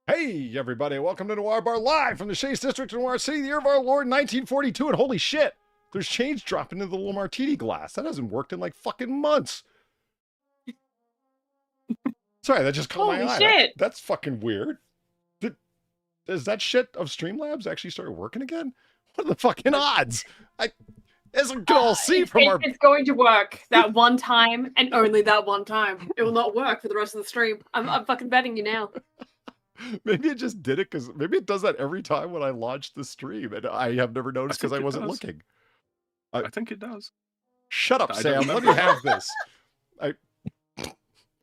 Hey, everybody, welcome to Noir Bar live from the Chase District in Noir City, the year of our Lord 1942, and holy shit, there's change dropping into the little martini glass. That hasn't worked in like fucking months. Sorry, that just caught my eye. Shit. That's fucking weird. Does that shit of Streamlabs actually start working again? What are the fucking odds? As we can all see from our... It's going to work that one time, and only that one time. It will not work for the rest of the stream. I'm fucking betting you now. Maybe it just did it because maybe it does that every time when I launch the stream, and I have never noticed because I wasn't looking. I think it does. Shut up, Sam. Let me have this.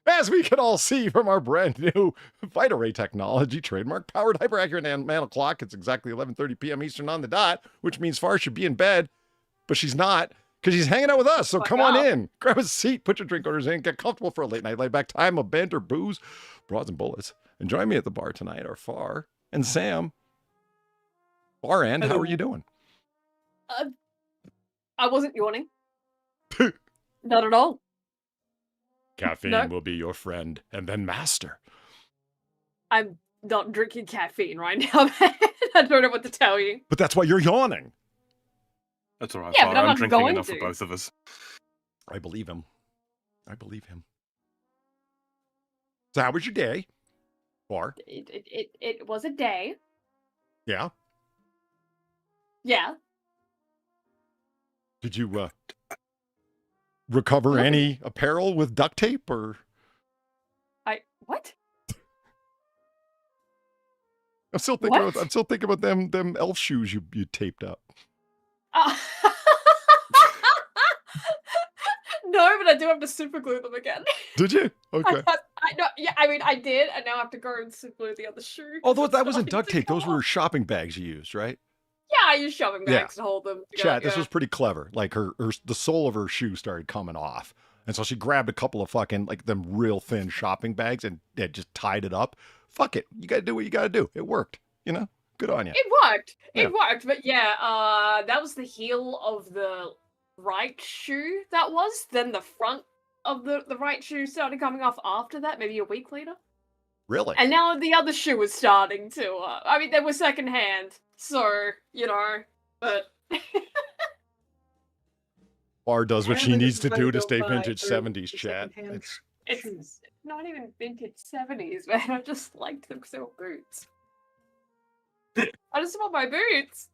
As we can all see from our brand new Vita-Ray technology, trademark powered hyper-accurate nano clock, it's exactly 11:30 p.m. Eastern on the dot, which means Far should be in bed, but she's not because she's hanging out with us. So come on in, grab a seat, put your drink orders in, get comfortable for a late night laid-back time of banter, booze, broads, and bullets. And join me at the bar tonight are Far and Sam. Far end, how are you doing? I wasn't yawning. Not at all. Caffeine will be your friend and then master. I'm not drinking caffeine right now, man. I don't know what to tell you. But that's why you're yawning. That's all right, yeah, Far. but I'm not drinking going enough to. for both of us. I believe him. I believe him. So how was your day? Far? It was a day. Yeah? Yeah. Did you recover any apparel with duct tape or? What? I'm still thinking about them elf shoes you taped up. Uh, no, but I do have to super glue them again. Did you? Okay. I mean, I did, and now I have to go and super glue the other shoe. Although that wasn't duct tape, those were shopping bags you used, right? Yeah, I use shopping Yeah. bags to hold them together. Chat, this was pretty clever. Like the sole of her shoe started coming off. And so she grabbed a couple of fucking like them real thin shopping bags and just tied it up. Fuck it. You gotta do what you gotta do. It worked. You know? Good on you. It worked. It worked. But yeah, that was the heel of the right shoe that was. Then the front of the right shoe started coming off after that, maybe a week later. Really? And now the other shoe was starting to, I mean, they were secondhand. So, you know, but... Bar does what she needs to do to stay by vintage for 70s, chat. It's not even vintage 70s, man. I just liked them because they were boots. I just want my boots.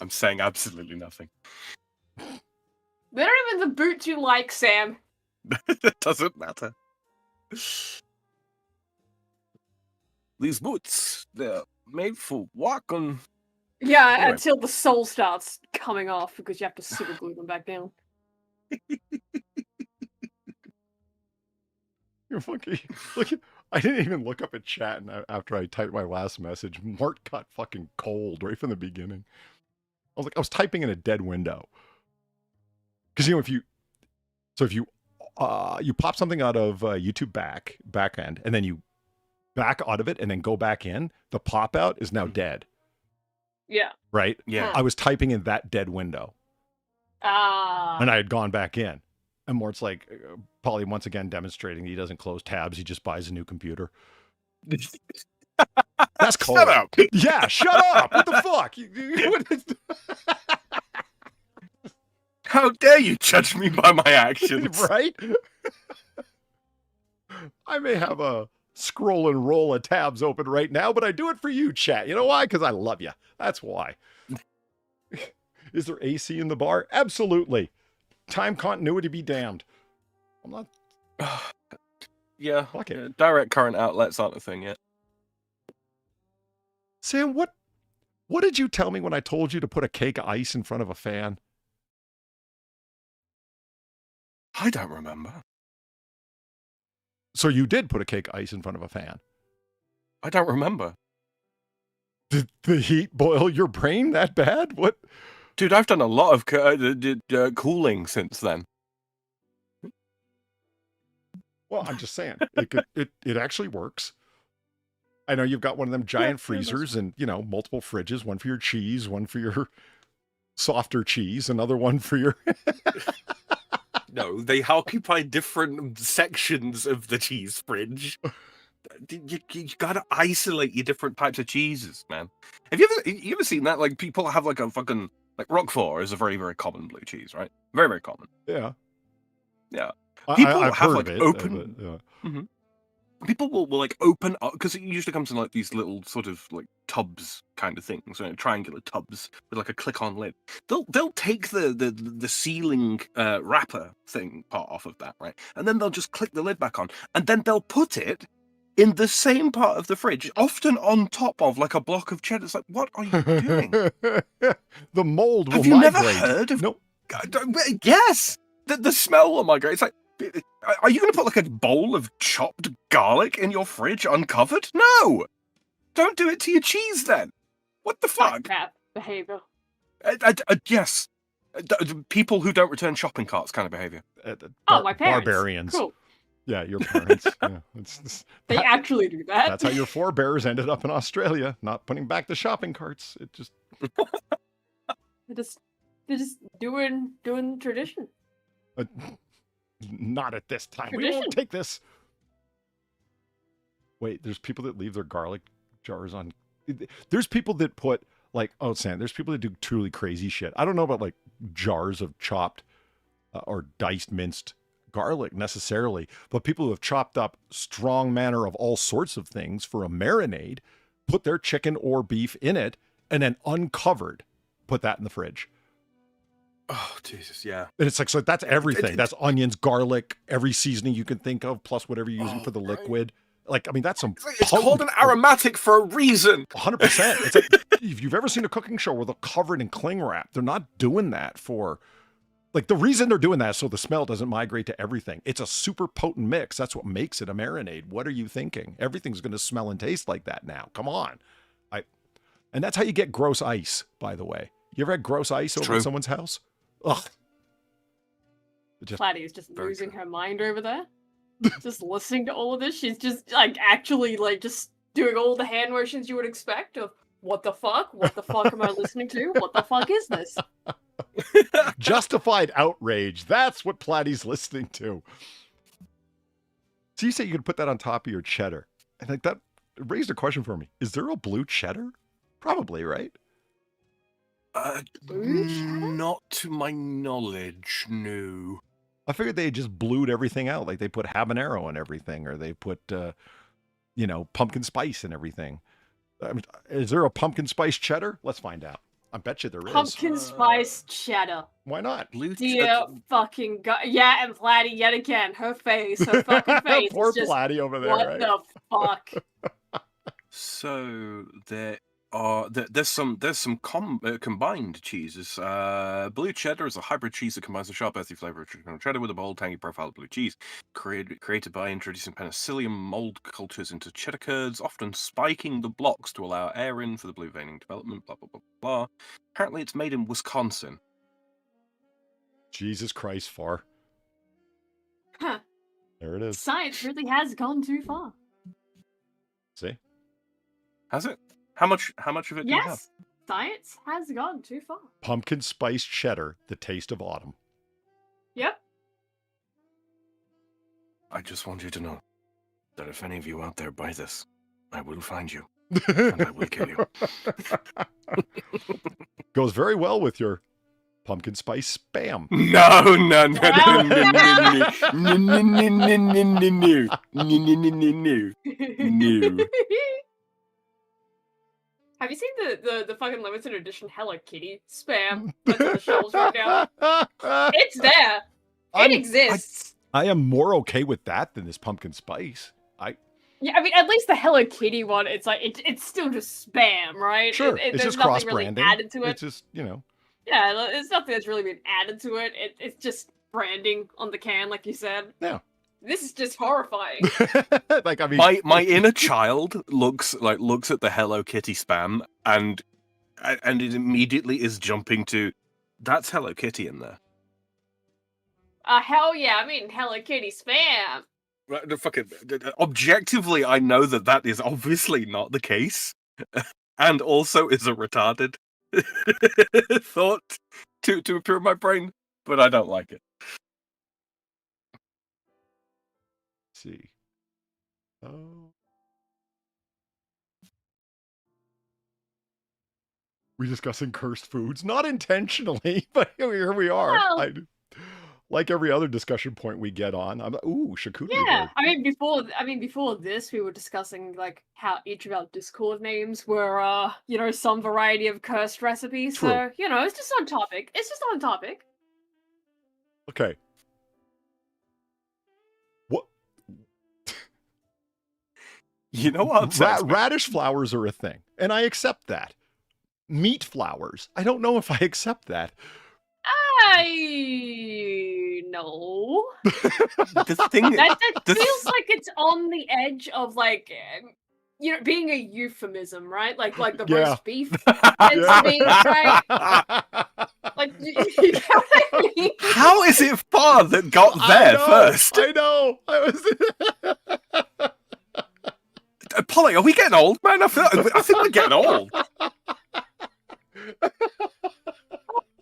I'm saying absolutely nothing. They're not even the boots you like, Sam. It doesn't matter. These boots, they're made for walking. Yeah, Anyway. until the sole starts coming off because you have to super glue them back down. You're fucking look. I didn't even look up at chat after I typed my last message. Mart got fucking cold right from the beginning. I was typing in a dead window. Because if you pop something out of YouTube back end and then you back out of it and then go back in, the pop out is now dead. Yeah. Right? Yeah. I was typing in that dead window. And I had gone back in. And Mort's like, probably once again demonstrating he doesn't close tabs. He just buys a new computer. That's cold. Shut up. Yeah, shut up. What the fuck? How dare you judge me by my actions? Right? I may have a scroll and roll of tabs open right now, but I do it for you, chat. You know why? Because I love you. That's why. Is there AC in the bar? Absolutely. Time continuity be damned. I'm not. Yeah. Fuck it. Direct current outlets aren't a thing yet. Sam, what did you tell me when I told you to put a cake of ice in front of a fan? I don't remember. So you did put a cake of ice in front of a fan. I don't remember. Did the heat boil your brain that bad? What? Dude, I've done a lot of cooling since then. Well, I'm just saying, it actually works. I know you've got one of them giant freezers and, multiple fridges, one for your cheese, one for your softer cheese, another one for your... No, they occupy different sections of the cheese fridge. You gotta isolate your different types of cheeses, man. Have you ever seen that? Like, people have like a fucking... Like, Roquefort is a very, very common blue cheese, right? Very, very common. Yeah. Yeah. People I've have heard like of it, open... People will like open up, because it usually comes in like these little sort of like tubs kind of things, triangular tubs with like a click-on lid. They'll take the sealing wrapper thing part off of that, right? And then they'll just click the lid back on, and then they'll put it in the same part of the fridge, often on top of like a block of cheddar. It's like, what are you doing? The mold will Have you migrate. never heard of? Nope. Yes, the smell will migrate. It's like, are you going to put like a bowl of chopped garlic in your fridge uncovered? No, don't do it to your cheese then. What the fuck? Bad behavior. Yes, people who don't return shopping carts kind of behavior. My parents. Barbarians. Cool. Yeah, your parents. Yeah, They actually do that. That's how your forebears ended up in Australia, not putting back the shopping carts. It just... They're just doing tradition. Not at this time. We Tradition. won't take this. Wait, there's people that leave their garlic jars on. There's people that put like, oh, Sam, there's people that do truly crazy shit. I don't know about like jars of chopped or diced minced garlic necessarily, but people who have chopped up strong manner of all sorts of things for a marinade, put their chicken or beef in it, and then uncovered, put that in the fridge. Oh, Jesus, yeah. And it's like, so that's everything. That's onions, garlic, every seasoning you can think of, plus whatever you're using for the liquid. Like, I mean, that's some. It's called an aromatic for a reason. 100%. It's like, if you've ever seen a cooking show where they're covered in cling wrap, they're not doing that for. Like, the reason they're doing that is so the smell doesn't migrate to everything. It's a super potent mix. That's what makes it a marinade. What are you thinking? Everything's going to smell and taste like that now. Come on. And that's how you get gross ice, by the way. You ever had gross ice over at someone's house? Ugh. Platy is just losing her mind over there. Just listening to all of this. She's just, like, actually, like, just doing all the hand motions you would expect of, what the fuck? What the fuck am I listening to? What the fuck is this? Justified outrage. That's what Platy's listening to. So you say you could put that on top of your cheddar. And like that raised a question for me. Is there a blue cheddar? Probably, right? Not to my knowledge, no. I figured they just blued everything out. Like they put habanero and everything, or they put, pumpkin spice and everything. I mean, is there a pumpkin spice cheddar? Let's find out. I bet you there is. Pumpkin spice cheddar. Why not? Blue Dear fucking God. Yeah, and Platy yet again. Her face. Her fucking face. Poor is just, Platy over there, what right? the fuck? So there's some combined cheeses. Blue cheddar is a hybrid cheese that combines the sharp, earthy flavor of traditional cheddar with a bold, tangy profile of blue cheese. Created by introducing penicillium mold cultures into cheddar curds, often spiking the blocks to allow air in for the blue veining development. Blah blah blah blah. Apparently, it's made in Wisconsin. Jesus Christ, far. Huh. There it is. Science really has gone too far. See? Has it? How much of it do you have? Yes, science has gone too far. Pumpkin spice cheddar, the taste of autumn. Yep. I just want you to know that if any of you out there buy this, I will find you and I will kill you. Goes very well with your pumpkin spice spam. No. Have you seen the fucking limited edition Hello Kitty spam that's on the shelves right now? It's there. It exists. I am more okay with that than this pumpkin spice. Yeah, I mean, at least the Hello Kitty one, it's like it's still just spam, right? Sure, it's there's just nothing cross-branding. really added to it. It's just, Yeah, it's nothing that's really been added to it. It's just branding on the can, like you said. Yeah. This is just horrifying. Like, I mean, my inner child looks at the Hello Kitty spam and it immediately is jumping to, that's Hello Kitty in there. Hell yeah, I mean Hello Kitty spam. Right, objectively, I know that is obviously not the case, and also is a retarded thought to appear in my brain, but I don't like it. Let's see. Oh. We're discussing cursed foods, not intentionally, but here we are. Well, Like every other discussion point we get on, I'm like, ooh, charcuterie yeah, board. I mean before this, we were discussing like how each of our Discord names were, some variety of cursed recipes. True. So it's just on topic. Okay. What? You know what? Radish flowers are a thing, and I accept that. Meat flowers, I don't know if I accept that. I know. The thing That feels like it's on the edge of like, being a euphemism, right? Like the roast beef. It's being right. Like, you know what I mean? How is it far that got there first? I know. Polly, are we getting old, man? I think we're getting old.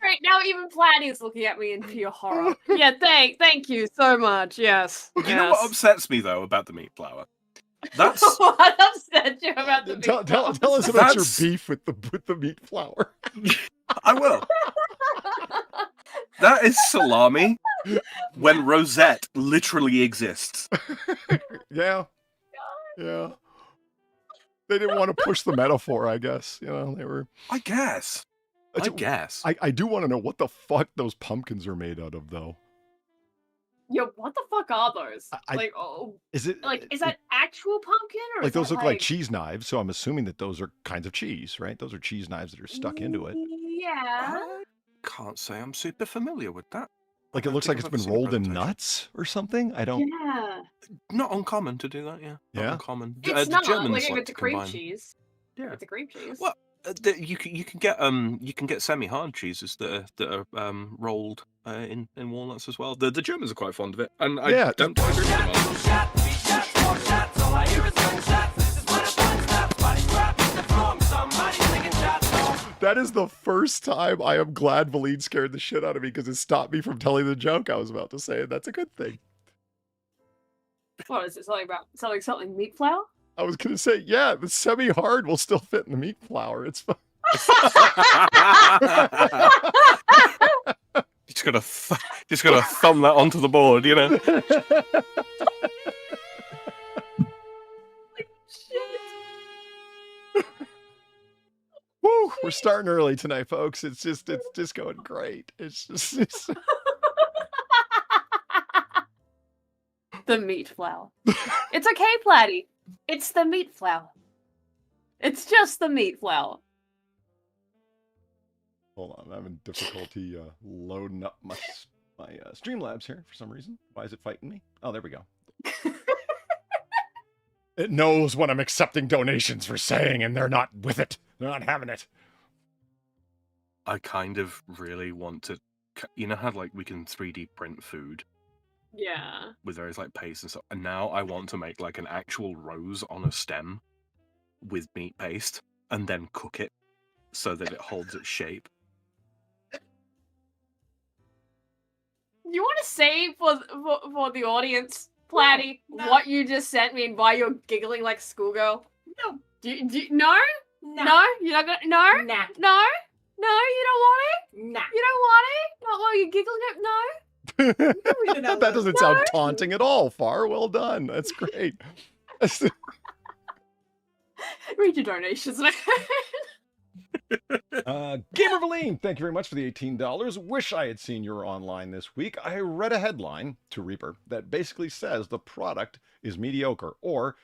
Right now, even Platy is looking at me in pure horror. Yeah, thank you so much. Yes. You know what upsets me though about the meat flour? That's what upset you about the meat flour? Tell us about your beef with the meat flour. I will. That is salami when rosette literally exists. Yeah. They didn't want to push the metaphor, I guess. They were. I guess. I do want to know what the fuck those pumpkins are made out of, though. Yo, what the fuck are those? Is it is that actual pumpkin or like is those that look like cheese knives? So I'm assuming that those are kinds of cheese, right? Those are cheese knives that are stuck into it. Yeah. I can't say I'm super familiar with that. Like it looks like it's been rolled in nuts or something. I don't. Yeah. Not uncommon to do that. Yeah. Yeah? Not uncommon. It's The not Germans like if like it's to a cream combine. cheese. Yeah. It's a cream cheese. Well, you can get semi-hard cheeses that are rolled in walnuts as well. The Germans are quite fond of it, and I don't disagree with them. That is the first time I am glad Valine scared the shit out of me because it stopped me from telling the joke I was about to say, and that's a good thing. What is it? Something meat flour? I was gonna say, yeah, the semi-hard will still fit in the meat flour. It's fine. just gotta thumb that onto the board, you know. Woo, we're starting early tonight, folks. It's just going great. It's the meat flour. It's okay, Platty. It's the meat flour. It's just the meat flour. Hold on, I'm having difficulty loading up my Streamlabs here for some reason. Why is it fighting me? Oh, there we go. It knows when I'm accepting donations for saying, and they're not with it. They're not having it. I kind of really want to, you know how like we can 3D print food? Yeah. With various like paste and stuff. And now I want to make like an actual rose on a stem with meat paste and then cook it so that it holds its shape. You want to say for the audience, Platty, what you just sent me and why you're giggling like a schoolgirl? No. No? No? You're not gonna... No? Nah. No? No, you don't want it? Nah. You don't want it? Not while you're giggling at... No? That doesn't sound taunting at all, Far. Well done. That's great. Read your donations. Gamer Valine, thank you very much for the $18. Wish I had seen you were online this week. I read a headline to Reaper that basically says the product is mediocre, or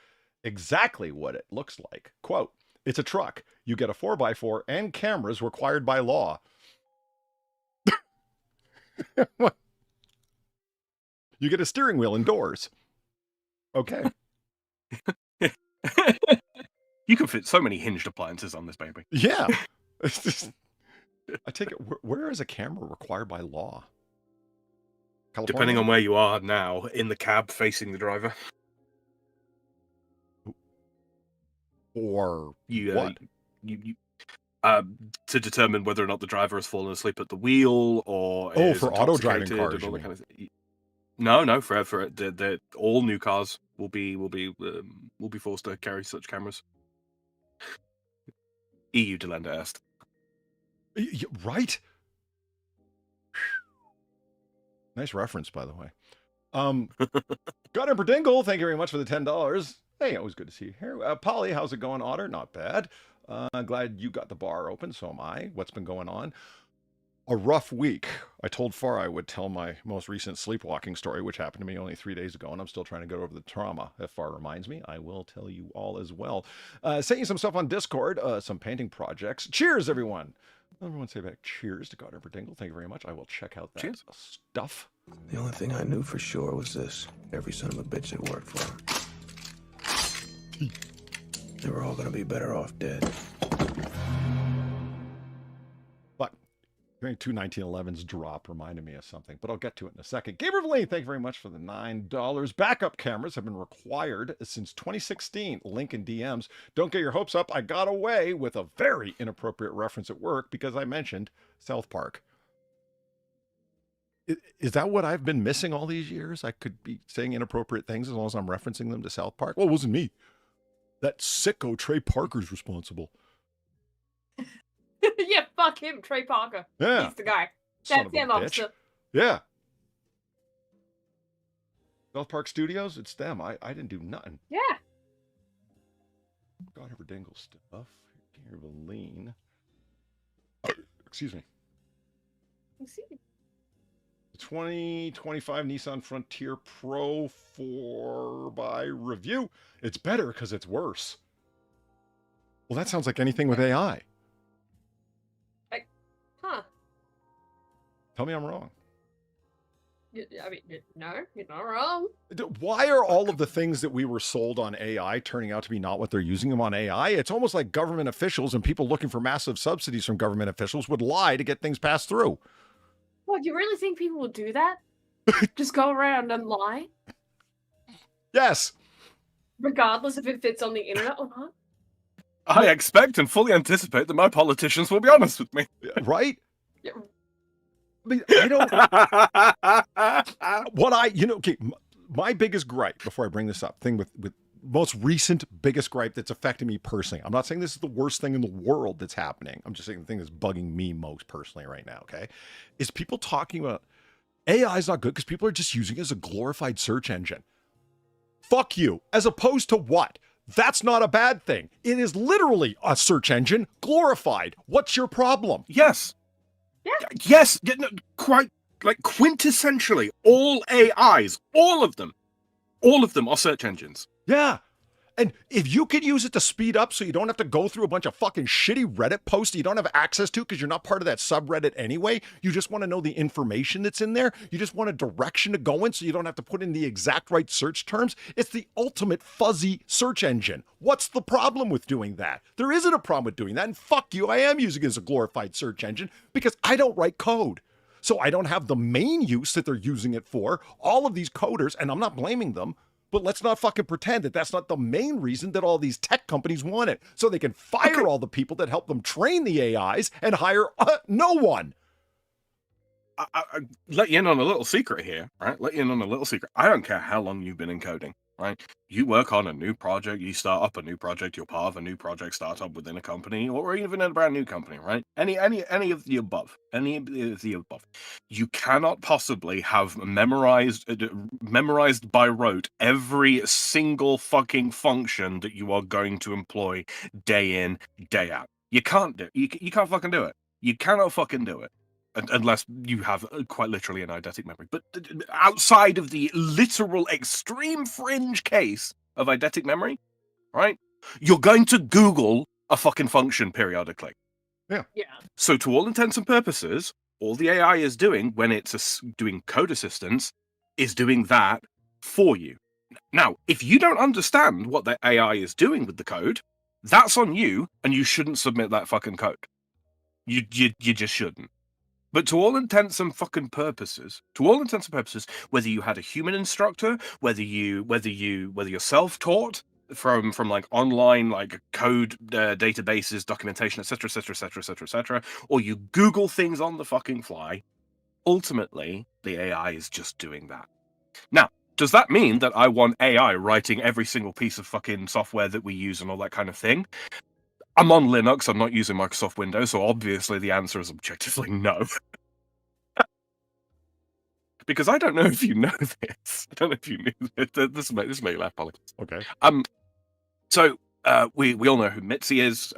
exactly what it looks like. Quote, it's a truck. You get a 4x4 and cameras required by law. You get a steering wheel and doors. Okay. You can fit so many hinged appliances on this baby. Yeah. I take it, where is a camera required by law? California? Depending on where you are now, in the cab facing the driver. Or what? To determine whether or not the driver has fallen asleep at the wheel or for auto-driving cars. And all that kind of thing. No, for all new cars will be forced to carry such cameras. EU Delenda est. Right? Nice reference, by the way. Garter Dingle, thank you very much for the $10. Hey, always good to see you here. Polly, how's it going, Otter? Not bad. Glad you got the bar open, so am I. What's been going on? A rough week. I told Far I would tell my most recent sleepwalking story, which happened to me only 3 days ago, and I'm still trying to get over the trauma. If Far reminds me, I will tell you all as well. Sent you some stuff on Discord, some painting projects. Cheers, everyone. Everyone say back cheers to God Dingle. Thank you very much. I will check out that stuff. The only thing I knew for sure was this. Every son of a bitch that worked for him. They were all gonna be better off dead. But hearing two 1911s drop reminded me of something, but I'll get to it in a second. Gabriel Lee, thank you very much for the $9. Backup cameras have been required since 2016. Link in DMs. Don't get your hopes up. I got away with a very inappropriate reference at work because I mentioned South Park. Is that what I've been missing all these years? I could be saying inappropriate things as long as I'm referencing them to South Park. Well, it wasn't me. That sicko Trey Parker's responsible. Yeah, fuck him, Trey Parker. Yeah. He's the guy. Son That's of a him, bitch. officer. Yeah. South Park Studios, it's them. I didn't do nothing. Yeah. God ever dingle stuff. Gabriel excuse me. You see. 2025 Nissan Frontier Pro 4 review. It's better because it's worse. Well, that sounds like anything with AI. Huh. Tell me I'm wrong. I mean, no, you're not wrong. Why are all of the things that we were sold on AI turning out to be not what they're using them on AI? It's almost like government officials and people looking for massive subsidies from government officials would lie to get things passed through. What, you really think people would do that? Just go around and lie? Yes. Regardless if it fits on the internet or not? I expect and fully anticipate that my politicians will be honest with me. Right? Yeah. I mean, okay, my biggest gripe, before I bring this up, thing with most recent biggest gripe that's affecting me personally. I'm not saying this is the worst thing in the world that's happening. I'm just saying the thing that's bugging me most personally right now, okay? Is people talking about AI is not good because people are just using it as a glorified search engine. Fuck you. As opposed to what? That's not a bad thing. It is literally a search engine glorified. What's your problem? Yes. Yeah. Yes, quite like quintessentially all AIs, all of them are search engines. Yeah. And if you could use it to speed up so you don't have to go through a bunch of fucking shitty Reddit posts you don't have access to because you're not part of that subreddit anyway, you just want to know the information that's in there. You just want a direction to go in so you don't have to put in the exact right search terms. It's the ultimate fuzzy search engine. What's the problem with doing that? There isn't a problem with doing that. And fuck you, I am using it as a glorified search engine because I don't write code. So I don't have the main use that they're using it for. All of these coders, and I'm not blaming them, but let's not fucking pretend that that's not the main reason that all these tech companies want it. So they can fire all the people that help them train the AIs and hire no one. I let you in on a little secret here, right? Let you in on a little secret. I don't care how long you've been in coding, right? You work on a new project, you start up a new project, you're part of a new project startup within a company, or even in a brand new company, right? Any of the above, you cannot possibly have memorized by rote every single fucking function that you are going to employ day in, day out. You can't do. You can't fucking do it. You cannot fucking do it. Unless you have quite literally an eidetic memory. But outside of the literal extreme fringe case of eidetic memory, right? You're going to Google a fucking function periodically. Yeah. So to all intents and purposes, all the AI is doing when it's doing code assistance is doing that for you. Now, if you don't understand what the AI is doing with the code, that's on you, and you shouldn't submit that fucking code. You just shouldn't. But to all intents and fucking purposes, whether you had a human instructor, whether you're self-taught from like online like code databases, documentation, etc., or you Google things on the fucking fly, ultimately the AI is just doing that. Now, does that mean that I want AI writing every single piece of fucking software that we use and all that kind of thing? I'm on Linux, I'm not using Microsoft Windows, so obviously the answer is objectively no. Because I don't know if you know this. I don't know if you knew this. This may laugh, Polly. Okay. So we all know who Mitzi is.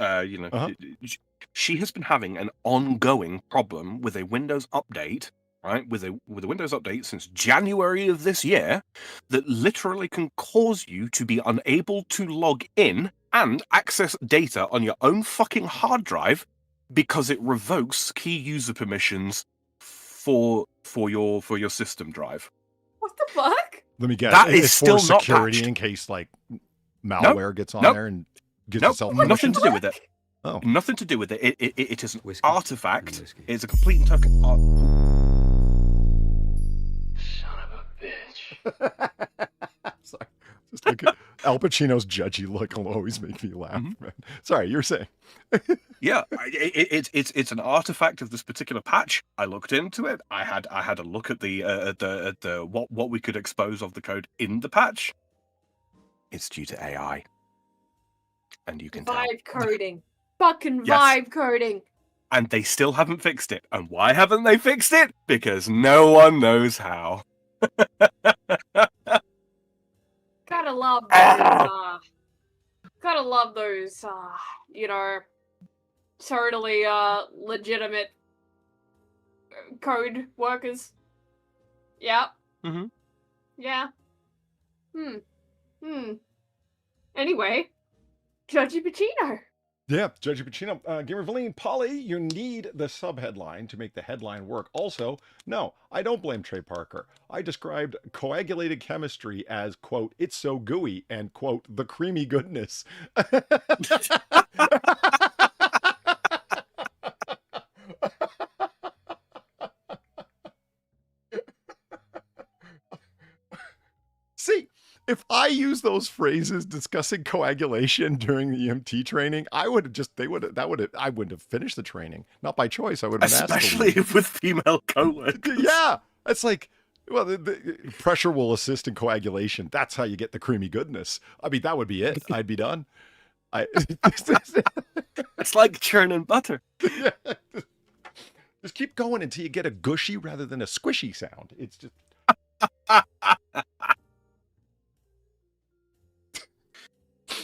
She has been having an ongoing problem with a Windows update, right? With a Windows update since January of this year, that literally can cause you to be unable to log in and access data on your own fucking hard drive because it revokes key user permissions for your system drive. What the fuck? Let me guess. That is it's still for not security patched. in case like malware gets on there and gives itself nothing to do with it. Oh. Nothing to do with it. It is an Whiskey artifact. whiskey. It's a complete and total Son of a bitch. Sorry. Just like Al Pacino's judgy look will always make me laugh. Mhm. Sorry, you're saying. Yeah, it's an artifact of this particular patch. I looked into it. I had a look at the what we could expose of the code in the patch. It's due to AI, and you can tell. Vibe coding. Fucking Yes. vibe coding. And they still haven't fixed it. And why haven't they fixed it? Because no one knows how. Gotta love those, gotta love those, totally, legitimate code workers. Yeah. Mm-hmm. Yeah. Anyway, Judgy Pacino. Yeah, Judge Pacino. Gamer Valine, Polly, you need the sub-headline to make the headline work. Also, no, I don't blame Trey Parker. I described coagulated chemistry as, quote, it's so gooey, and, quote, the creamy goodness. See, if I use those phrases discussing coagulation during the EMT training, I would have just, I wouldn't have finished the training. Not by choice. I would have been asked to Especially leave. with female co-workers. Yeah. It's like, well, the pressure will assist in coagulation. That's how you get the creamy goodness. I mean, that would be it. I'd be done. It's like churning butter. Yeah. Just keep going until you get a gushy rather than a squishy sound. It's just.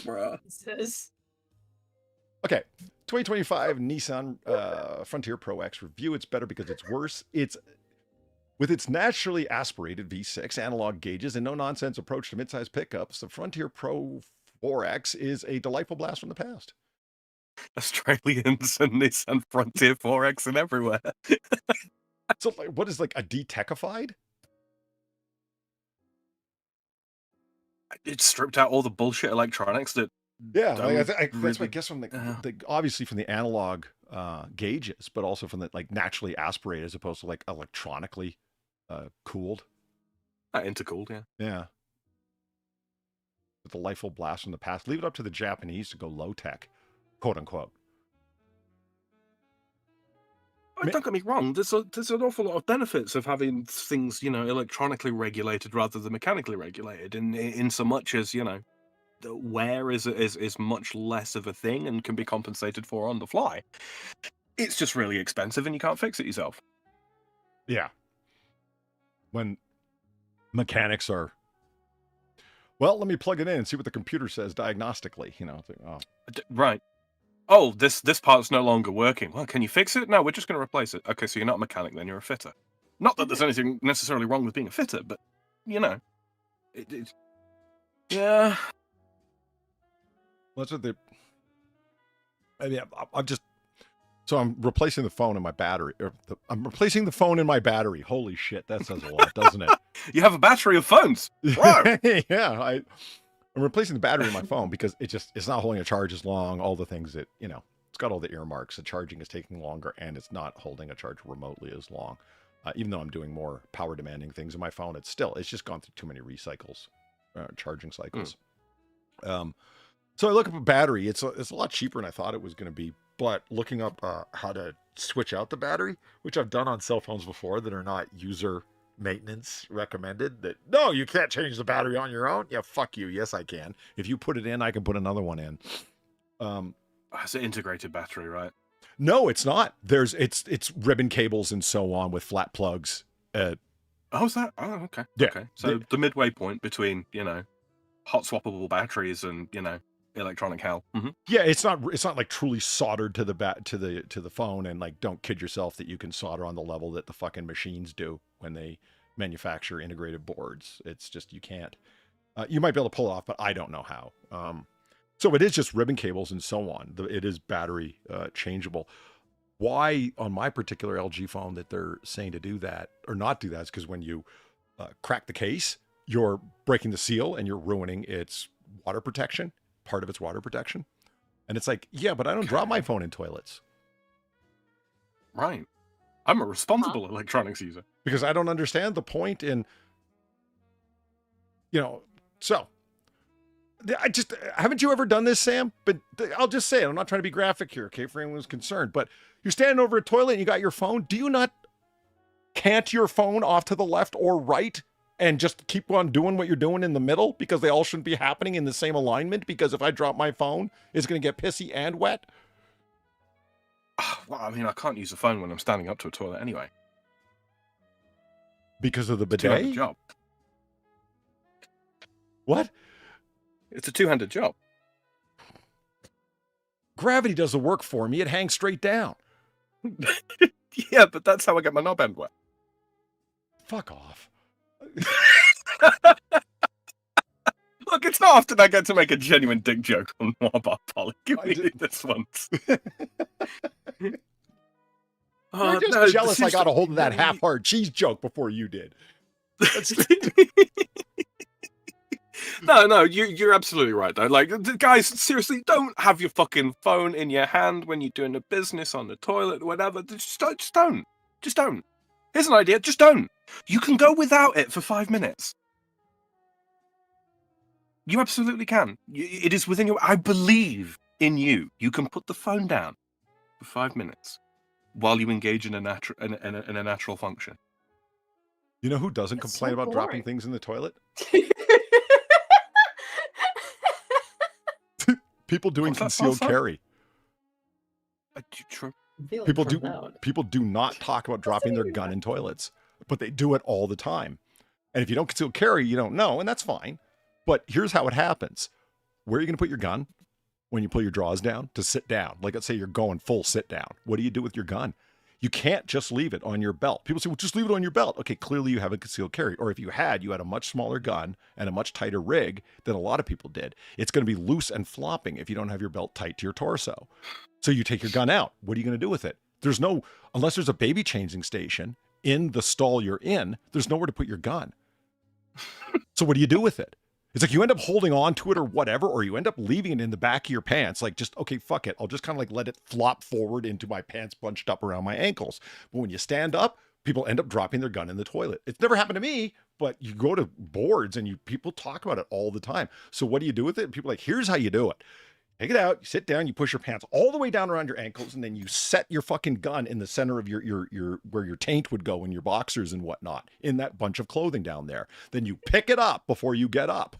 Bruh. Okay, 2025 Nissan Frontier Pro X review. It's better because it's worse. It's with its naturally aspirated V6 analog gauges and no-nonsense approach to midsize pickups, the Frontier Pro 4X is a delightful blast from the past. Australians and Nissan Frontier 4X and everywhere. So, like, what is like a detechified? It stripped out all the bullshit electronics that. Yeah, Don't that's really- what I guess from the obviously from the analog gauges, but also from the like naturally aspirated as opposed to like electronically cooled. Intercooled, yeah. Yeah. The delightful blast from the past. Leave it up to the Japanese to go low tech, quote unquote. Don't get me wrong. There's an awful lot of benefits of having things, electronically regulated rather than mechanically regulated. In so much as the wear is much less of a thing and can be compensated for on the fly. It's just really expensive and you can't fix it yourself. Yeah. When mechanics are, well, let me plug it in and see what the computer says diagnostically. It's like, oh. Right. Oh, this part's no longer working. Well, can you fix it? No, we're just going to replace it. Okay, so you're not a mechanic then, you're a fitter. Not that there's anything necessarily wrong with being a fitter, but, yeah. Well, that's what they. I mean, I'm just. So I'm replacing the phone in my battery. I'm replacing the phone in my battery. Holy shit, that says a lot, doesn't it? You have a battery of phones. Wow. Yeah, I'm replacing the battery in my phone because it's not holding a charge as long. All the things that it's got all the earmarks. The charging is taking longer, and it's not holding a charge remotely as long. Even though I'm doing more power demanding things in my phone, it's just gone through too many charging cycles. So I look up a battery. It's a lot cheaper than I thought it was going to be. But looking up how to switch out the battery, which I've done on cell phones before that are not user maintenance recommended, that no, you can't change the battery on your own. Yeah, fuck you. Yes, I can. If you put it in, I can put another one in. It's an integrated battery, right? No, it's not. It's ribbon cables and so on with flat plugs. Oh, is that? Oh, okay. Yeah. Okay. So the midway point between hot swappable batteries and electronic hell. Mm-hmm. Yeah, it's not like truly soldered to the phone, and like don't kid yourself that you can solder on the level that the fucking machines do when they manufacture integrated boards. It's just you can't. You might be able to pull it off, but I don't know how. So it is just ribbon cables and so on. It is battery changeable. Why on my particular LG phone that they're saying to do that or not do that is because when you crack the case, you're breaking the seal and you're ruining its water protection. Part of its water protection. And it's like, yeah, but I don't drop my phone in toilets. Right. I'm a responsible electronics user. Because I don't understand the point in, so haven't you ever done this, Sam? But I'll just say it. I'm not trying to be graphic here, okay, for anyone who's concerned, but you're standing over a toilet and you got your phone. Do you not cant your phone off to the left or right and just keep on doing what you're doing in the middle because they all shouldn't be happening in the same alignment? Because if I drop my phone, it's going to get pissy and wet. Well, I mean, I can't use the phone when I'm standing up to a toilet anyway. Because of the bidet? Two-handed job. What? It's a two-handed job. Gravity does the work for me. It hangs straight down. Yeah, but that's how I get my knob end wet. Fuck off. Look, it's not often I get to make a genuine dick joke on Noir Polly. Give me this once. You're just jealous I got a hold of that half-hard cheese joke before you did. No, you're absolutely right though. Like, guys, seriously, don't have your fucking phone in your hand when you're doing a business on the toilet, whatever. Just don't. Here's an idea. Just don't. You can go without it for 5 minutes. You absolutely can. It is within your. I believe in you. You can put the phone down for 5 minutes while you engage in a natural function. You know who doesn't complain about dropping things in the toilet? People doing concealed carry. People do not talk about dropping their gun in toilets, but they do it all the time. And if you don't conceal carry, you don't know, and that's fine. But here's how it happens. Where are you going to put your gun when you pull your drawers down? To sit down. Like, let's say you're going full sit down. What do you do with your gun? You can't just leave it on your belt. People say, well, just leave it on your belt. Okay, clearly you have a concealed carry. Or if you had a much smaller gun and a much tighter rig than a lot of people did. It's going to be loose and flopping if you don't have your belt tight to your torso. So you take your gun out. What are you going to do with it? Unless there's a baby changing station in the stall you're in, there's nowhere to put your gun. So what do you do with it? It's like you end up holding on to it or whatever, or you end up leaving it in the back of your pants. Like, just, okay, fuck it. I'll just kind of like let it flop forward into my pants bunched up around my ankles. But when you stand up, people end up dropping their gun in the toilet. It's never happened to me, but you go to boards and people talk about it all the time. So what do you do with it? And people are like, here's how you do it. Take it out, you sit down, you push your pants all the way down around your ankles, and then you set your fucking gun in the center of your where your taint would go in your boxers and whatnot, in that bunch of clothing down there. Then you pick it up before you get up.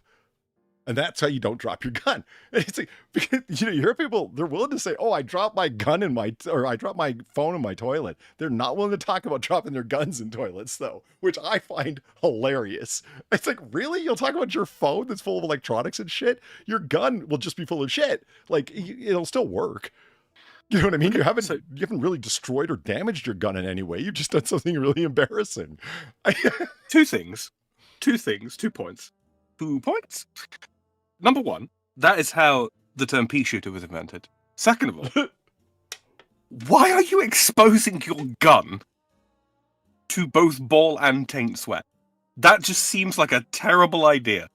And that's how you don't drop your gun. And it's like, because, you hear people, they're willing to say, oh, I dropped my gun or I dropped my phone in my toilet. They're not willing to talk about dropping their guns in toilets, though, which I find hilarious. It's like, really? You'll talk about your phone that's full of electronics and shit? Your gun will just be full of shit. Like, it'll still work. You know what I mean? You haven't really destroyed or damaged your gun in any way. You've just done something really embarrassing. 2 things. 2 points. 2 points. Number 1, that is how the term pea shooter was invented. Second of all, why are you exposing your gun to both ball and taint sweat? That just seems like a terrible idea.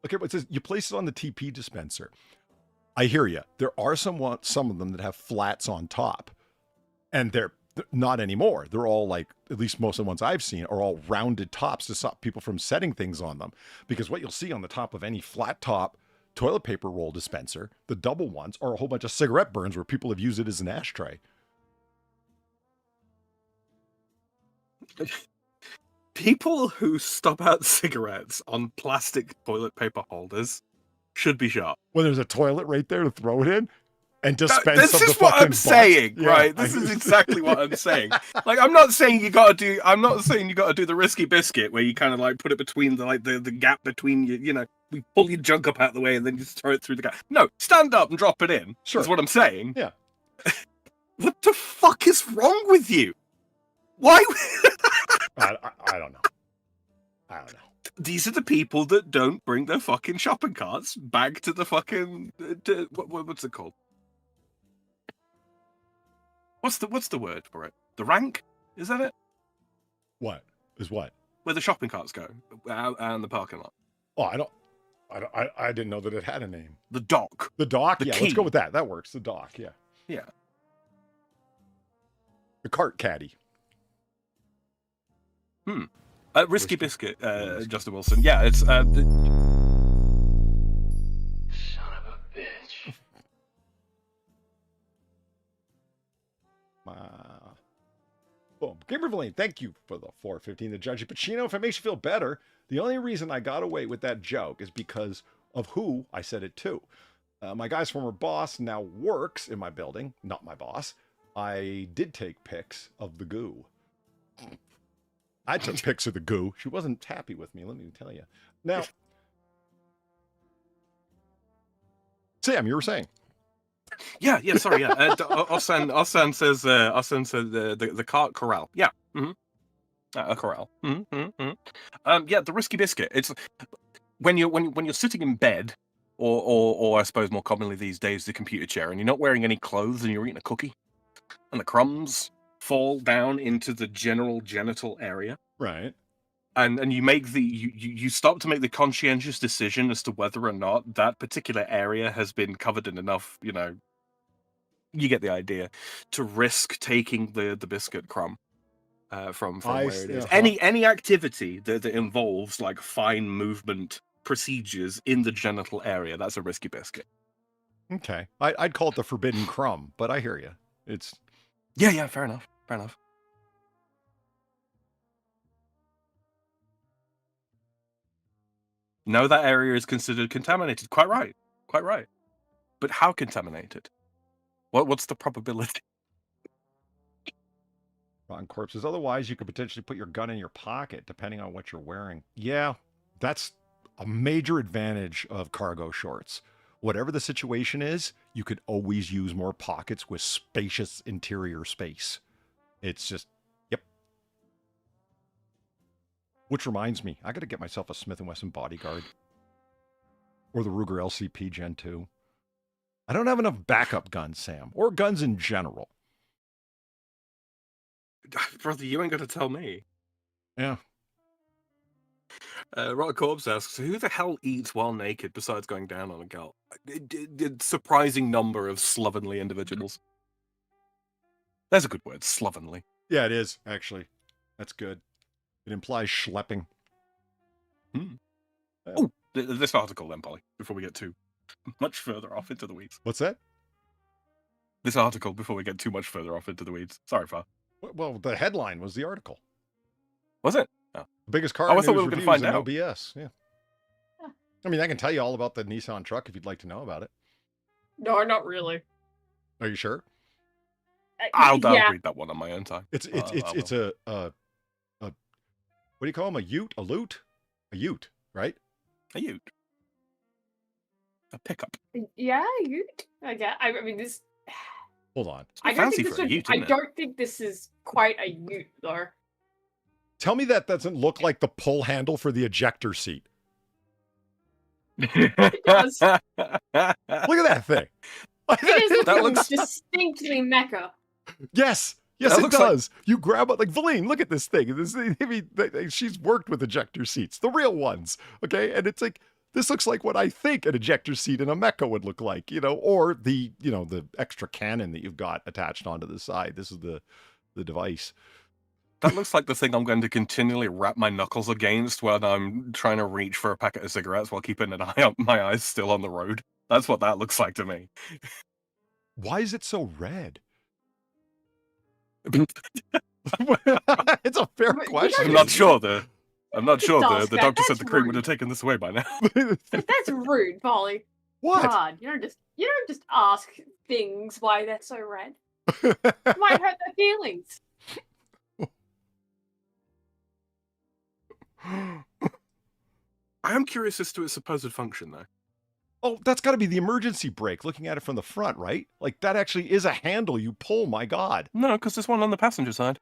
Okay, but it says you place it on the TP dispenser. I hear you. There are some of them that have flats on top, and they're not anymore. They're all like, at least most of the ones I've seen are all rounded tops to stop people from setting things on them. Because what you'll see on the top of any flat top toilet paper roll dispenser, the double ones, are a whole bunch of cigarette burns where people have used it as an ashtray. People who stop out cigarettes on plastic toilet paper holders should be shot. When there's a toilet right there to throw it in? And dispense this is what I'm saying, right? This is exactly what I'm saying. Like, I'm not saying you got to do the risky biscuit where you kind of like put it between the gap between you we pull your junk up out of the way and then just throw it through the gap. No, stand up and drop it in. Sure, is what I'm saying. Yeah. What the fuck is wrong with you? Why? I don't know. I don't know. These are the people that don't bring their fucking shopping carts back to the fucking what's it called? What's the word for it? The rank? Is that it? What? Is what? Where the shopping carts go out in the parking lot. Oh, I didn't know that it had a name. The dock. The dock? The yeah, key. Let's go with that. That works. The dock, yeah. Yeah. The cart caddy. Risky biscuit, Justin Wilson. Yeah, it's Son of a bitch. Boom. Gamer Villain, thank you for the 415. The Judge Pacino. If it makes you feel better, the only reason I got away with that joke is because of who I said it to. My guy's former boss now works in my building, not my boss. I did take pics of the goo. I took pics of the goo. She wasn't happy with me, let me tell you. Now, Sam, you were saying. Yeah, sorry, yeah. Osan says the cart corral. Yeah. Mm-hmm. A corral. Yeah, the risky biscuit. It's when you're sitting in bed, or I suppose more commonly these days, the computer chair, and you're not wearing any clothes, and you're eating a cookie, and the crumbs fall down into the general genital area. Right. And you stop to make the conscientious decision as to whether or not that particular area has been covered in enough, you get the idea, to risk taking the biscuit crumb from where it is. Any activity that involves like fine movement procedures in the genital area, that's a risky biscuit. Okay. I'd call it the forbidden crumb, but I hear you. It's yeah, fair enough. No, that area is considered contaminated. Quite right. But how contaminated? What's the probability? rotten corpses. Otherwise, you could potentially put your gun in your pocket, depending on what you're wearing. Yeah, that's a major advantage of cargo shorts. Whatever the situation is, you could always use more pockets with spacious interior space. It's just, yep. Which reminds me, I got to get myself a Smith & Wesson Bodyguard. Or the Ruger LCP Gen 2. I don't have enough backup guns, Sam. Or guns in general. Brother, you ain't got to tell me. Yeah. Rock Corpse asks, who the hell eats while naked besides going down on a girl? Surprising number of slovenly individuals. There's a good word, slovenly. Yeah, it is, actually. That's good. It implies schlepping. Oh, this article then, Polly, before we get too much further off into the weeds. What's that? This article before we get too much further off into the weeds. Sorry, Fa. Well, the headline was the article. Was it? The biggest car I news thought we were going to find out. OBS. Yeah. I mean, I can tell you all about the Nissan truck if you'd like to know about it. No, not really. Are you sure? I'll read that one on my own time. It's a what do you call them? A ute? A lute? A ute, right? A ute. A pickup. Yeah, ute. I guess. I mean, this. Hold on. I don't think this is quite a ute, though. Tell me that doesn't look like the pull handle for the ejector seat. It does. Look at that thing. That looks distinctly mecha. Yes, it does. You grab it like Valine. Look at this thing. I mean, she's worked with ejector seats, the real ones. Okay, and it's like this looks like what I think an ejector seat in a mecha would look like, or the extra cannon that you've got attached onto the side. This is the device. That looks like the thing I'm going to continually wrap my knuckles against when I'm trying to reach for a packet of cigarettes while keeping my eyes still on the road. That's what that looks like to me. Why is it so red? It's a fair question. I'm not sure the doctor said the crate would have taken this away by now. That's rude, Polly. What? God, you don't just ask things why they're so red. It might hurt their feelings. I am curious as to its supposed function, though. Oh, that's got to be the emergency brake, looking at it from the front, right? Like, that actually is a handle you pull, my God. No, because there's one on the passenger side.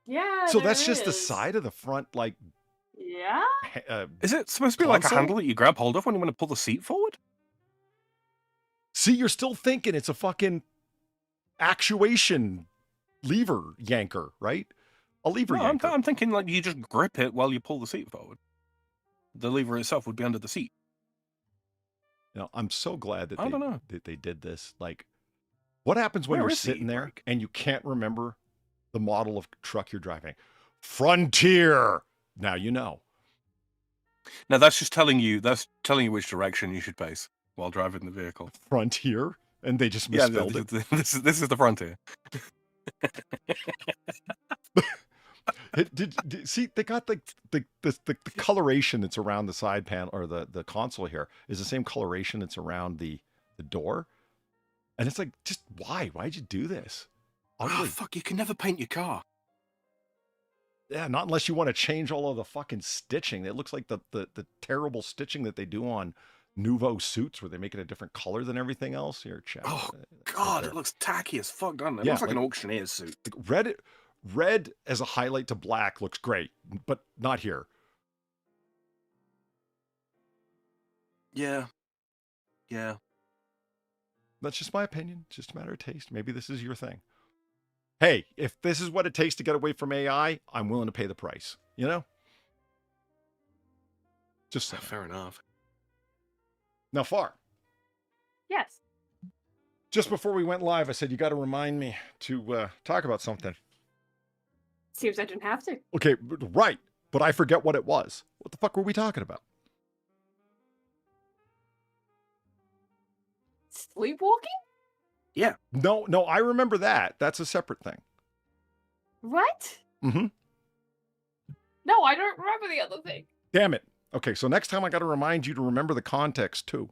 Yeah, so that's just the side of the front, like... Yeah? Is it supposed to be like a handle that you grab hold of when you want to pull the seat forward? See, you're still thinking it's a fucking actuation lever yanker, right? A lever yanker. I'm thinking like you just grip it while you pull the seat forward. The lever itself would be under the seat. I'm so glad that that they did this. Like, what happens when you're sitting there and you can't remember the model of truck you're driving? Frontier. Now you know. Now that's just telling you which direction you should face while driving the vehicle. Frontier, and they just misspelled it. This is the Frontier. See, they got the coloration that's around the side panel or the console here is the same coloration that's around the door, and it's like, just why'd you do this? Ugly. Oh fuck, you can never paint your car. Yeah, not unless you want to change all of the fucking stitching. It looks like the terrible stitching that they do on Nouveau suits where they make it a different color than everything else. Here, chat. Oh God, it looks tacky as fuck, doesn't it? It looks like an auctioneer's suit. Red as a highlight to black looks great, but not here. Yeah. Yeah. That's just my opinion. It's just a matter of taste. Maybe this is your thing. Hey, if this is what it takes to get away from AI, I'm willing to pay the price. You know? Just saying. Fair enough. Now, Far. Yes. Just before we went live, I said, you got to remind me to talk about something. Seems I didn't have to. Okay, right. But I forget what it was. What the fuck were we talking about? Sleepwalking? Yeah. No, I remember that. That's a separate thing. What? Mm-hmm. No, I don't remember the other thing. Damn it. Okay, so next time I got to remind you to remember the context, too.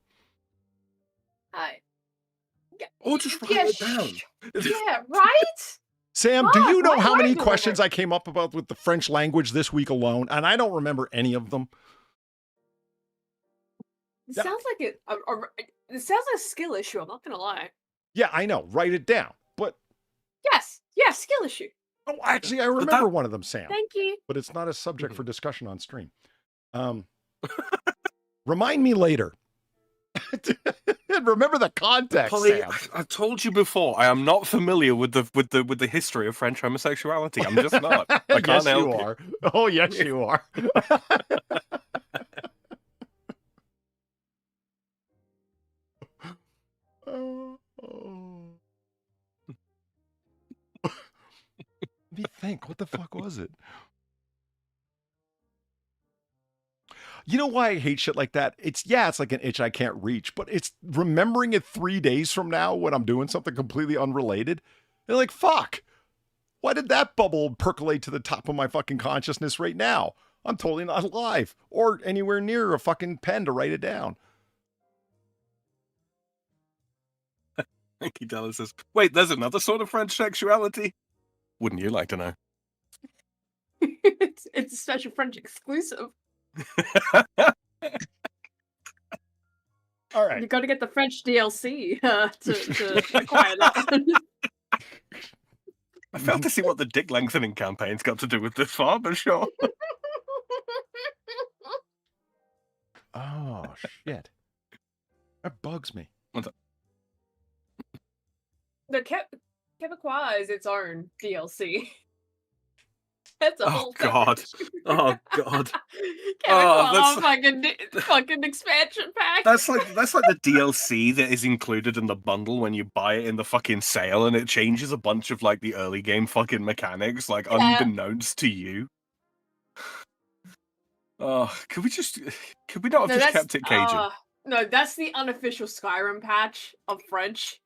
Or just write it down. Yeah, right? Sam, do you know why how do I many remember? questions I came up about with the French language this week alone? And I don't remember any of them. It Yeah. sounds like it sounds like a skill issue, I'm not gonna lie. Yeah, I know. Write it down. But, Yes, skill issue. oh, actually, I remember one of them, Sam. Thank you. But it's not a subject for discussion on stream. Remind me later. Remember the context, Polly, Sam. I told you before, I am not familiar with the history of French homosexuality. I'm just not. I can't Yes, help you it. are. Oh, yes, you are. Let me think. What the fuck was it? You know why I hate shit like that? It's like an itch I can't reach, but it's remembering it 3 days from now when I'm doing something completely unrelated. They're like, fuck. Why did that bubble percolate to the top of my fucking consciousness right now? I'm totally not alive or anywhere near a fucking pen to write it down. He Dallas says, wait, there's another sort of French sexuality? Wouldn't you like to know? It's a special French exclusive. All right. You got to get the French DLC to acquire that. I failed to see what the dick lengthening campaign's got to do with this far, but sure. Oh, shit. That bugs me. What's up? The Quebecois is its own DLC. That's a whole God. separate- Oh God. Quebecois fucking expansion pack. That's like the DLC that is included in the bundle when you buy it in the fucking sale, and it changes a bunch of like the early game fucking mechanics, like unbeknownst to you. Oh, could we not have just kept it Cajun? No, that's the unofficial Skyrim patch of French.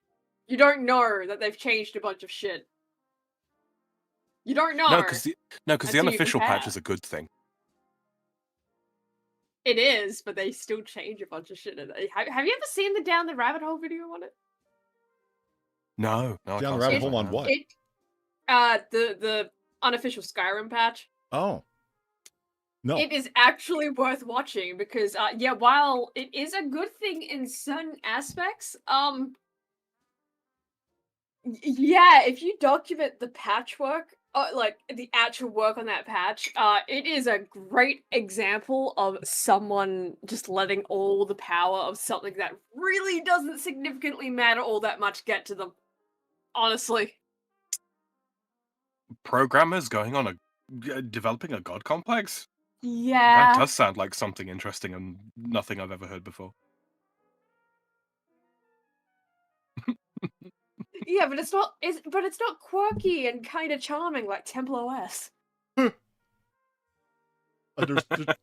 You don't know that they've changed a bunch of shit. You don't know. No, because the until you unofficial patch compare. is a good thing. It is, but they still change a bunch of shit. Have you ever seen the Down the Rabbit Hole video on it? No, I Down can't the rabbit say hole I on have. what? The unofficial Skyrim patch. Oh. No. It is actually worth watching because, while it is a good thing in certain aspects, if you document the patchwork, like the actual work on that patch, it is a great example of someone just letting all the power of something that really doesn't significantly matter all that much get to them. Honestly. Programmers going on developing a god complex? Yeah. That does sound like something interesting and nothing I've ever heard before. Yeah, but it's not quirky and kind of charming like Temple OS. Understood.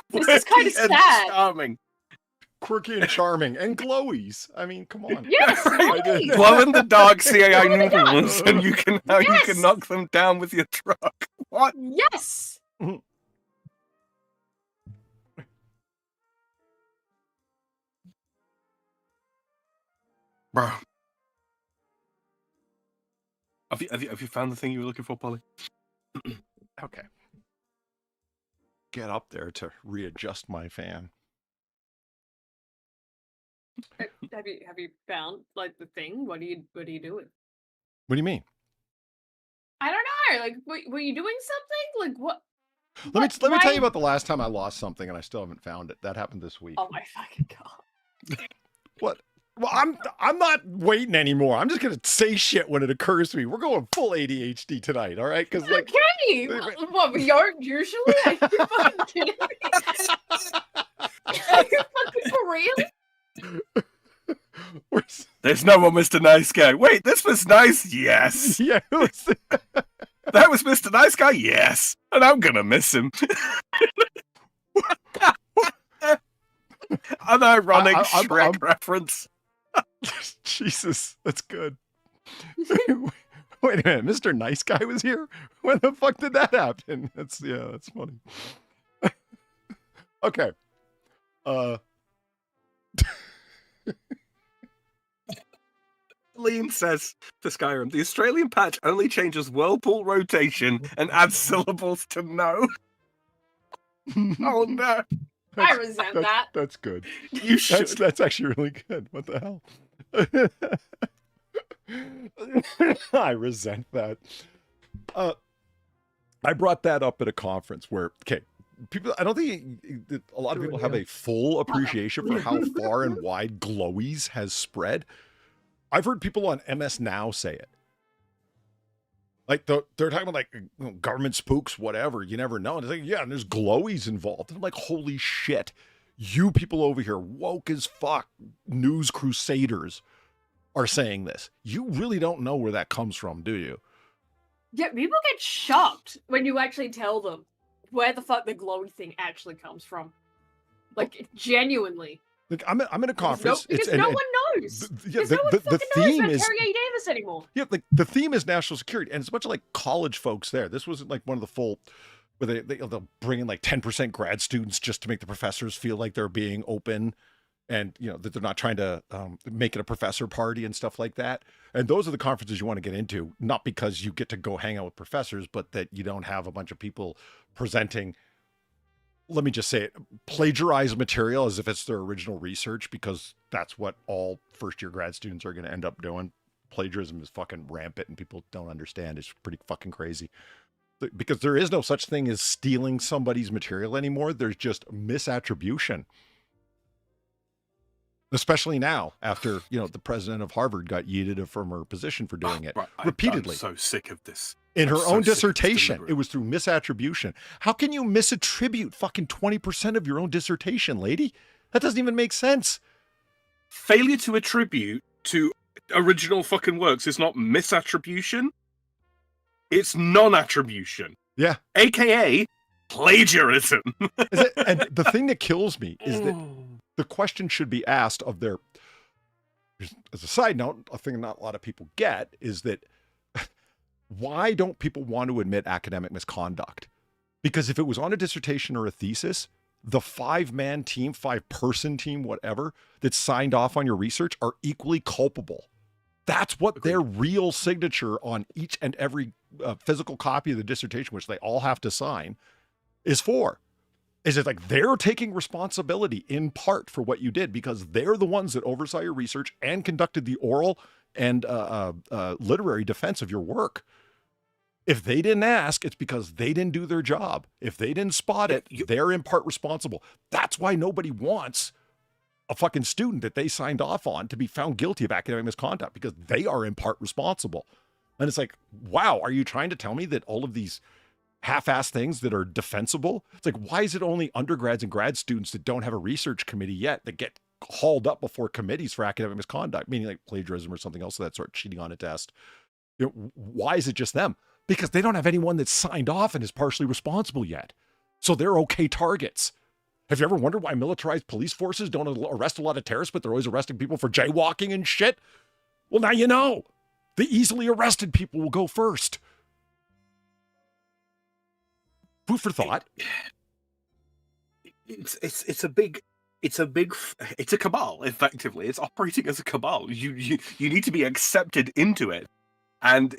This is kind of Quirky and sad. charming. Quirky and charming and glowies. I mean, come on. Yes, Right. right. Glow in the dark CAI Glow in the dark. noodles, and you can Yes. knock them down with your truck. What? Yes. Bro. Have you found the thing you were looking for, Polly? Okay. Get up there to readjust my fan. Have you found like the thing? What are you doing? What do you mean? I don't know. Like, were you doing something? Like, what? Let me tell you about the last time I lost something and I still haven't found it. That happened this week. Oh my fucking god! What? Well, I'm not waiting anymore. I'm just gonna say shit when it occurs to me. We're going full ADHD tonight, all right? Because like, okay, what we aren't usually? Are you fucking kidding me? Are you fucking for real? There's no more Mr. Nice Guy. Wait, this was nice. Yes. Yeah. That was Mr. Nice Guy. Yes. And I'm gonna miss him. An ironic Shrek reference. Jesus, that's good. Wait a minute, Mr. Nice Guy was here? When the fuck did that happen? That's funny. Okay. Liam says for Skyrim, the Australian patch only changes whirlpool rotation and adds syllables to no. Oh no. I resent that. That's good. You should. That's actually really good. What the hell? I resent that. I brought that up at a conference where, people, I don't think a lot of people have a full appreciation for how far and wide glowies has spread. I've heard people on MS Now say it. Like, they're talking about, like, government spooks, whatever. You never know. And it's like, yeah, and there's glowies involved. And I'm like, holy shit. You people over here, woke as fuck, news crusaders, are saying this. You really don't know where that comes from, do you? Yeah, people get shocked when you actually tell them where the fuck the glowy thing actually comes from. Like, genuinely. Like, I'm in a conference. Because no one knows. The theme is Terry A. Davis anymore. Yeah, like the theme is national security, and it's a bunch of like college folks there. This wasn't like one of the full, where they'll bring in like 10% grad students just to make the professors feel like they're being open, and that they're not trying to make it a professor party and stuff like that. And those are the conferences you want to get into, not because you get to go hang out with professors, but that you don't have a bunch of people presenting, let me just say it, plagiarize material as if it's their original research, because that's what all first-year grad students are going to end up doing. Plagiarism is fucking rampant and people don't understand. It's pretty fucking crazy. Because there is no such thing as stealing somebody's material anymore. There's just misattribution. Especially now, after, the president of Harvard got yeeted from her position for doing it repeatedly. I'm so sick of this. In her own dissertation, it was through misattribution. How can you misattribute fucking 20% of your own dissertation, lady? That doesn't even make sense. Failure to attribute to original fucking works is not misattribution. It's non-attribution. Yeah. AKA plagiarism. And the thing that kills me is that the question should be asked of their, as a side note, a thing not a lot of people get is that, why don't people want to admit academic misconduct? Because if it was on a dissertation or a thesis, the 5-man team, 5-person team, whatever, that signed off on your research are equally culpable. That's what their real signature on each and every physical copy of the dissertation, which they all have to sign, is for. Is it like they're taking responsibility in part for what you did because they're the ones that oversaw your research and conducted the oral and literary defense of your work. If they didn't ask, it's because they didn't do their job. If they didn't spot it, they're in part responsible. That's why nobody wants a fucking student that they signed off on to be found guilty of academic misconduct, because they are in part responsible. And it's like, wow, are you trying to tell me that all of these half-assed things that are defensible? It's like, why is it only undergrads and grad students that don't have a research committee yet that get hauled up before committees for academic misconduct, meaning like plagiarism or something else of that sort, cheating on a test? Why is it just them? Because they don't have anyone that's signed off and is partially responsible yet. So they're okay targets. Have you ever wondered why militarized police forces don't arrest a lot of terrorists, but they're always arresting people for jaywalking and shit? Well, now you know. The easily arrested people will go first. Food for thought. It's a cabal, effectively. It's operating as a cabal. You need to be accepted into it. And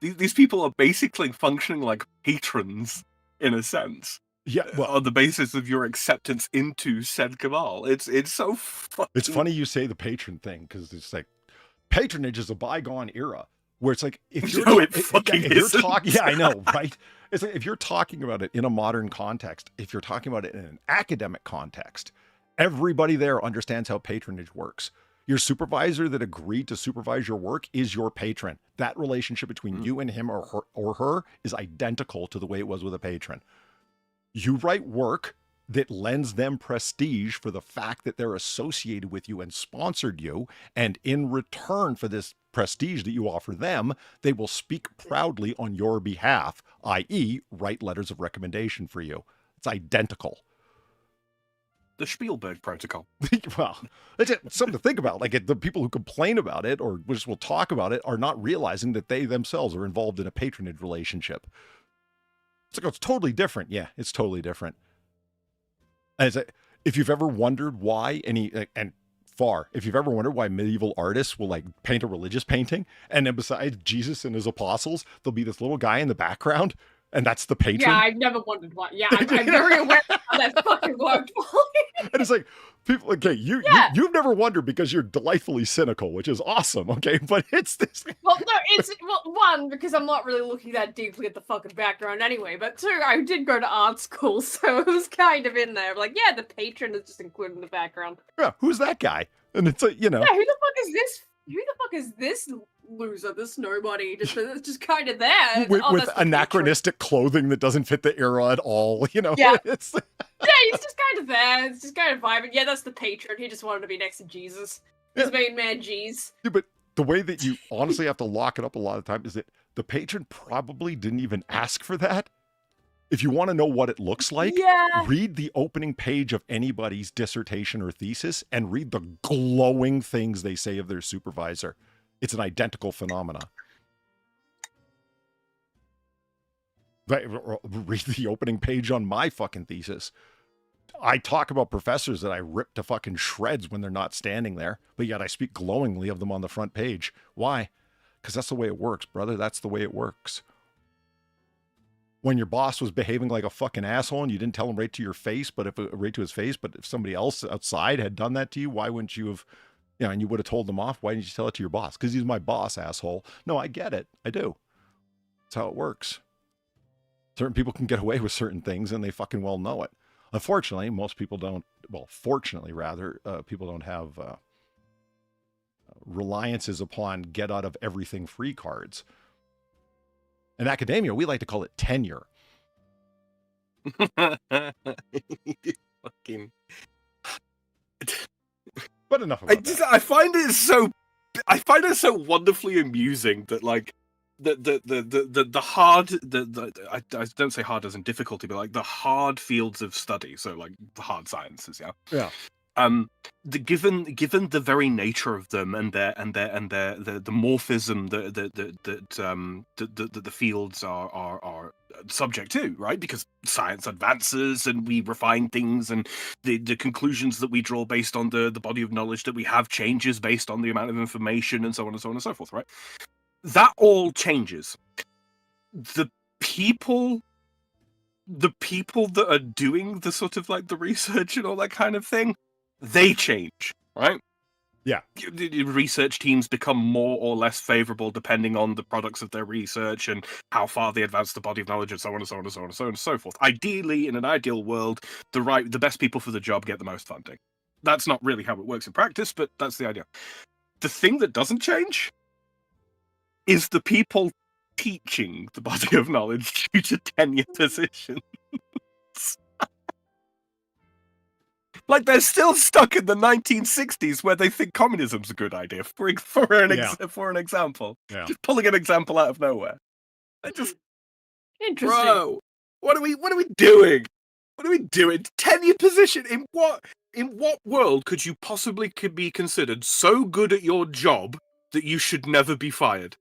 these people are basically functioning like patrons, in a sense. Yeah, well, on the basis of your acceptance into said cabal. It's so fucking... It's funny you say the patron thing, because it's like, patronage is a bygone era. where it's like, if you're, No, it fucking if you're isn't. talking, yeah, I know, right? It's like, if you're talking about it in a modern context, if you're talking about it in an academic context, everybody there understands how patronage works. Your supervisor that agreed to supervise your work is your patron. That relationship between you and him or her is identical to the way it was with a patron. You write work that lends them prestige for the fact that they're associated with you and sponsored you. And in return for this prestige that you offer them, they will speak proudly on your behalf, i.e. write letters of recommendation for you. It's identical. The Spielberg Protocol. Well, it's something to think about. Like, the people who complain about it or just will talk about it are not realizing that they themselves are involved in a patronage relationship. It's like, oh, it's totally different. Yeah, it's totally different. And it's like, if you've ever wondered why if you've ever wondered why medieval artists will like paint a religious painting, and then besides Jesus and his apostles, there'll be this little guy in the background, and that's the patron. Yeah, I've never wondered why. Yeah, I'm very aware of how that fucking worked. And it's like, people, okay, you've never wondered because you're delightfully cynical, which is awesome, okay? But it's this. Well, no, one, because I'm not really looking that deeply at the fucking background anyway, but two, I did go to art school, so it was kind of in there. Like, yeah, the patron is just included in the background. Yeah, who's that guy? And it's like, you know. Yeah, who the fuck is this? Who the fuck is this loser, this nobody? It's just kind of there. With anachronistic clothing that doesn't fit the era at all, you know? Yeah. It's yeah, he's just kind of there. It's just kind of vibing. Yeah, that's the patron. He just wanted to be next to Jesus. His main man, Jeez. Yeah, but the way that you honestly have to lock it up a lot of the time is that the patron probably didn't even ask for that. If you want to know what it looks like, read the opening page of anybody's dissertation or thesis and read the glowing things they say of their supervisor. It's an identical phenomena. Read the opening page on my fucking thesis. I talk about professors that I rip to fucking shreds when they're not standing there, but yet I speak glowingly of them on the front page. Why? Because that's the way it works, brother. That's the way it works. When your boss was behaving like a fucking asshole and you didn't tell him right to your face, but right to his face, but if somebody else outside had done that to you, why wouldn't you have, and you would have told them off? Why didn't you tell it to your boss? Because he's my boss, asshole. No, I get it. I do. That's how it works. Certain people can get away with certain things and they fucking well know it. Unfortunately, most people don't, fortunately rather, people don't have reliances upon get out of everything free cards. In academia, we like to call it tenure. Fucking. But enough about that. I find it so wonderfully amusing that like the hard I don't say hard as in difficulty, but like the hard fields of study, so like the hard sciences, yeah. Given the very nature of them and the morphism that the fields are subject to, right? Because science advances and we refine things, and the conclusions that we draw based on the body of knowledge that we have changes based on the amount of information, and so on and so on and so forth, right? That all changes. The people that are doing the sort of like the research and all that kind of thing, they change, right? Yeah. Research teams become more or less favorable depending on the products of their research and how far they advance the body of knowledge, and so on and so on and so on and so on and so forth. Ideally, in an ideal world, the best people for the job get the most funding. That's not really how it works in practice, but that's the idea. The thing that doesn't change is the people teaching the body of knowledge due to tenure positions. Like, they're still stuck in the 1960s where they think communism's a good idea, for an example. Yeah. Just pulling an example out of nowhere. I just... Interesting. Bro, what are we doing? What are we doing? Tenure position? In what world could you possibly be considered so good at your job that you should never be fired?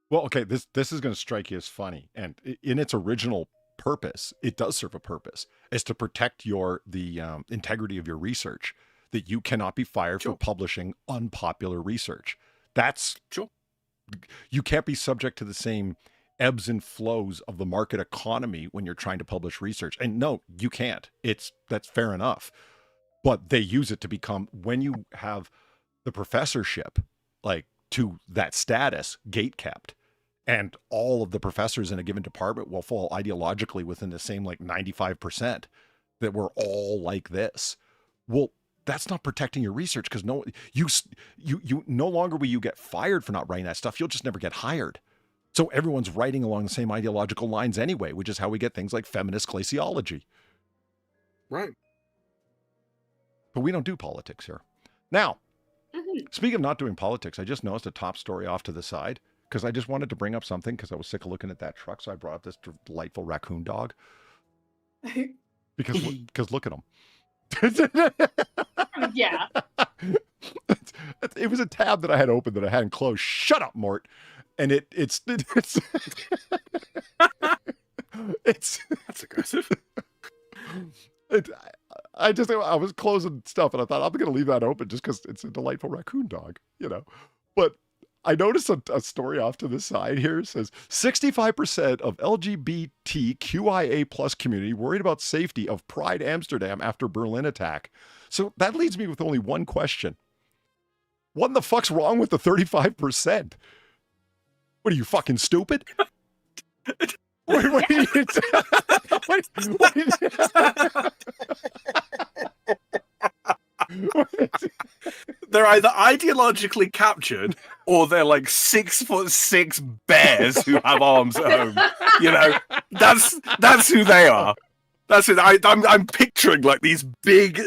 Well, okay, this is going to strike you as funny, and in its original purpose, it does serve a purpose, is to protect the integrity of your research, that you cannot be fired for publishing unpopular research. That's sure. You can't be subject to the same ebbs and flows of the market economy when you're trying to publish research. And no, you can't. That's fair enough. But they use it to become, when you have the professorship, like to that status gate kept. And all of the professors in a given department will fall ideologically within the same like 95% that we're all like this. Well, that's not protecting your research because you no longer will you get fired for not writing that stuff. You'll just never get hired. So everyone's writing along the same ideological lines anyway, which is how we get things like feminist glaciology. Right. But we don't do politics here. Now, speaking of not doing politics, I just noticed a top story off to the side because I just wanted to bring up something because I was sick of looking at that truck. So I brought up this delightful raccoon dog. Because look at him. Yeah. It was a tab that I had open that I hadn't closed. Shut up, Mort. And it's That's aggressive. I was closing stuff and I thought I'm going to leave that open just because it's a delightful raccoon dog, you know. But I noticed a story off to the side here. It says 65% of LGBTQIA plus community worried about safety of Pride Amsterdam after Berlin attack. So that leaves me with only one question. What in the fuck's wrong with the 35%? What are you, fucking stupid? What are you... They're either ideologically captured or they're like 6'6" bears who have arms at home. You know, that's who they are. That's it. I'm picturing like these big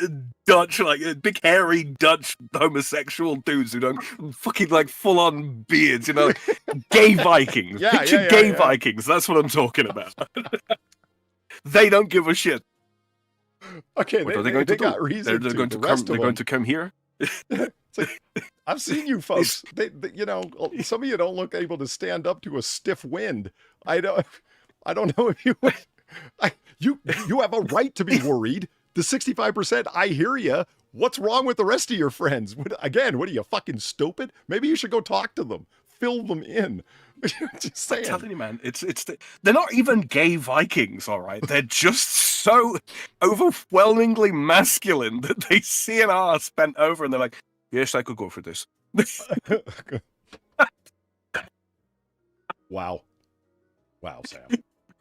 Dutch, like big hairy Dutch homosexual dudes who don't fucking like full on beards. You know, like, gay Vikings. Picture gay Vikings. That's what I'm talking about. They don't give a shit. Okay, what are they going to do? Got reason they're going to come. They're going to come here. It's like, I've seen you folks. They, you know, some of you don't look able to stand up to a stiff wind. I don't know if you. You have a right to be worried. The 65%, I hear you. What's wrong with the rest of your friends? What are you, fucking stupid? Maybe you should go talk to them. Fill them in. Just saying. I'm telling you, man, they're not even gay Vikings, all right? They're just so overwhelmingly masculine that they see an arse bent over and they're like, yes, I could go for this. Wow, Sam.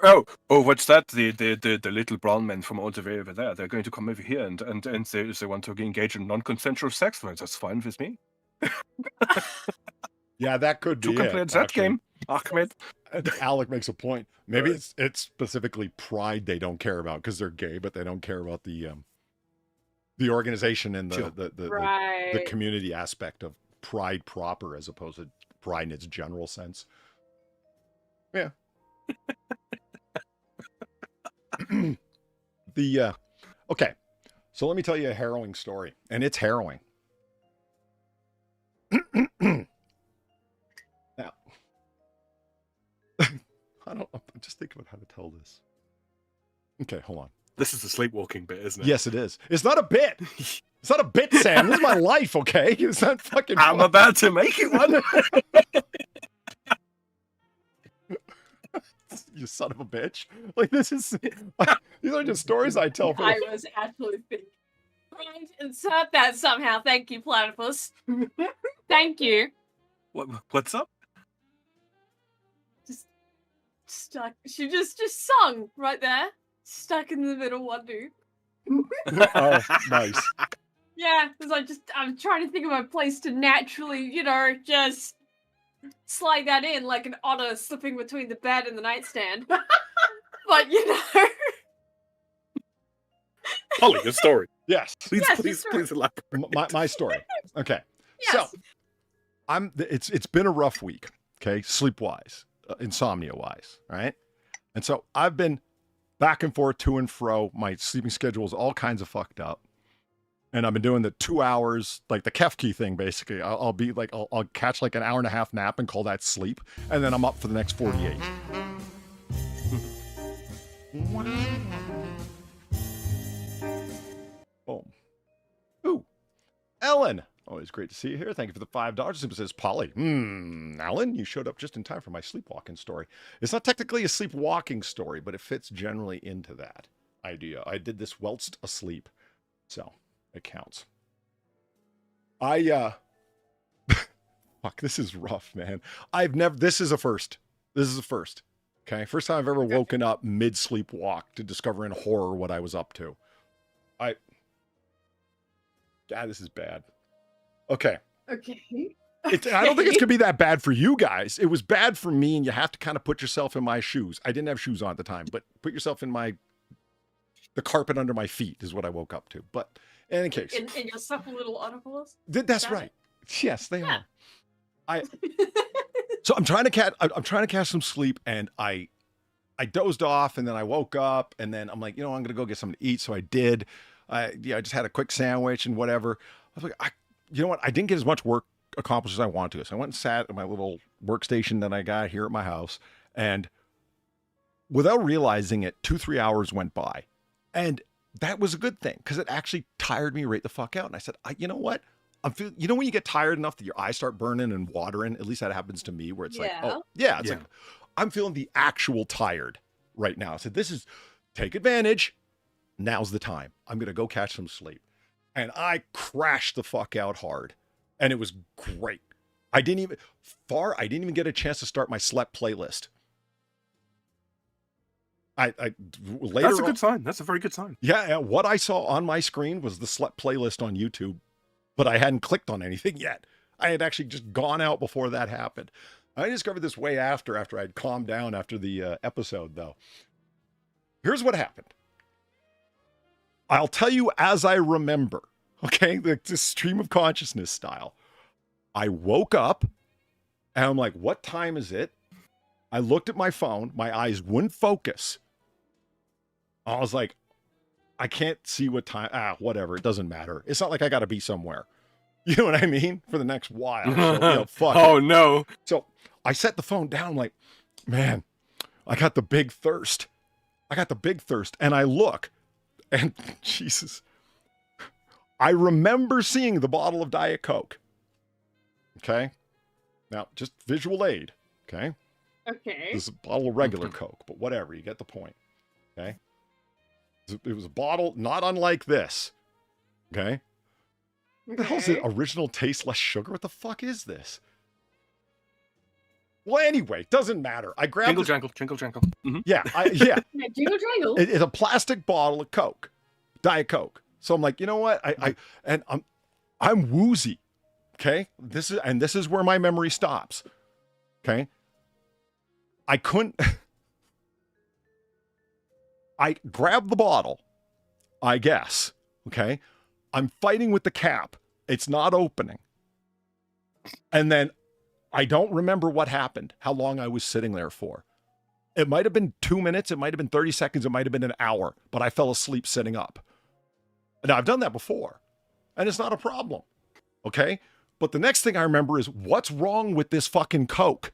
Oh, what's that? The little brown men from all the way over there. They're going to come over here and they want to engage in non-consensual sex. Well, that's fine with me. Yeah, that could be. You can play that game, Ahmed. Alec makes a point. Maybe it's specifically Pride they don't care about because they're gay, but they don't care about the organization and the community aspect of Pride proper as opposed to Pride in its general sense. Yeah. Okay, so let me tell you a harrowing story, and it's harrowing. Now, I'm just thinking about how to tell this. Okay, hold on. This is the sleepwalking bit, isn't it? Yes, it is. It's not a bit. It's not a bit, Sam. This is my life, okay? It's not fucking. I'm about to make it one. You son of a bitch. Like, these are just stories I tell. I was actually thinking. Right, insert that somehow. Thank you, Platypus. Thank you. What's up? Just stuck. She just sung right there. Stuck in the middle, one dude. Oh, nice. Yeah, because I'm trying to think of a place to naturally, just slide that in like an otter slipping between the bed and the nightstand. But Holly, your story. Yes. Please elaborate. My story. Okay. Yes. So it's been a rough week, okay? Sleep-wise, insomnia-wise, right? And so I've been back and forth, to and fro. My sleeping schedule is all kinds of fucked up. And I've been doing the 2 hours, like the Kefke thing, basically. I'll be like, I'll catch like an hour and a half nap and call that sleep. And then I'm up for the next 48. Boom. Ooh. Ellen. Always great to see you here. Thank you for the $5. It says, Polly. Alan, you showed up just in time for my sleepwalking story. It's not technically a sleepwalking story, but it fits generally into that idea. I did this whilst asleep. So it counts. I Fuck, this is rough, man. This is a first. This is a first. Okay. First time I've ever woken up mid-sleep walk to discover in horror what I was up to. This is bad. Okay. Okay. I don't think it's gonna be that bad for you guys. It was bad for me, and you have to kind of put yourself in my shoes. I didn't have shoes on at the time, but put yourself in the carpet under my feet is what I woke up to. But in any case, in your supple little articles. That's right. Yes, they are. So I'm trying to catch some sleep, and I dozed off, and then I woke up, and then I'm like, I'm gonna go get something to eat. So I did. I just had a quick sandwich and whatever. I was like, you know what? I didn't get as much work accomplished as I wanted to. So I went and sat at my little workstation that I got here at my house, and without realizing it, 2-3 hours went by, and that was a good thing because it actually tired me right the fuck out. And I said, you know what? When you get tired enough that your eyes start burning and watering, at least that happens to me, where it's like, I'm feeling the actual tired right now. I said, take advantage. Now's the time. I'm going to go catch some sleep. And I crashed the fuck out hard. And it was great. I didn't even get a chance to start my slept playlist. Later That's a good sign. That's a very good sign. Yeah, what I saw on my screen was the slept playlist on YouTube, but I hadn't clicked on anything yet. I had actually just gone out before that happened. I discovered this way after I'd calmed down after the episode, though. Here's what happened. I'll tell you as I remember, okay? The stream of consciousness style. I woke up, and I'm like, what time is it? I looked at my phone. My eyes wouldn't focus. I was like, I can't see what time. Whatever. It doesn't matter. It's not like I got to be somewhere. You know what I mean? For the next while. So, fuck Oh, it. no. So I set the phone down like, man, I got the big thirst. And I look, and Jesus, I remember seeing the bottle of Diet Coke. Okay. Now, just visual aid. Okay. Okay. This is a bottle of regular Coke, but whatever. You get the point. Okay. It was a bottle not unlike this. Okay. What the hell is it? Original taste, less sugar? What the fuck is this? Well, anyway, doesn't matter. I grabbed Jingle jangle. Mm-hmm. Yeah. Jingle jangle. It's a plastic bottle of Coke, Diet Coke. So I'm like, you know what? I'm woozy. Okay. This is where my memory stops. Okay. I couldn't. I grabbed the bottle, I guess. Okay. I'm fighting with the cap. It's not opening. And then I don't remember what happened, how long I was sitting there for. It might have been 2 minutes. It might have been 30 seconds. It might have been an hour, but I fell asleep sitting up. Now, I've done that before, and it's not a problem. Okay. But the next thing I remember is what's wrong with this fucking Coke?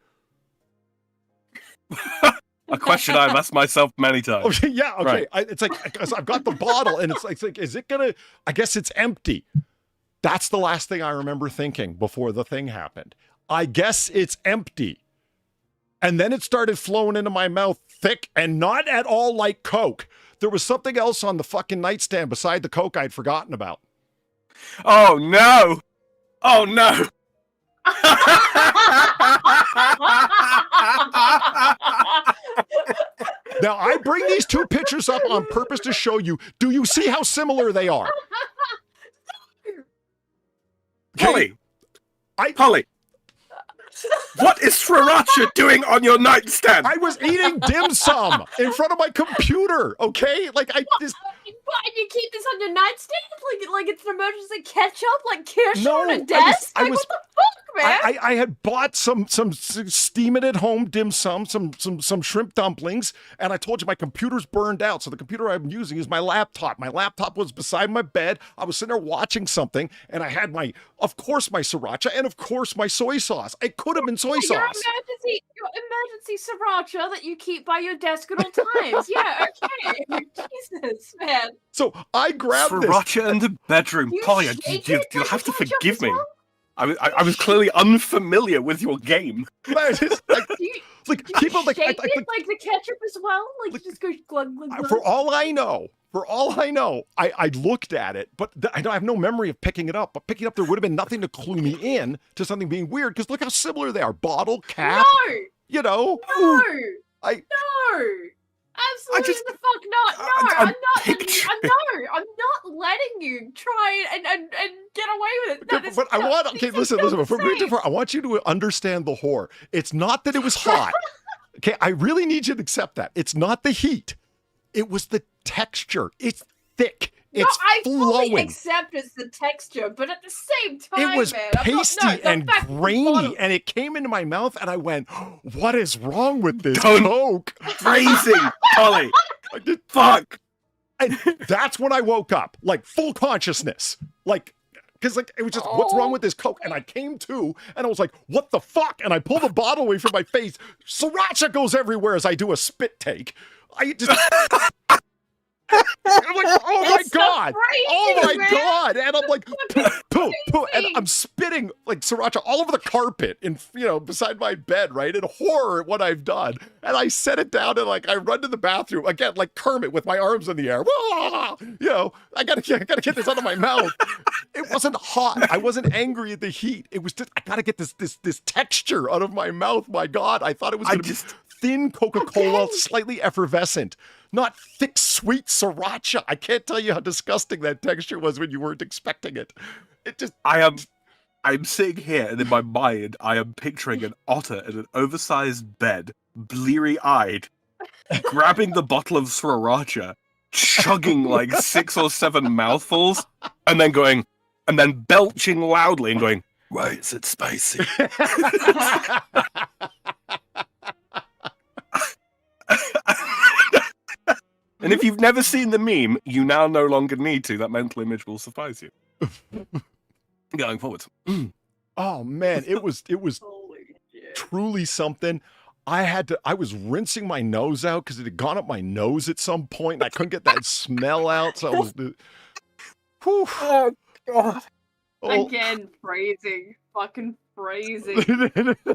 A question I've asked myself many times. Okay, yeah, okay. Right. It's like, I've got the bottle, and it's like, is it gonna? I guess it's empty. That's the last thing I remember thinking before the thing happened. I guess it's empty. And then it started flowing into my mouth thick and not at all like Coke. There was something else on the fucking nightstand beside the Coke I'd forgotten about. Oh, no. Oh, no. Now, I bring these two pictures up on purpose to show you. Do you see how similar they are? Polly. Polly. What is Sriracha doing on your nightstand? I was eating dim sum in front of my computer, okay? Like, What, and you keep this on your nightstand? Like it's an emergency ketchup? Like Kirschner on a desk? What the fuck, man? I had bought some steam it at home dim sum, some shrimp dumplings, and I told you my computer's burned out. So the computer I'm using is my laptop. My laptop was beside my bed. I was sitting there watching something, and I had of course, my sriracha, and of course, my soy sauce. It could have been soy sauce. Your emergency sriracha that you keep by your desk at all times. Yeah, okay. Jesus, man. So I grabbed Sriracha in the bedroom. Polly, you'll have to forgive me. I was clearly unfamiliar with your game. So Like Do people you like, shape it like the ketchup as well? Like you just go glug glug glug. for all I know, I looked at it, but I have no memory of picking it up. But picking it up, there would have been nothing to clue me in to something being weird. Because look how similar they are. Bottle, cap. No. You know. No. No. Absolutely the fuck not. No, I'm not. I'm not letting you try and get away with it. But I want. Okay, listen. Before we get too far, I want you to understand the horror. It's not that it was hot. Okay, I really need you to accept that. It's not the heat. It was the texture. It's thick. It's flowing. Fully accept it's the texture, but at the same time, it was man, pasty and grainy, and it came into my mouth, and I went, "What is wrong with this Coke?" Phrasing, Ollie. Fuck. And that's when I woke up, like full consciousness, like. Because like it was just, what's wrong with this Coke? And I came to, and I was like, what the fuck? And I pulled the bottle away from my face. Sriracha goes everywhere as I do a spit take. I just, I'm like, oh my God. Oh my God. And I'm like, poo. And I'm spitting like sriracha all over the carpet beside my bed, right? In horror at what I've done. And I set it down and like, I run to the bathroom again, like Kermit with my arms in the air. I gotta get this out of my mouth. It wasn't hot. I wasn't angry at the heat. It was just, I gotta get this texture out of my mouth. My God. I thought it was gonna be thin Coca-Cola, slightly effervescent. Not thick, sweet sriracha. I can't tell you how disgusting that texture was when you weren't expecting it. It just... I'm sitting here, and in my mind, I am picturing an otter in an oversized bed, bleary-eyed, grabbing the bottle of sriracha, chugging like 6 or 7 mouthfuls, and then belching loudly and going, "Why is it spicy?" And if you've never seen the meme, you now no longer need to. That mental image will suffice you. Going forward. Oh man, it was truly something. I was rinsing my nose out because it had gone up my nose at some point, and I couldn't get that smell out. So I was, whew. Oh God! Again, fucking phrasing.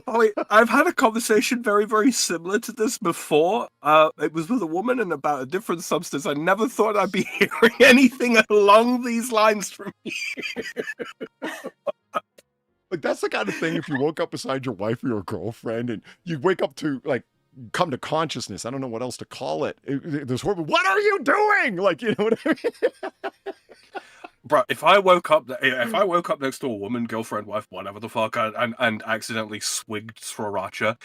Ollie, I've had a conversation very, very similar to this before. It was with a woman and about a different substance. I never thought I'd be hearing anything along these lines from you. Like that's the kind of thing if you woke up beside your wife or your girlfriend and you wake up to like come to consciousness. I don't know what else to call it. There's horrible. What are you doing? Like, you know what I mean? Bro, if I woke up next to a woman, girlfriend, wife, whatever the fuck, and accidentally swigged sriracha,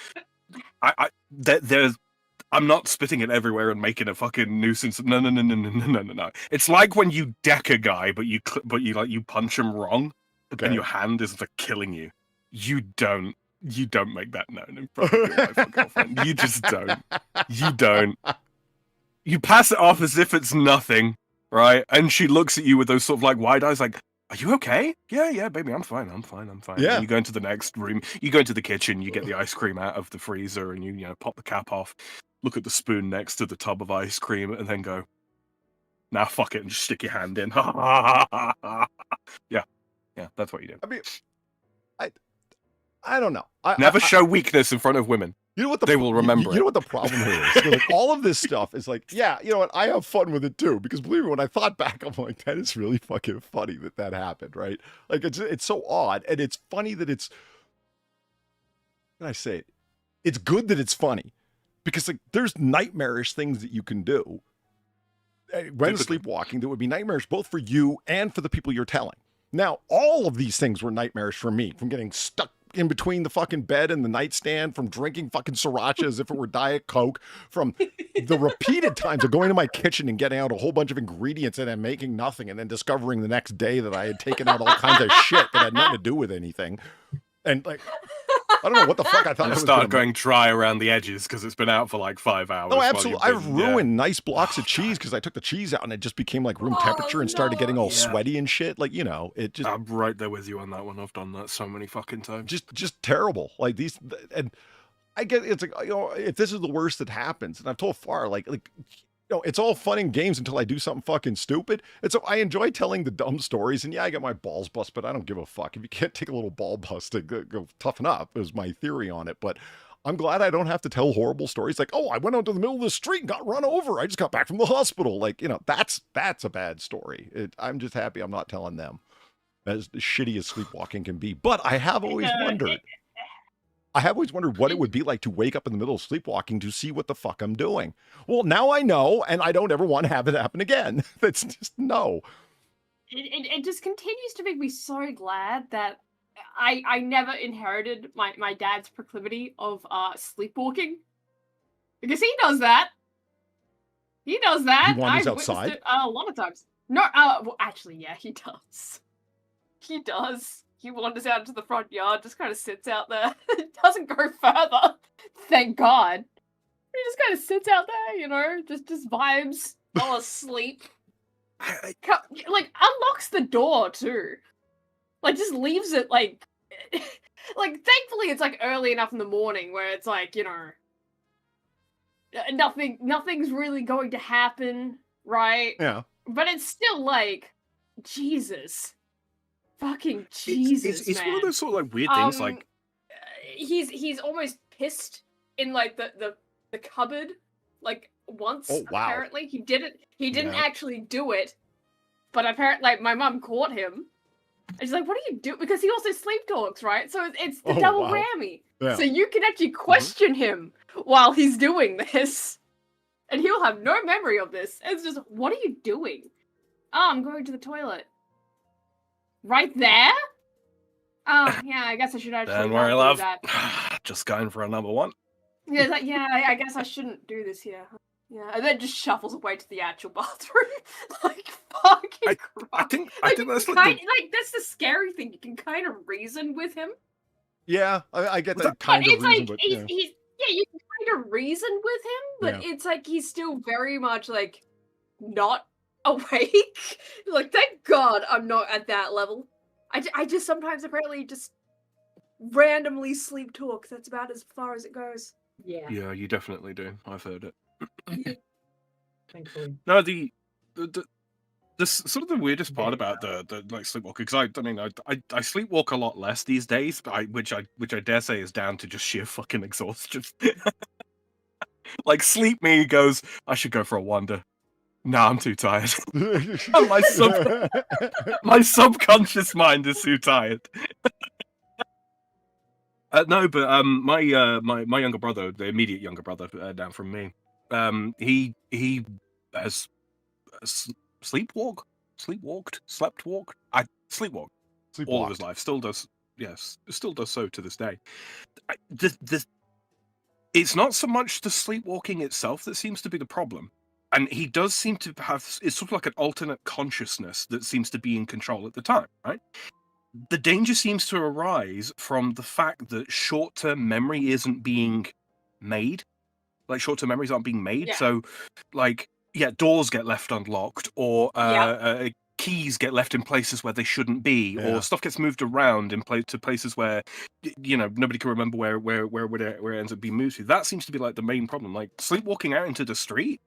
I'm not spitting it everywhere and making a fucking nuisance. No. It's like when you deck a guy, but you punch him wrong, and your hand is like killing you. You don't make that known in front of your wife or girlfriend. You just don't. You don't. You pass it off as if it's nothing. Right, and she looks at you with those sort of like wide eyes, like, "Are you okay? Yeah, baby, I'm fine. Yeah. And you go into the next room, you go into the kitchen, you get the ice cream out of the freezer, and you pop the cap off, look at the spoon next to the tub of ice cream, and then go, "Now fuck it," and just stick your hand in. Yeah, that's what you do. I mean, I don't know. Never show weakness in front of women. You know what they will remember. You know what the problem here is? Like, all of this stuff is like, yeah, you know what? I have fun with it too. Because believe me, when I thought back, I'm like, that is really fucking funny that happened, right? Like it's so odd, and it's funny that it's. How can I say it? It's good that it's funny, because like there's nightmarish things that you can do. When sleepwalking, that would be nightmarish both for you and for the people you're telling. Now, all of these things were nightmarish for me, from getting stuck in between the fucking bed and the nightstand, from drinking fucking sriracha as if it were Diet Coke, from the repeated times of going to my kitchen and getting out a whole bunch of ingredients and then making nothing, and then discovering the next day that I had taken out all kinds of shit that had nothing to do with anything. And like, I don't know what the fuck I thought. And start going dry around the edges because it's been out for like 5 hours. No, absolutely. I've ruined nice blocks of cheese because I took the cheese out and it just became like room temperature and started getting all sweaty and shit. Like, it just. I'm right there with you on that one. I've done that so many fucking times. Just terrible. Like these, and I get it's like, if this is the worst that happens, and I've told Far like. It's all fun and games until I do something fucking stupid. And so I enjoy telling the dumb stories. And yeah, I get my balls bust, but I don't give a fuck. If you can't take a little ball bust, go toughen up is my theory on it. But I'm glad I don't have to tell horrible stories like, oh, I went out to the middle of the street and got run over. I just got back from the hospital. Like, that's a bad story. I'm just happy I'm not telling them. As shitty as sleepwalking can be. But I have always wondered. I have always wondered what it would be like to wake up in the middle of sleepwalking to see what the fuck I'm doing. Well, now I know, and I don't ever want to have it happen again. That's just no. It just continues to make me so glad that I never inherited my dad's proclivity of sleepwalking. Because he does that. He does that. He wanders I've outside? witnessed it a lot of times. No, well, actually, yeah, he does. He does. He wanders out into the front yard, just kind of sits out there. Doesn't go further. Thank God. He just kind of sits out there, just vibes while asleep. Like, unlocks the door, too. Like, just leaves it, like, thankfully it's, like, early enough in the morning where it's, like, nothing's really going to happen, right? Yeah. But it's still, like, Jesus. Fucking Jesus, it's man. one of those sort of, like, weird things, like... He's almost pissed in, like, the cupboard, like, once, apparently. He didn't actually do it, but apparently, like, my mum caught him. And she's like, what do you do? Because he also sleep talks, right? So it's the double whammy. Yeah. So you can actually question him while he's doing this. And he'll have no memory of this. It's just, what are you doing? Oh, I'm going to the toilet. Right there? Oh, yeah, I guess I should actually Don't worry, not love. do that. Just going for a number one. Yeah, it's like, I guess I shouldn't do this here. Yeah, and then just shuffles away to the actual bathroom. Like, fucking I think that's like that's the scary thing. You can kind of reason with him. Yeah, I get that kind of reason, but you can kind of reason with him, but it's like he's still very much like not awake. Like, thank God I'm not at that level. I just sometimes apparently just randomly sleep talk. That's about as far as it goes. Yeah. Yeah, you definitely do. I've heard it. Thankfully. No, the sort of the weirdest part about the like sleepwalking, because I sleepwalk a lot less these days, which I dare say is down to just sheer fucking exhaustion. Like, sleep me goes, I should go for a wander. Nah, I'm too tired. My subconscious mind is too tired. No, but my younger brother, the immediate younger brother down from me, he has sleepwalked all of his life. Still does, yes, still does so to this day. It's not so much the sleepwalking itself that seems to be the problem. And he does seem to have, it's sort of like an alternate consciousness that seems to be in control at the time, right? The danger seems to arise from the fact that short-term memory isn't being made. Like, short-term memories aren't being made. Yeah. So, like, doors get left unlocked, or keys get left in places where they shouldn't be, or stuff gets moved around to places where, nobody can remember where it ends up being moved to. That seems to be, like, the main problem. Like, sleepwalking out into the street,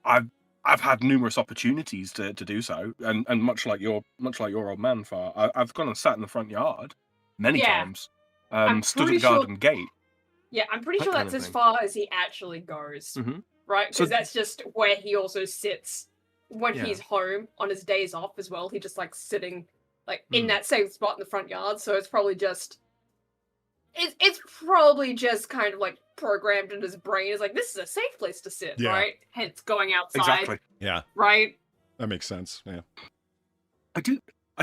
I've had numerous opportunities to do so, and much like your old man, Far, I've gone and sat in the front yard many times, stood at the garden gate. Yeah, I'm pretty sure that's as far as he actually goes, right? Because that's just where he also sits when he's home on his days off as well. He just like sitting like in that same spot in the front yard, so it's probably just. It's probably just kind of like programmed in his brain. It's like, this is a safe place to sit, right? Hence going outside. Exactly. Yeah. Right? That makes sense. Yeah. I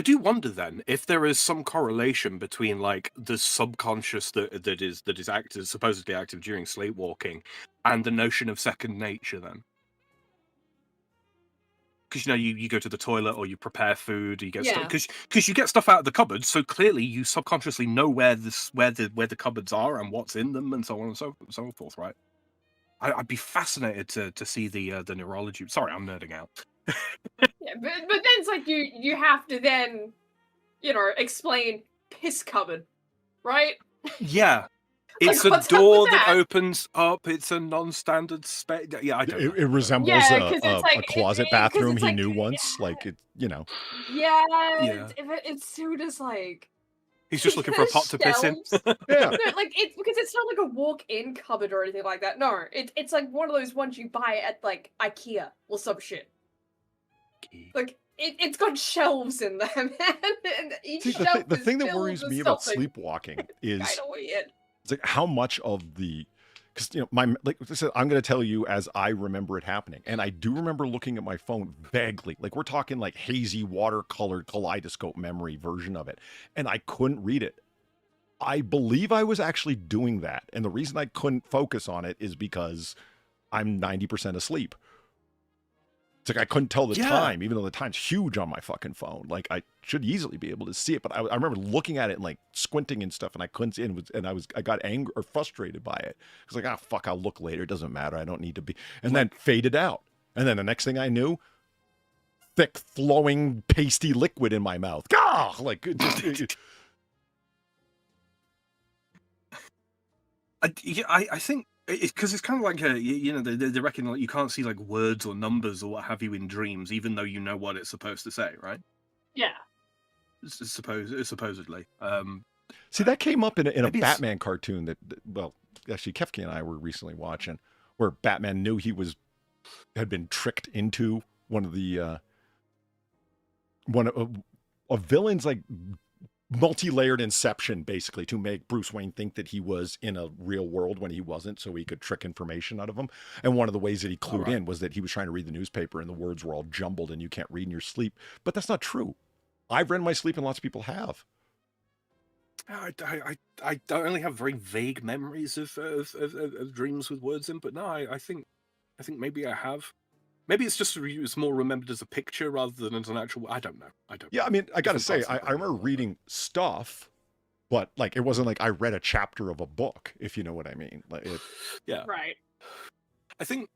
do wonder then if there is some correlation between like the subconscious that is active, supposedly active during sleepwalking, and the notion of second nature then. Because you go to the toilet or you prepare food, you get stuff because you get stuff out of the cupboard, so clearly you subconsciously know where the cupboards are and what's in them and so on and so forth, right? I'd be fascinated to see the neurology. Sorry, I'm nerding out. Yeah, but then it's like you have to then explain piss cupboard, right? Yeah. It's a door that opens up. It's a non-standard space. Yeah, I don't know. It resembles a closet bathroom he knew once. Like, it, Yeah, it's so just like, He's just looking for a pot to piss in. Yeah. No, like it's because it's not like a walk-in cupboard or anything like that. No, it's like one of those ones you buy at like IKEA or some shit. Like it's got shelves in there, man. And each See, shelf the is thing that filled worries with me about something. sleepwalking is Kind of weird. it's like how much of the, because like I said, I'm going to tell you as I remember it happening, and I do remember looking at my phone vaguely, like we're talking like hazy watercolored kaleidoscope memory version of it, and I couldn't read it. I believe I was actually doing that, and the reason I couldn't focus on it is because I'm 90% asleep. It's like I couldn't tell the time, even though the time's huge on my fucking phone. Like I should easily be able to see it, but I remember looking at it and like squinting and stuff, and I couldn't see it. And I got angry or frustrated by it. I was like, ah, fuck, I'll look later. It doesn't matter. I don't need to be. And then faded out. And then the next thing I knew, thick, flowing, pasty liquid in my mouth. Gah! Like just. I think it's because it's kind of like they reckon like you can't see like words or numbers or what have you in dreams, even though you know what it's supposed to say, right? Yeah. Supposedly. See, that came up in a Maybe it's- Batman cartoon that, well, actually Kefki and I were recently watching, where Batman knew he had been tricked into one of the a villain's like multi-layered inception, basically, to make Bruce Wayne think that he was in a real world when he wasn't, so he could trick information out of him. And one of the ways that he clued in was that he was trying to read the newspaper and the words were all jumbled and you can't read in your sleep. But that's not true. I've read in my sleep and lots of people have. I only have very vague memories of dreams with words in, but no, I think maybe I have. Maybe it's just it's more remembered as a picture rather than as an actual. I don't know. Yeah, I mean, I gotta say, I remember reading stuff, but like it wasn't like I read a chapter of a book, if you know what I mean. Like yeah, right. I think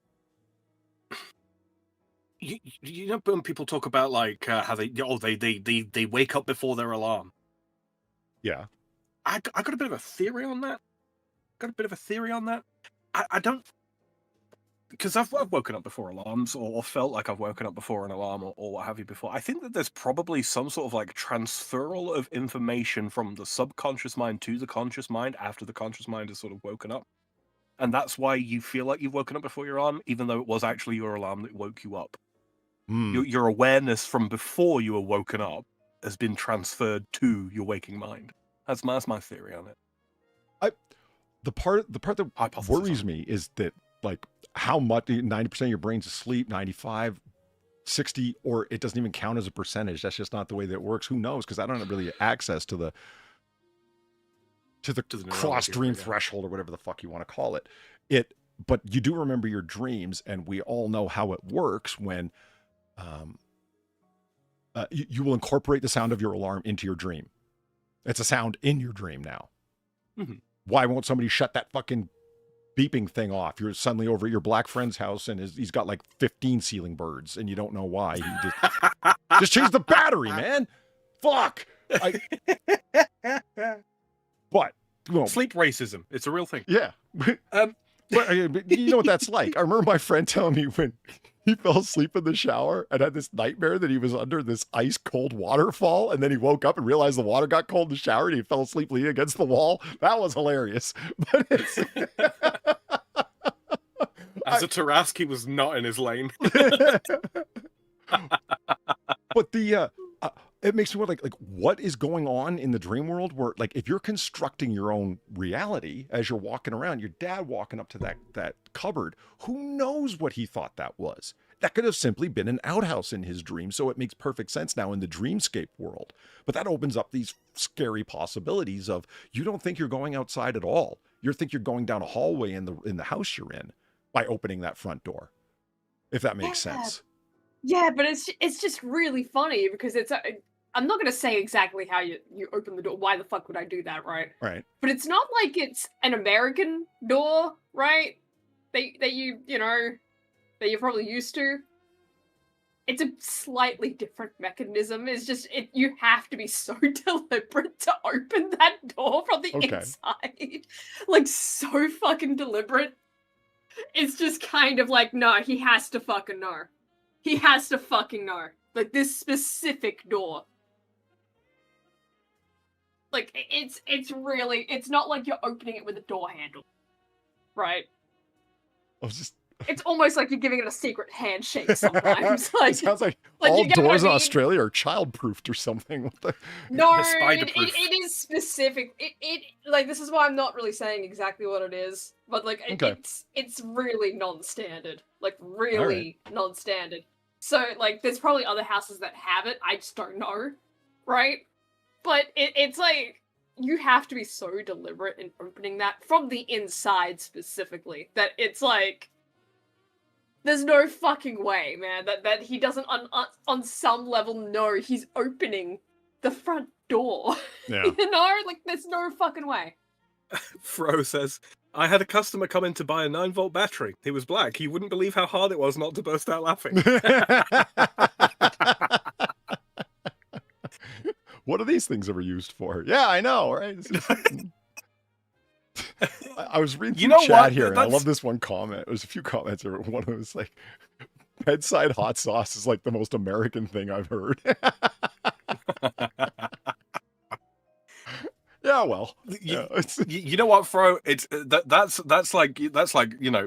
you know when people talk about like how they wake up before their alarm. Yeah, I got a bit of a theory on that. I don't. Because I've woken up before alarms or felt like I've woken up before an alarm or what have you before. I think that there's probably some sort of like transferal of information from the subconscious mind to the conscious mind after the conscious mind has sort of woken up. And that's why you feel like you've woken up before your alarm, even though it was actually your alarm that woke you up. Your awareness from before you were woken up has been transferred to your waking mind. That's my theory on it. The part that worries me is that like how much 90% of your brain's asleep, 95, 60, or it doesn't even count as a percentage. That's just not the way that it works. Who knows? Because I don't have really access to the cross dream threshold or whatever the fuck you want to call it. But you do remember your dreams, and we all know how it works when you will incorporate the sound of your alarm into your dream. It's a sound in your dream now. Mm-hmm. Why won't somebody shut that fucking beeping thing off? You're suddenly over at your black friend's house and he's got like 15 ceiling birds and you don't know why. He just change the battery, man. Fuck. But sleep racism. It's a real thing. Yeah. But you know what that's like. I remember my friend telling me when he fell asleep in the shower and had this nightmare that he was under this ice cold waterfall, and then he woke up and realized the water got cold in the shower and he fell asleep leaning against the wall. That was hilarious. But it's as a Tarrasque, he was not in his lane. But it makes me wonder, like what is going on in the dream world where, like, if you're constructing your own reality as you're walking around, your dad walking up to that cupboard, who knows what he thought that was? That could have simply been an outhouse in his dream. So it makes perfect sense now in the dreamscape world. But that opens up these scary possibilities of you don't think you're going outside at all. You think you're going down a hallway in the house you're in by opening that front door, if that makes sense. Yeah, but it's just really funny because it's I'm not going to say exactly how you open the door. Why the fuck would I do that, right? Right. But it's not like it's an American door, right? That you're probably used to. It's a slightly different mechanism. It's just you have to be so deliberate to open that door from the inside. Like so fucking deliberate. It's just kind of like, no, he has to fucking know. He has to fucking know. Like this specific door. Like, it's not like you're opening it with a door handle, right? I was just. It's almost like you're giving it a secret handshake sometimes. Like, it sounds like like all you get what I doors in mean? Australia are child-proofed or something. What the... No, The spider-proof. it is specific. It like, this is why I'm not really saying exactly what it is, but like Okay. it's really non-standard, like really non-standard. So like, there's probably other houses that have it. I just don't know, right? But it's like, you have to be so deliberate in opening that from the inside specifically that it's like, there's no fucking way, man, that he doesn't on some level know he's opening the front door. Yeah. You know, like, there's no fucking way. Fro says, I had a customer come in to buy a 9-volt battery. He was black. He wouldn't believe how hard it was not to burst out laughing. What are these things ever used for? Yeah, I know, right? I was reading through chat what? here, and I love this one comment. There's a few comments here. One of them was like, bedside hot sauce is like the most American thing I've heard. Yeah, well, You know what, Fro? It's that's like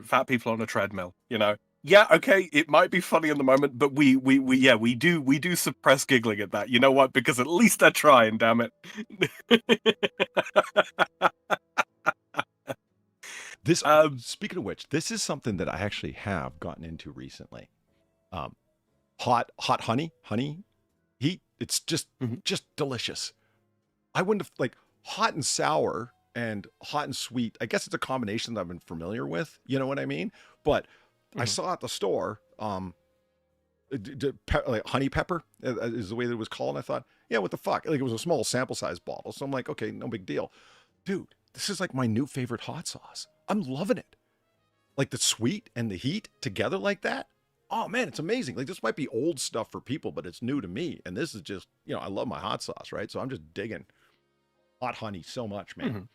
fat people on a treadmill. You know, yeah, okay, it might be funny in the moment, but we do suppress giggling at that. You know what? Because at least they're trying. Damn it. This speaking of which, this is something that I actually have gotten into recently. Hot honey heat. It's just delicious. I wouldn't have like hot and sour and hot and sweet. I guess it's a combination that I've been familiar with. You know what I mean? But I saw at the store like honey pepper is the way that it was called. And I thought, yeah, what the fuck? Like, it was a small sample size bottle, so I'm like, okay, no big deal, dude. This is like my new favorite hot sauce. I'm loving it. Like, the sweet and the heat together like that. Oh man, it's amazing. Like, this might be old stuff for people, but it's new to me. And this is just, I love my hot sauce, right? So I'm just digging hot honey so much, man.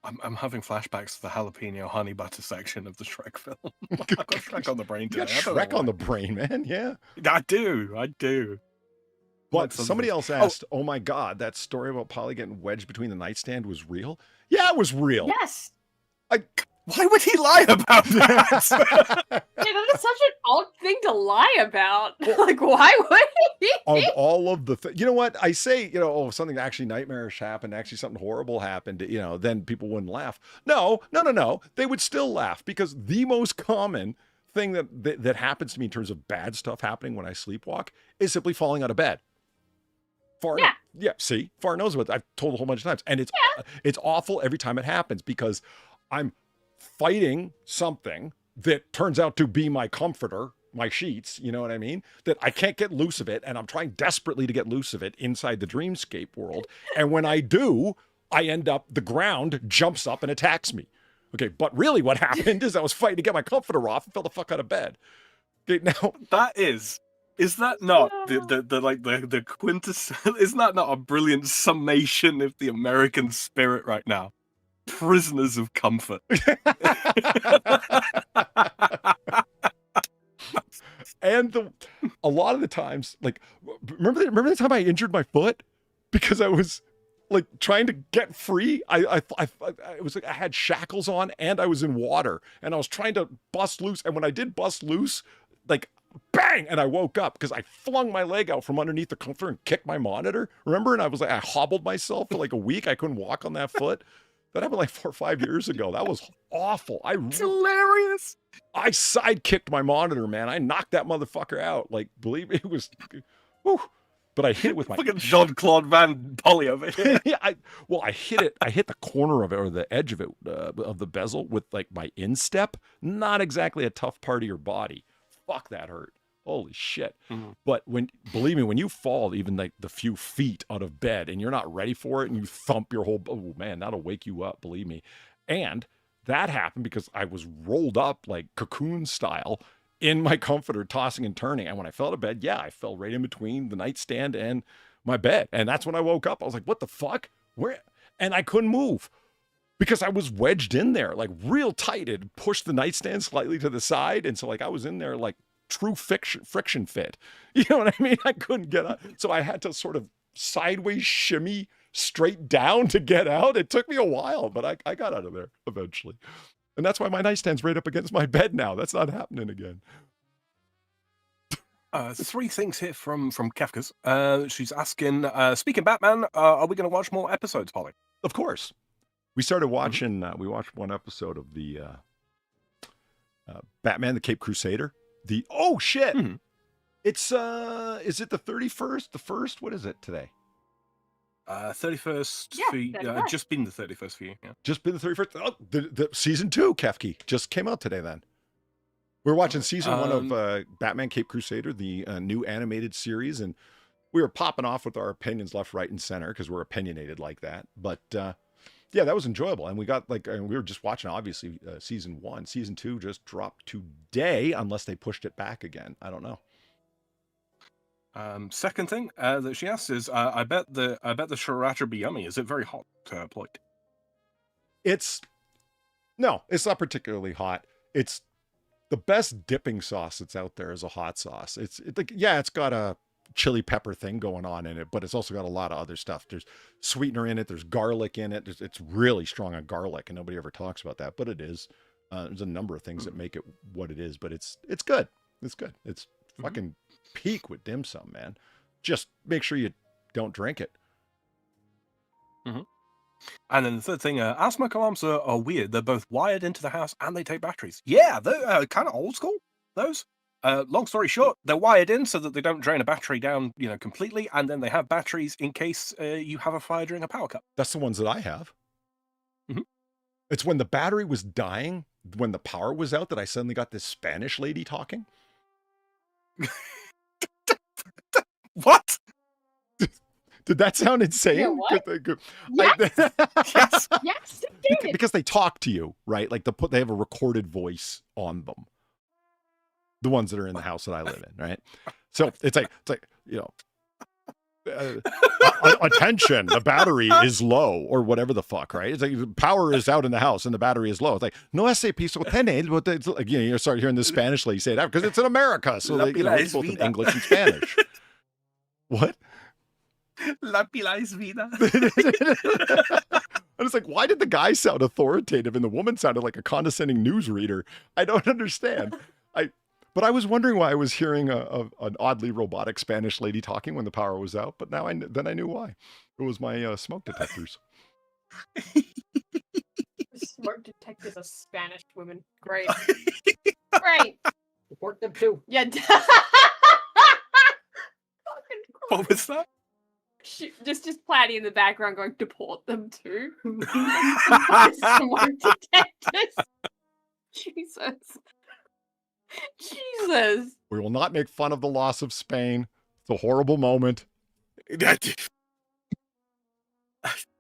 I'm having flashbacks to the jalapeno honey butter section of the Shrek film. I've got Shrek on the brain You got today. I don't know Shrek on why. the brain, man. Yeah. I do. But somebody else asked, oh my God, that story about Polly getting wedged between the nightstand was real? Yeah, it was real. Yes. Why would he lie about that? Yeah, that is such an odd thing to lie about. Like, why would he? Of all of the you know what? I say, something actually nightmarish happened, actually something horrible happened, then people wouldn't laugh. No. They would still laugh, because the most common thing that happens to me in terms of bad stuff happening when I sleepwalk is simply falling out of bed. Far knows about that. I've told a whole bunch of times. And it's awful every time it happens, because I'm fighting something that turns out to be my comforter, my sheets, you know what I mean? That I can't get loose of it, and I'm trying desperately to get loose of it inside the dreamscape world. And when I do, I end up, the ground jumps up and attacks me. Okay, but really what happened is I was fighting to get my comforter off and fell the fuck out of bed. Okay, now that is that not the quintessential? Is that not a brilliant summation of the American spirit right now? Prisoners of comfort. And a lot of the times, like, remember the time I injured my foot because I was like trying to get free? It was like I had shackles on and I was in water and I was trying to bust loose. And when I did bust loose, like, bang, and I woke up because I flung my leg out from underneath the comforter and kicked my monitor. Remember? And I was like, I hobbled myself for like a week. I couldn't walk on that foot. That happened like 4 or 5 years ago. That was awful. It's hilarious. I side kicked my monitor, man. I knocked that motherfucker out. Like, believe me, it was, whew. But I hit it with my fucking Jean-Claude Van Damme of it. Yeah, I hit it. I hit the corner of it, or the edge of it, of the bezel with like my instep. Not exactly a tough part of your body. Fuck, that hurt. Holy shit. But believe me, when you fall even like the few feet out of bed and you're not ready for it and you thump your whole, oh man, that'll wake you up, believe me. And that happened because I was rolled up like cocoon style in my comforter, tossing and turning. And when I fell out of bed, I fell right in between the nightstand and my bed. And that's when I woke up. I was like, what the fuck? Where? And I couldn't move because I was wedged in there like real tight. It pushed the nightstand slightly to the side. And so like I was in there like true friction fit. You know what I mean? I couldn't get up. So I had to sort of sideways shimmy straight down to get out. It took me a while, but I got out of there eventually. And that's why my nightstand's right up against my bed now. That's not happening again. 3 things here from Kefka's. She's asking, speaking Batman, are we going to watch more episodes, Polly? Of course. We started watching, we watched one episode of the Batman, the Cape Crusader. Oh shit! Mm-hmm. It's, is it the 31st? The 1st? What is it today? 31st Yeah, for you. 31st. Just been the 31st for you. Yeah. Just been the 31st. Oh, the season 2, Kefki, just came out today then. We're watching season 1 of Batman Cape Crusader, the new animated series, and we were popping off with our opinions left, right, and center because we're opinionated like that. But yeah, that was enjoyable. And we got we were just watching, obviously, season 1. Season 2 just dropped today, unless they pushed it back again. I don't know. Second thing that she asks is, I bet the sriracha be yummy. Is it very hot, Ploit? No, it's not particularly hot. It's the best dipping sauce that's out there is a hot sauce. It's got a chili pepper thing going on in it, but it's also got a lot of other stuff. There's sweetener in it. There's garlic in it. It's really strong on garlic, and nobody ever talks about that, but it is. There's a number of things that make it what it is, but it's good. It's good. It's fucking peak with dim sum, man. Just make sure you don't drink it. Mm-hmm. And then the third thing, our smoke alarms are weird. They're both wired into the house and they take batteries. Yeah, they're kind of old school, those. Long story short, they're wired in so that they don't drain a battery down, completely, and then they have batteries in case you have a fire during a power cut. That's the ones that I have. Mm-hmm. It's when the battery was dying, when the power was out, that I suddenly got this Spanish lady talking. What? Did that sound insane? Yeah, what? Yes. Yes. Yes, it did. Because they talk to you, right? Like they have a recorded voice on them. The ones that are in the house that I live in, right? So it's like attention, the battery is low, or whatever the fuck, right? It's like power is out in the house and the battery is low. It's like no se piso tiene, but it's like, you start hearing the Spanish lady say that because it's in America, so it's both in English and Spanish. What? La pila es vida. And it's like, why did the guy sound authoritative and the woman sounded like a condescending newsreader? I don't understand. But I was wondering why I was hearing an oddly robotic Spanish lady talking when the power was out. But now I knew why. It was my smoke detectors. Smoke detectors are Spanish women. Great. Great. Report them too. Yeah. What was that? Just Platty in the background going, deport them too. Smoke detectors. Jesus. We will not make fun of the loss of Spain. It's a horrible moment.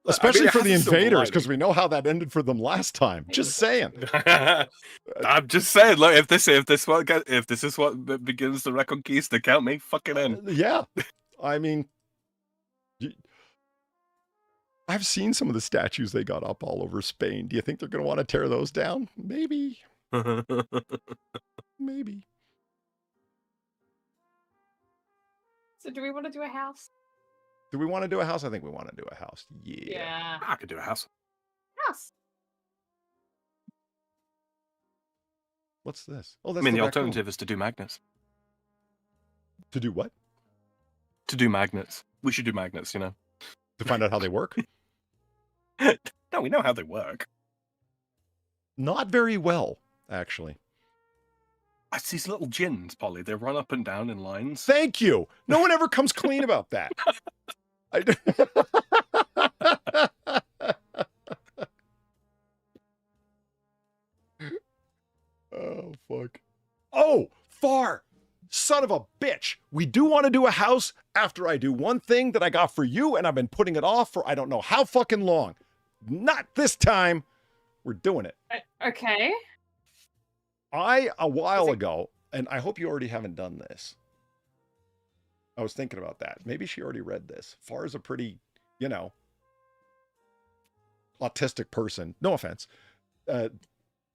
Especially for the invaders, because we know how that ended for them last time. Just saying. I'm just saying, look, if this is what begins the Reconquista, count me fucking in. Yeah. I mean, I've seen some of the statues they got up all over Spain. Do you think they're going to want to tear those down? Maybe. Maybe. So do we want to do a house? Do we want to do a house? I think we want to do a house. Yeah. I could do a house. House. What's this? Oh, that's I mean, the raccoon. alternative is to do magnets. To do what? To do magnets. We should do magnets, To find out how they work? No, we know how they work. Not very well, actually. It's these little gins, Polly. They run up and down in lines. Thank you. No one ever comes clean about that. Oh, fuck. Oh, Far. Son of a bitch. We do want to do a house after I do one thing that I got for you, and I've been putting it off for I don't know how fucking long. Not this time. We're doing it. Okay. A while ago, and I hope you already haven't done this. I was thinking about that. Maybe she already read this. Far's a pretty, autistic person. No offense.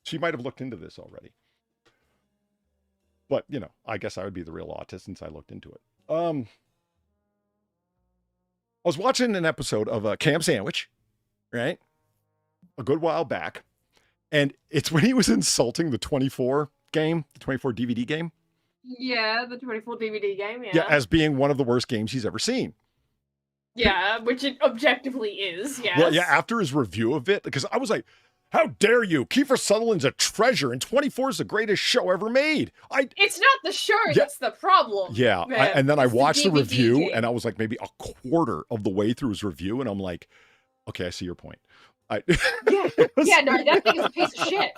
She might have looked into this already. But, I guess I would be the real autist since I looked into it. I was watching an episode of Cam Sandwich, right? A good while back. And it's when he was insulting the 24 game, the 24 DVD game. Yeah, the 24 DVD game, Yeah, as being one of the worst games he's ever seen. Yeah, which it objectively is, yes. Well, yeah, after his review of it, because I was like, how dare you? Kiefer Sutherland's a treasure, and 24 is the greatest show ever made. It's not the show, that's the problem. Yeah, and then I watched the review, game. and I was like maybe a quarter of the way through his review, and I'm like, okay, I see your point. No, that thing is a piece of shit.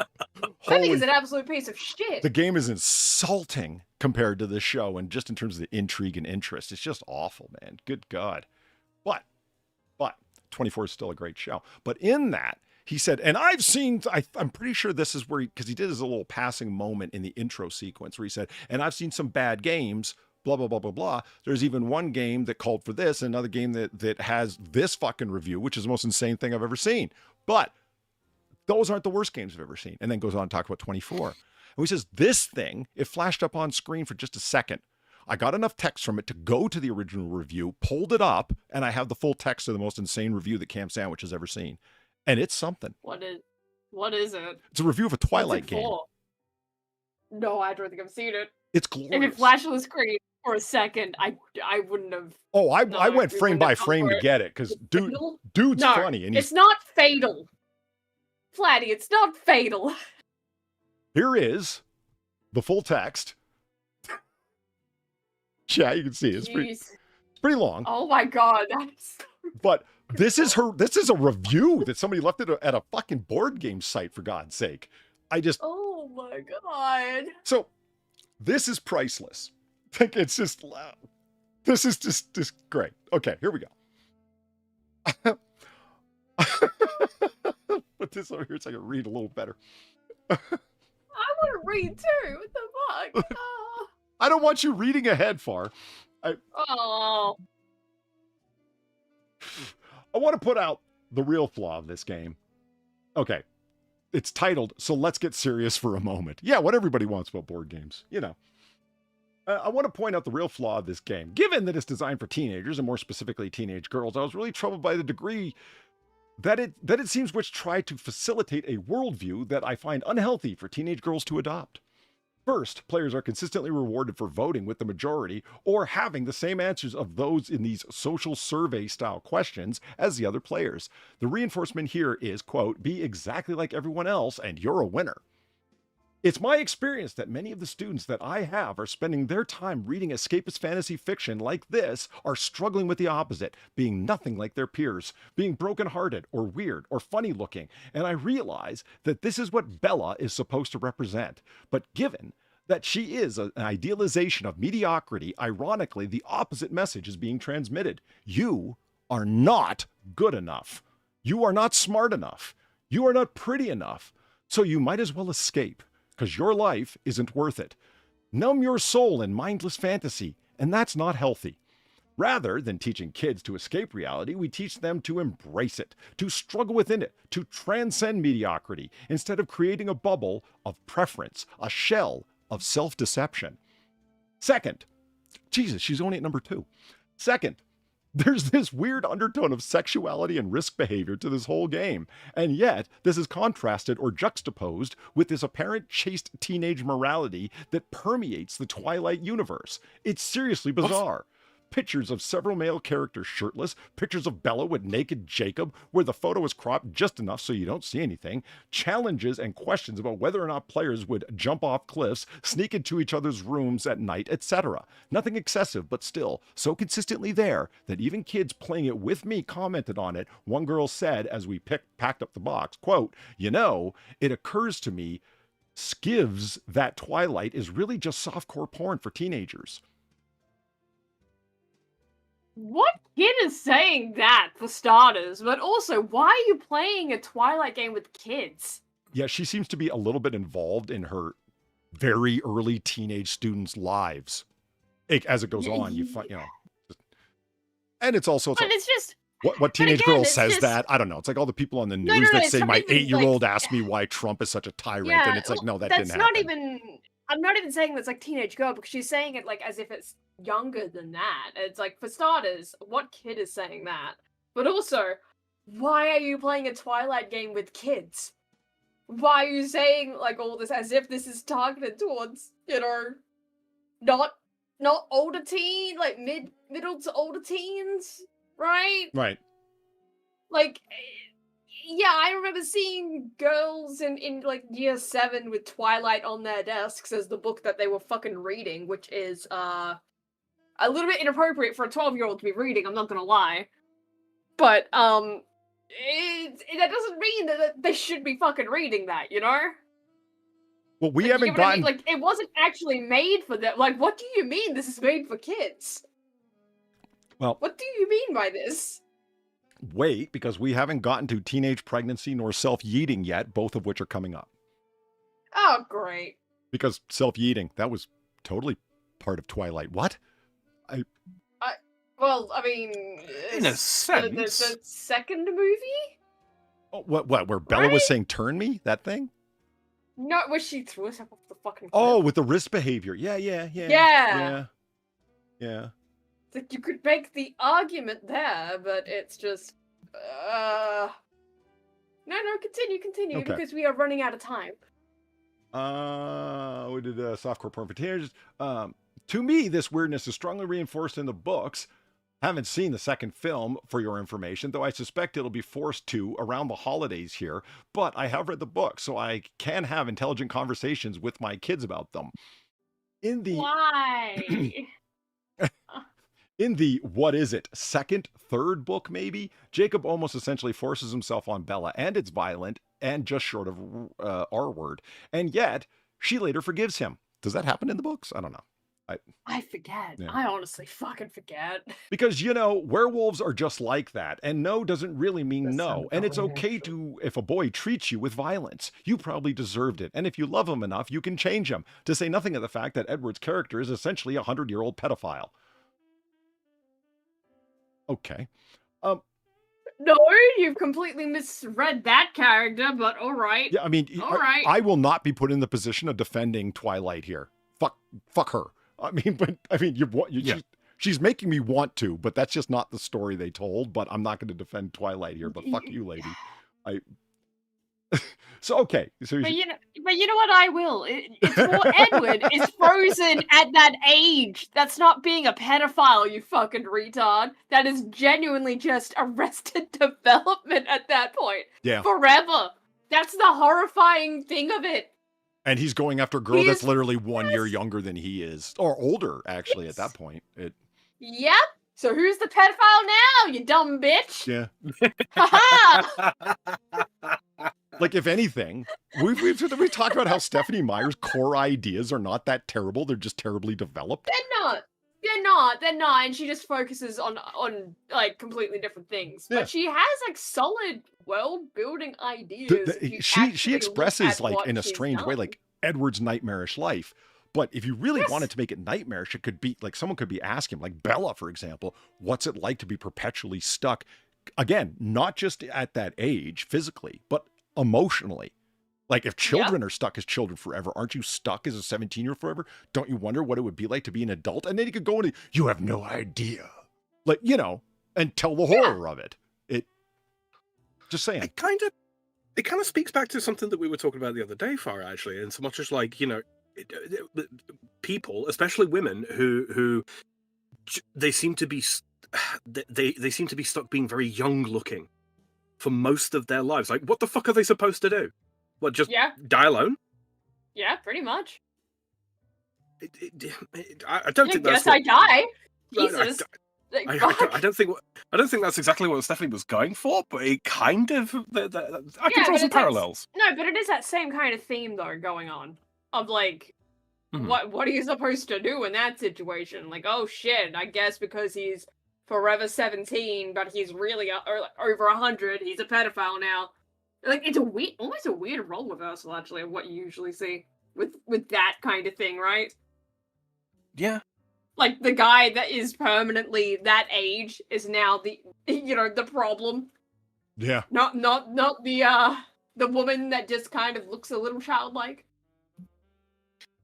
That thing is an absolute piece of shit. The game is insulting compared to the show, and just in terms of the intrigue and interest, it's just awful, man. Good God. But 24 is still a great show. But in that, he said, and I've seen, I'm pretty sure this is where because he did his little passing moment in the intro sequence where he said, and I've seen some bad games, blah, blah, blah, blah, blah. There's even one game that called for this, another game that has this fucking review, which is the most insane thing I've ever seen. But those aren't the worst games I've ever seen. And then goes on to talk about 24. And he says, this thing, it flashed up on screen for just a second. I got enough text from it to go to the original review, pulled it up, and I have the full text of the most insane review that Cam Sandwich has ever seen. And it's something. What is it? It's a review of a Twilight game. No, I don't think I've seen it. It's glorious. If it flashed on the screen for a second, I wouldn't have. Oh, I went frame by frame to get it because dude's funny. And it's not fatal. Flatty, it's not fatal. Here is the full text. Yeah, you can see it. It's pretty long. Oh my God, but this is a review that somebody left it at a fucking board game site, for God's sake. Oh my God. So this is priceless. Like, it's just, this is just great. Okay, here we go. Put this over here so I can read a little better. I want to read too. What the fuck? I don't want you reading ahead, Far. I want to put out the real flaw of this game. Okay. It's titled, So Let's Get Serious for a Moment. Yeah, what everybody wants about board games, you know. I want to point out the real flaw of this game. Given that it's designed for teenagers, and more specifically teenage girls, I was really troubled by the degree that it seems which try to facilitate a worldview that I find unhealthy for teenage girls to adopt. First, players are consistently rewarded for voting with the majority or having the same answers of those in these social survey style questions as the other players. The reinforcement here is, quote, be exactly like everyone else and you're a winner. It's my experience that many of the students that I have are spending their time reading escapist fantasy fiction like this are struggling with the opposite, being nothing like their peers, being brokenhearted or weird or funny looking. And I realize that this is what Bella is supposed to represent. But given that she is an idealization of mediocrity, ironically, the opposite message is being transmitted. You are not good enough. You are not smart enough. You are not pretty enough. So you might as well escape, because your life isn't worth it. Numb your soul in mindless fantasy, and that's not healthy. Rather than teaching kids to escape reality, we teach them to embrace it, to struggle within it, to transcend mediocrity, instead of creating a bubble of preference, a shell of self-deception. Second, Jesus, she's only at number 2. Second, there's this weird undertone of sexuality and risk behavior to this whole game. And yet, this is contrasted or juxtaposed with this apparent chaste teenage morality that permeates the Twilight universe. It's seriously bizarre. Pictures of several male characters shirtless, pictures of Bella with naked Jacob, where the photo is cropped just enough so you don't see anything, challenges and questions about whether or not players would jump off cliffs, sneak into each other's rooms at night, etc. Nothing excessive, but still so consistently there that even kids playing it with me commented on it. One girl said as we packed up the box, quote, you know, it occurs to me, skivs that Twilight is really just softcore porn for teenagers. What kid is saying that, for starters? But also, why are you playing a Twilight game with kids? Yeah, she seems to be a little bit involved in her very early teenage students' lives. As it goes on, you find, and it's also... But it's just... What teenage girl says that? I don't know. It's like all the people on the news that say my 8-year-old asked me why Trump is such a tyrant, and it's like, no, that didn't happen. That's not even... I'm not even saying that's like teenage girl because she's saying it like as if it's younger than that. It's like, for starters, what kid is saying that? But also, why are you playing a Twilight game with kids? Why are you saying like all this as if this is targeted towards, not older teen, like middle to older teens, right? Right. Like, yeah, I remember seeing girls in like year 7 with Twilight on their desks as the book that they were fucking reading, which is a little bit inappropriate for a 12-year-old to be reading, I'm not gonna lie. But that doesn't mean that they should be fucking reading that, you know? Well, we Like, haven't you know what I gotten... mean? Like, it wasn't actually made for them. Like, what do you mean this is made for kids? Well, What do you mean by this? wait, because we haven't gotten to teenage pregnancy nor self-yeeting yet, both of which are coming up. Oh, great. Because self-yeeting, that was totally part of Twilight. What? Well, I mean... In a the sense. second movie? Oh, what, where Bella Right? was saying, turn me? That thing? No, where she threw herself off the fucking cliff. Oh, with the wrist behavior. Yeah. Yeah. Yeah. It's like, you could make the argument there, but it's just... No, continue, Okay. because we are running out of time. We did softcore porn for teenagers. To me, this weirdness is strongly reinforced in the books. Haven't seen the second film, for your information, though I suspect it'll be forced to around the holidays here. But I have read the book, so I can have intelligent conversations with my kids about them. In the Why? In the, what is it, third book maybe, Jacob almost essentially forces himself on Bella, and it's violent and just short of R-word. And yet, she later forgives him. Does that happen in the books? I don't know. I forget. Yeah. I honestly fucking forget. Because, werewolves are just like that. And no doesn't really mean no. And it's okay to, if a boy treats you with violence, you probably deserved it. And if you love him enough, you can change him. To say nothing of the fact that Edward's character is essentially a 100-year-old pedophile. Okay. No, you've completely misread that character, but alright. Yeah, I mean, Alright. I will not be put in the position of defending Twilight here. Fuck her. She's making me want to, but that's just not the story they told. But I'm not going to defend Twilight here. But fuck you, lady. So okay. So But you know what? I will. It's more Edward is frozen at that age. That's not being a pedophile, you fucking retard. That is genuinely just arrested development at that point. Yeah. Forever. That's the horrifying thing of it. And he's going after a girl He that's is- literally 1 year yes. younger than he is, or older actually. Yes. At that point, Yep. So who's the pedophile now, you dumb bitch? yeah. Haha! Like, if anything, we've talked about how Stephanie Meyer's core ideas are not that terrible. They're just terribly developed. They're not, and she just focuses on like completely different things. Yeah. But she has like solid world building ideas. if you She actually look expresses, at like, what in a she's strange way, done. like Edward's nightmarish life. But if you really Yes. wanted to make it nightmarish, it could be like someone could be asking, like Bella, for example, what's it like to be perpetually stuck? Again, not just at that age physically, but emotionally. Like, if children are stuck as children forever, aren't you stuck as a 17-year-old forever? Don't you wonder what it would be like to be an adult? And then you could go into, you have no idea. Like, and tell the horror of it. Just saying. It kind of speaks back to something that we were talking about the other day, Farah, actually, and so much as like, people, especially women, who they seem to be they seem to be stuck being very young looking for most of their lives. Like, what the fuck are they supposed to do? What, just die alone? Yeah, pretty much. I don't think that's guess I die. No, Jesus. I don't think that's exactly what Stephanie was going for, but it kind of I can draw some parallels. No, but it is that same kind of theme though going on of like, what are you supposed to do in that situation? Like, oh shit, I guess because he's forever 17, but he's really over 100, he's a pedophile now. Like, it's almost a weird role reversal actually of what you usually see with that kind of thing, right? Yeah. Like, the guy that is permanently that age is now the problem. Yeah. Not the woman that just kind of looks a little childlike.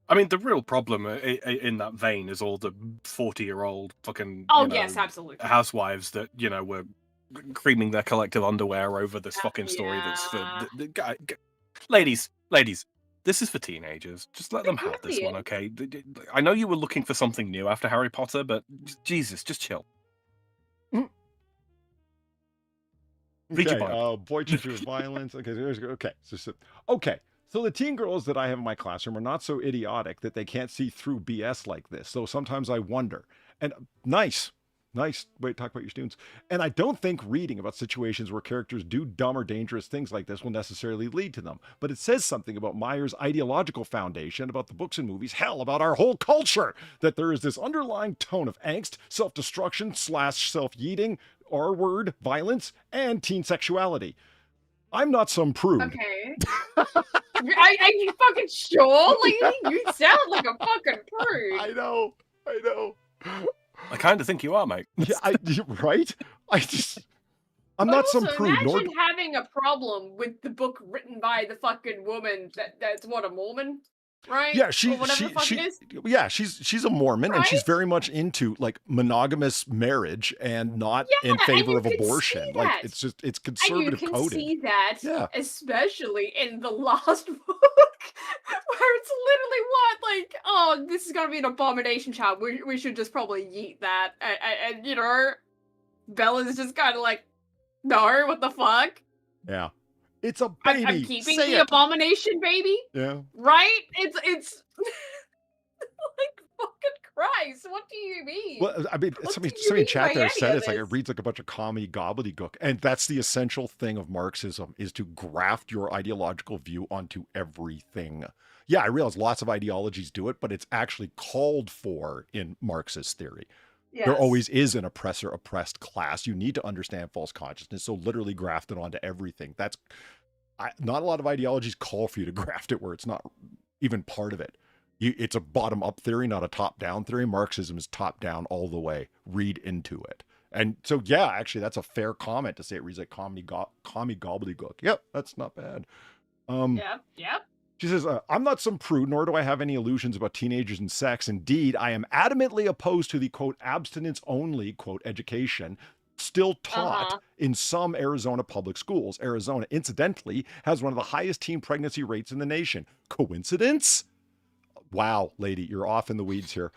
I mean, the real problem in that vein is all the 40-year-old fucking yes, absolutely. housewives that were creaming their collective underwear over this fucking story that's for Yeah. the guy. Ladies, this is for teenagers. Just let them have this really one, okay? I know you were looking for something new after Harry Potter, but Jesus, just chill. Read your Okay, Bible. boy teacher violence. Okay. So the teen girls that I have in my classroom are not so idiotic that they can't see through BS like this. So sometimes I wonder. And nice way to talk about your students. And I don't think reading about situations where characters do dumb or dangerous things like this will necessarily lead to them. But it says something about Meyer's ideological foundation, about the books and movies, hell, about our whole culture, that there is this underlying tone of angst, self-destruction / self-yeeting, R-word, violence, and teen sexuality. I'm not some prude. Okay. Are you fucking sure? Like, you sound like a fucking prude. I know. I kind of think you are, mate. Yeah, right? I'm not some prude. Imagine having a problem with the book written by the fucking woman that's what, a Mormon? Right? Yeah, she's a Mormon, right? And she's very much into like monogamous marriage and not in favor of abortion. Like it's conservative coded. And you can see that, yeah. Especially in the last book, where it's literally what, like, oh, this is gonna be an abomination child. We should just probably yeet that, and Bella's just kind of like, no, what the fuck? Yeah. It's a baby. I'm keeping the abomination baby. Yeah. Right? It's like, fucking Christ. What do you mean? Well, I mean, somebody in chat there said it's like it reads like a bunch of commie gobbledygook. And that's the essential thing of Marxism, is to graft your ideological view onto everything. Yeah, I realize lots of ideologies do it, but it's actually called for in Marxist theory. Yes. There always is an oppressor-oppressed class. You need to understand false consciousness, so literally graft it onto everything. Not a lot of ideologies call for you to graft it where it's not even part of it. It's a bottom-up theory, not a top-down theory. Marxism is top-down all the way. Read into it. And so, yeah, actually, that's a fair comment to say it reads like commie gobbledygook. Yep, that's not bad. Yep. She says, I'm not some prude, nor do I have any illusions about teenagers and sex. Indeed, I am adamantly opposed to the, quote, abstinence-only, quote, education still taught in some Arizona public schools. Arizona, incidentally, has one of the highest teen pregnancy rates in the nation. Coincidence? Wow, lady, you're off in the weeds here.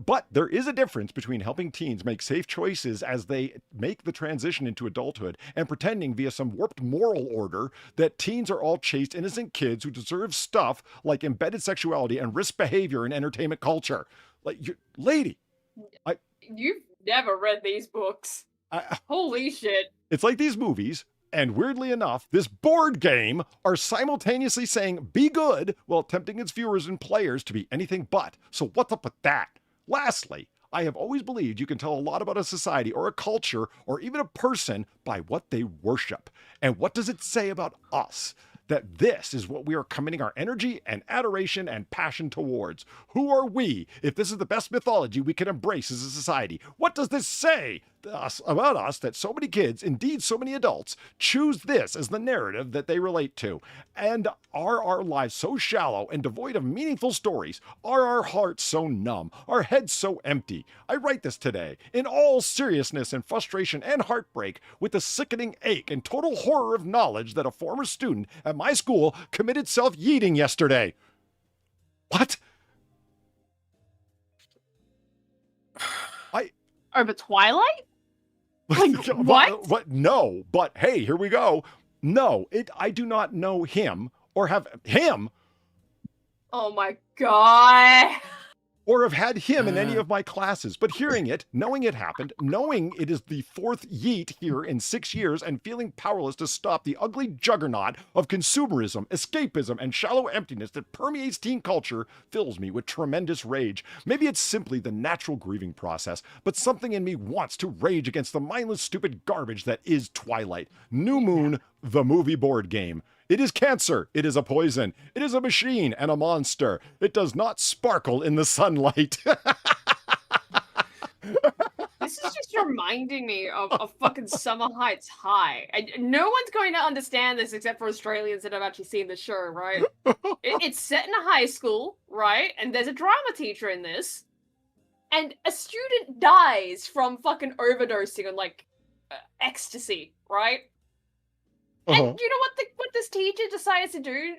But there is a difference between helping teens make safe choices as they make the transition into adulthood and pretending via some warped moral order that teens are all chaste, innocent kids who deserve stuff like embedded sexuality and risk behavior in entertainment culture. Like, lady. You've never read these books. Holy shit. It's like these movies, and weirdly enough, this board game are simultaneously saying be good while tempting its viewers and players to be anything but. So what's up with that? Lastly, I have always believed you can tell a lot about a society or a culture or even a person by what they worship. And what does it say about us? That this is what we are committing our energy and adoration and passion towards. Who are we if this is the best mythology we can embrace as a society? What does this say about us that so many kids, indeed so many adults, choose this as the narrative that they relate to? And are our lives so shallow and devoid of meaningful stories? Are our hearts so numb? Our heads so empty? I write this today in all seriousness and frustration and heartbreak, with the sickening ache and total horror of knowledge that a former student at my school committed self-yeeting yesterday. What? Over Twilight? Like, what? No, but hey, here we go. No, I do not know him or have him. Oh my God. Or have had him in any of my classes, but hearing it, knowing it happened, knowing it is the fourth yeet here in 6 years, and feeling powerless to stop the ugly juggernaut of consumerism, escapism, and shallow emptiness that permeates teen culture fills me with tremendous rage. Maybe it's simply the natural grieving process, but something in me wants to rage against the mindless, stupid garbage that is Twilight. New Moon, the movie board game. It is cancer. It is a poison. It is a machine and a monster. It does not sparkle in the sunlight. This is just reminding me of fucking Summer Heights High. No one's going to understand this except for Australians that have actually seen the show, right? It's set in a high school, right? And there's a drama teacher in this. And a student dies from fucking overdosing on, like, ecstasy, right? And you know what this teacher decides to do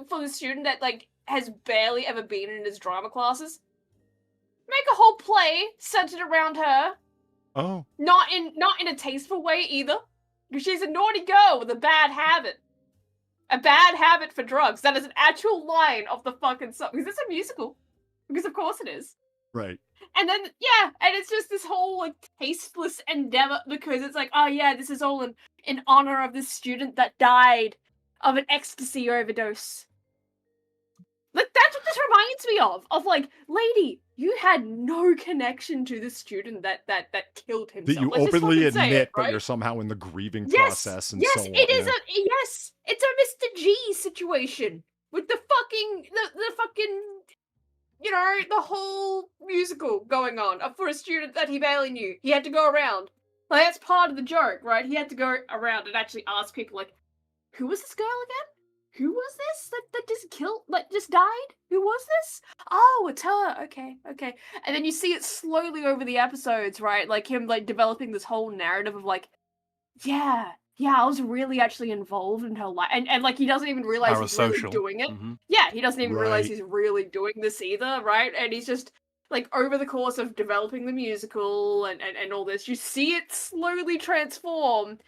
for the student that, like, has barely ever been in his drama classes? Make a whole play centered around her. Oh. Not in a tasteful way either. Because she's a naughty girl with a bad habit. A bad habit for drugs. That is an actual line of the fucking song. Because it's a musical. Because of course it is. Right. And then, yeah, and it's just this whole, like, tasteless endeavor because it's like, oh yeah, this is all in honor of this student that died of an ecstasy overdose. Like, that's what this reminds me of like, lady, you had no connection to the student that killed himself. That you Let's openly just fucking say admit, it, but right? you're somehow in the grieving Yes, process and yes, so on. it is it's a Mr. G situation with the fucking the fucking, you know, the whole musical going on for a student that he barely knew. He had to go around. Like, that's part of the joke, right? He had to go around and actually ask people, like, who was this girl again? Who was this that just died? Who was this? Oh, it's her. Okay. And then you see it slowly over the episodes, right? Like him, like, developing this whole narrative of, like, yeah, I was really actually involved in her life. And like, he doesn't even realize he's really doing it. Mm-hmm. Yeah, he doesn't even realize Right. he's really doing this either, right? And he's just, like, over the course of developing the musical and all this, you see it slowly transform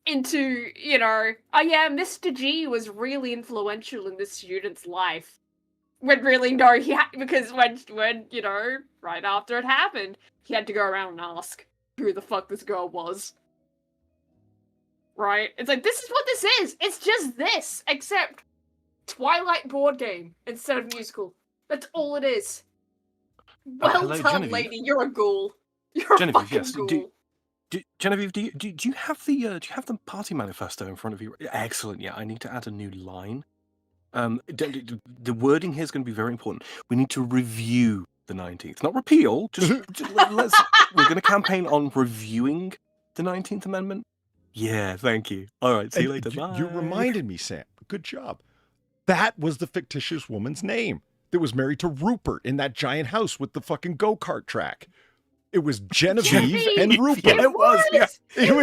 into, you know, oh yeah, Mr. G was really influential in this student's life. When really, no, because when, you know, right after it happened, he had to go around and ask who the fuck this girl was. Right? It's like, this is what this is! It's just this! Except Twilight board game instead of musical. That's all it is. Well hello, done, Genevieve. lady, you're a ghoul. You're a Genevieve, fucking yes, ghoul. Genevieve, do you have the party manifesto in front of you? Excellent. Yeah, I need to add a new line. The wording here is going to be very important. We need to review the 19th, not repeal. Let's. We're going to campaign on reviewing the 19th Amendment. Yeah, thank you. All right, see you later. Bye. You reminded me, Sam. Good job. That was the fictitious woman's name that was married to Rupert in that giant house with the fucking go-kart track. It was Genevieve and Rupert. Yeah, it was. Yeah. It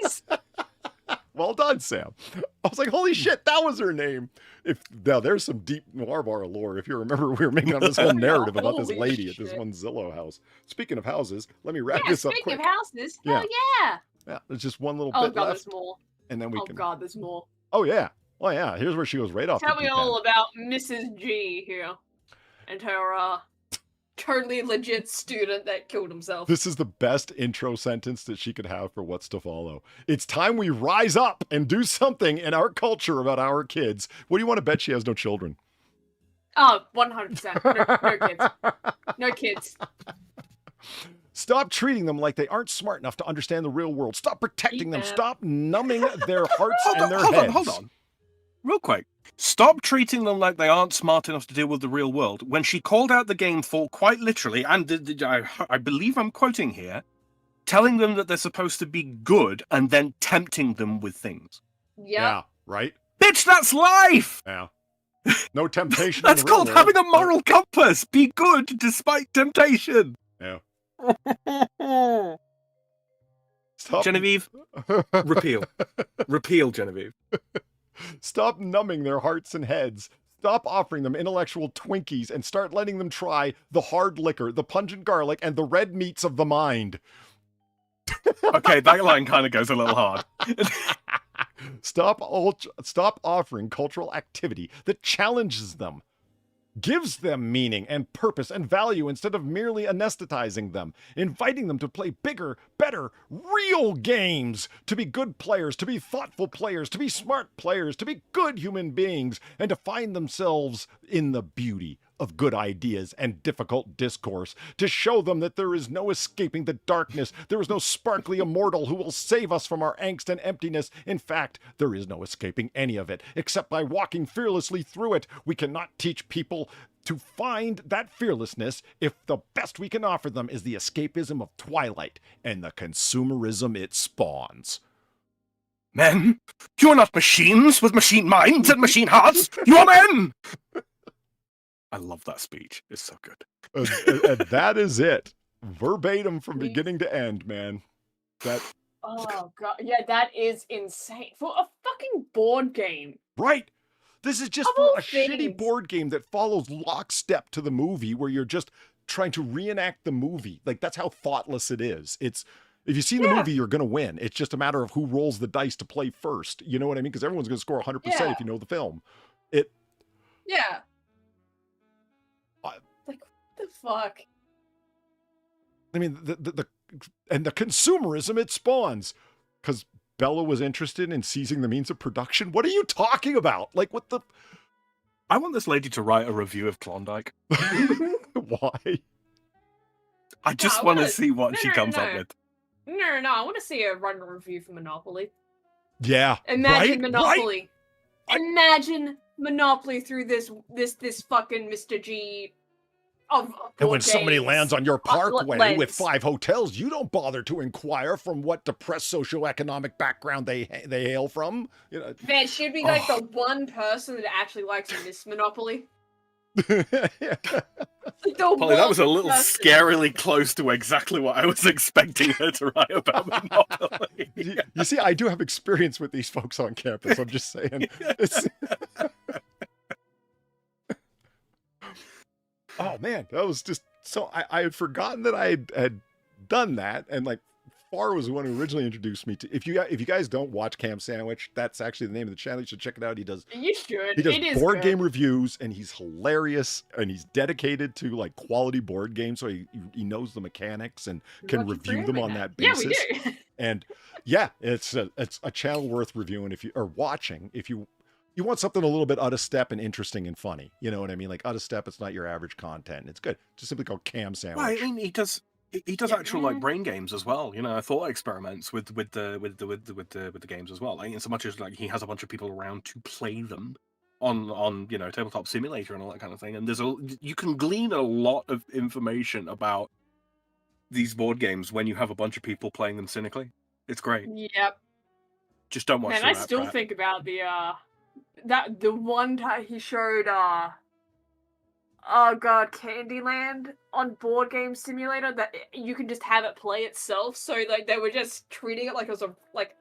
was. Well done, Sam. I was like, holy shit, that was her name. Now there's some deep noir bar lore. If you remember, we were making up this whole narrative about this Holy lady at this shit. one Zillow house. Speaking of houses, let me wrap Yeah, this up speaking quick. of houses, Yeah. hell yeah. Yeah, there's just one little Oh bit god, left, there's more. and then we Oh can. god, there's more. Oh yeah, well yeah. Here's where she goes right off. Tell the me deep all end. about Mrs. G here. And her, totally legit student that killed himself. This is the best intro sentence that she could have for what's to follow. It's time we rise up and do something in our culture about our kids. What do you want to bet she has no children? Oh, 100%. No kids. No kids. Stop treating them like they aren't smart enough to understand the real world. Stop protecting them. Yeah. Stop numbing their hearts and their hold heads. on. Real quick. Stop treating them like they aren't smart enough to deal with the real world. When she called out the game for, quite literally, and I believe I'm quoting here, telling them that they're supposed to be good and then tempting them with things. Yep. Yeah, right? Bitch, that's life! Yeah. No temptation. That's in the real called world. having a moral compass. Be good despite temptation. Yeah. Stop. Genevieve, repeal. Repeal, Genevieve. Stop numbing their hearts and heads. Stop offering them intellectual Twinkies and start letting them try the hard liquor, the pungent garlic, and the red meats of the mind. Okay, that line kind of goes a little hard. Stop offering cultural activity that challenges them, gives them meaning and purpose and value instead of merely anesthetizing them, inviting them to play bigger, better, real games, to be good players, to be thoughtful players, to be smart players, to be good human beings, and to find themselves in the beauty of good ideas and difficult discourse, to show them that there is no escaping the darkness, there is no sparkly immortal who will save us from our angst and emptiness. In fact, there is no escaping any of it, except by walking fearlessly through it. We cannot teach people to find that fearlessness if the best we can offer them is the escapism of Twilight and the consumerism it spawns. Men, you are not machines with machine minds and machine hearts. You are men. I love that speech. It's so good. And that is it. Verbatim from beginning to end, man. That. Oh god, yeah, that is insane for a fucking board game. Right. This is just Of for all a shitty things. board game that follows lockstep to the movie, where you're just trying to reenact the movie. Like, that's how thoughtless it is. It's, if you see the movie, you're gonna win. It's just a matter of who rolls the dice to play first. You know what I mean? Because everyone's gonna score 100% if you know the film. Yeah. Like, what the fuck? I mean, the consumerism it spawns, because Bella was interested in seizing the means of production. What are you talking about? Like, what the? I want this lady to write a review of Klondike. Why? I just want to see what she comes up with. No, I want to see a run review for Monopoly. Yeah. Imagine right? Monopoly. Right? Imagine Monopoly through this fucking Mr. G of And when somebody games. lands on your parkway lens. with 5 hotels, you don't bother to inquire from what depressed socioeconomic background they hail from. You know. Man, she'd be like the one person that actually likes Miss Monopoly. Yeah. Like, Polly, that was a little person. scarily close to exactly what I was expecting her to write about Monopoly. You see, I do have experience with these folks on campus. I'm just saying. It's... Oh man, that was just so. I had forgotten that I had done that, and like Far was the one who originally introduced me to. If you guys don't watch Cam Sandwich, that's actually the name of the channel. You should check it out. He does. You should. He does It is board good. game reviews, and he's hilarious, and he's dedicated to like quality board games, so he knows the mechanics and can Lucky review for them him, on man. that Yeah, basis. we do. And yeah, it's a channel worth reviewing if you are watching. If you want something a little bit out of step and interesting and funny, you know what I mean? Like out of step, it's not your average content. It's good. Just simply called Cam Sandwich. Well, I mean, he does actual like brain games as well. You know, thought experiments with the games as well. Like, in so much as like he has a bunch of people around to play them on you know, Tabletop Simulator and all that kind of thing. And you can glean a lot of information about these board games when you have a bunch of people playing them cynically. It's great. Yep. Just don't watch. Man, the I Rat still Brat. think about the one time he showed oh god, Candyland on Board Game Simulator, that you can just have it play itself. So like they were just treating it like it was a like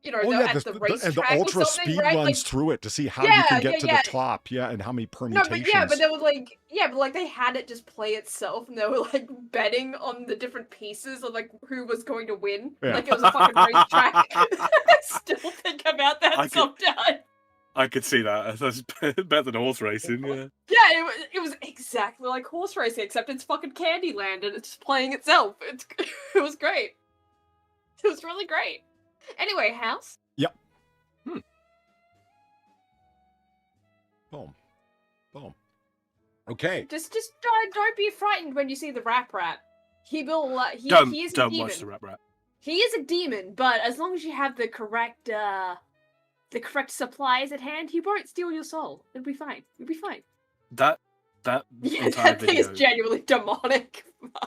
you know, at the racetrack and the or ultra something, speed right? runs Like, through it to see how you Yeah, can get to yeah. the top, and how many no, permutations. but they were like, but like they had it just play itself, and they were like betting on the different pieces of like who was going to win. Yeah. Like it was a fucking racetrack. I still think about that sometimes. I could see that. That's better than horse racing. Yeah. Yeah, it was exactly like horse racing, except it's fucking Candyland and it's just playing itself. It was great. It was really great. Anyway, house. Yep. Boom. Okay. Just don't be frightened when you see the rat. He will. He is a Don't demon. watch the Rat. He is a demon, but as long as you have the correct supplies at hand, he won't steal your soul. It'll be fine. You'll be fine. That Yeah, entire that thing video, is genuinely demonic.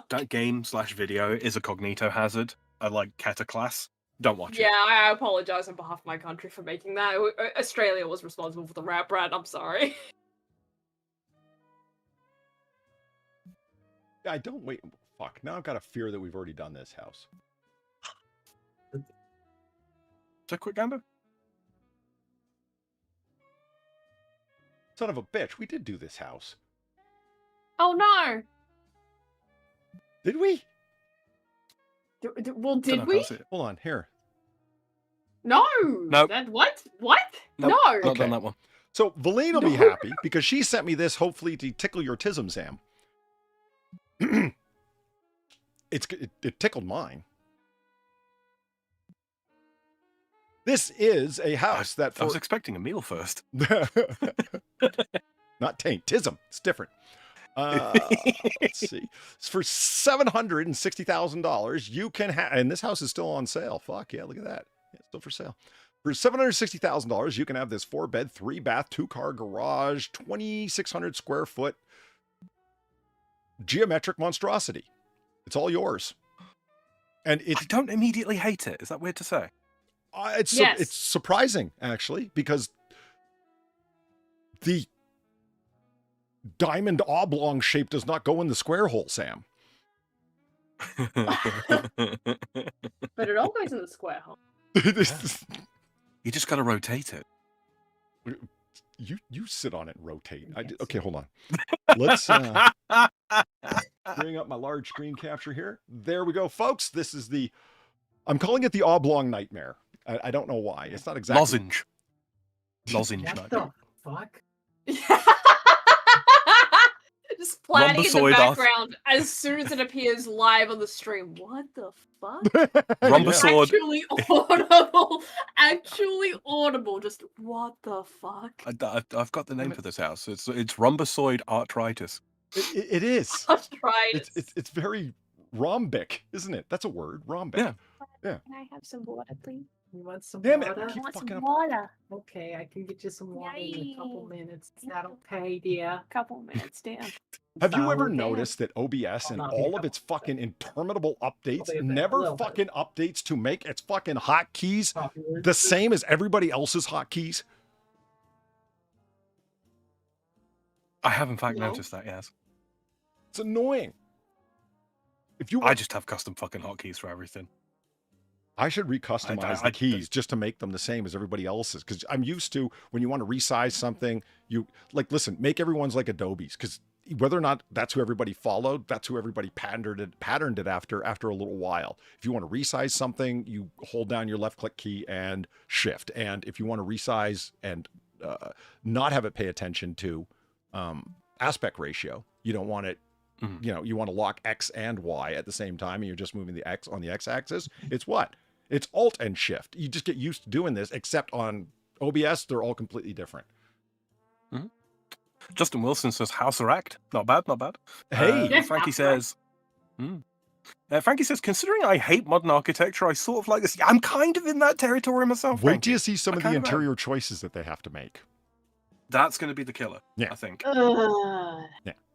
that game/video is a cognito hazard. A like keta class. Don't watch Yeah, it. I apologize on behalf of my country for making that. Australia was responsible for the rat. I'm sorry. I don't wait. Fuck. Now I've got a fear that we've already done this house. Is that quick gander? Son of a bitch. We did do this house. Oh no! Did we? Well, did we? Hold on. Here. No. Nope. What? What? Nope. No. Not Okay. done that one. So Valine will be No. happy because she sent me this, hopefully to tickle your tism, Sam. It tickled mine. This is a house that I was expecting a meal first. not taintism. It's different. Let's see. For $760,000, you can have, and this house is still on sale. Fuck yeah, look at that. Yeah, it's still for sale. For $760,000, you can have this 4-bed, 3-bath, 2-car garage, 2,600 square foot geometric monstrosity. It's all yours. And I don't immediately hate it. Is that weird to say? It's surprising, actually, because the diamond oblong shape does not go in the square hole, Sam. But it all goes in the square hole. You just got to rotate it. You sit on it and rotate. Okay, hold on. Let's bring up my large screen capture here. There we go, folks. This is I'm calling it the oblong nightmare. I don't know why. It's not exactly lozenge. Lozenge What nightmare. the fuck? Just planning in the Rhombosoid background as soon as it appears live on the stream. What the fuck? Rhombosoid. Actually audible. Just what the fuck? I've got the name for this house. It's rhombosoid arthritis. It is. Arthritis. It's very rhombic, isn't it? That's a word. Rhombic. Yeah. Yeah. Can I have some water, please? You want some Damn it. water? I keep want fucking some up. water. Okay, I can get you some water in Yay. a couple minutes. Is that okay, dear? Couple minutes, damn. Have you ever Okay. noticed that OBS and all of its fucking interminable updates never little bit. fucking updates to make its fucking hotkeys Coffee. the same as everybody else's hotkeys? I have in fact No. noticed that, yes. It's annoying. If you I just have custom fucking hotkeys for everything. I should recustomize the keys just to make them the same as everybody else's. Because I'm used to when you want to resize something, listen, make everyone's like Adobe's. Because whether or not that's who everybody followed, that's who everybody patterned it after a little while. If you want to resize something, you hold down your left click key and shift. And if you want to resize and not have it pay attention to aspect ratio, you don't want it. Mhm. You want to lock X and Y at the same time, and you're just moving the X on the X axis. It's what? It's Alt and Shift. You just get used to doing this, except on OBS, they're all completely different. Justin Wilson says House or Act. Not bad, not bad. Hey, Frankie says. Frankie says, considering I hate modern architecture, I sort of like this. I'm kind of in that territory myself. wait Frankie. till you see some I of the kind of am. interior choices that they have to make. That's going to be the killer. Yeah. I think.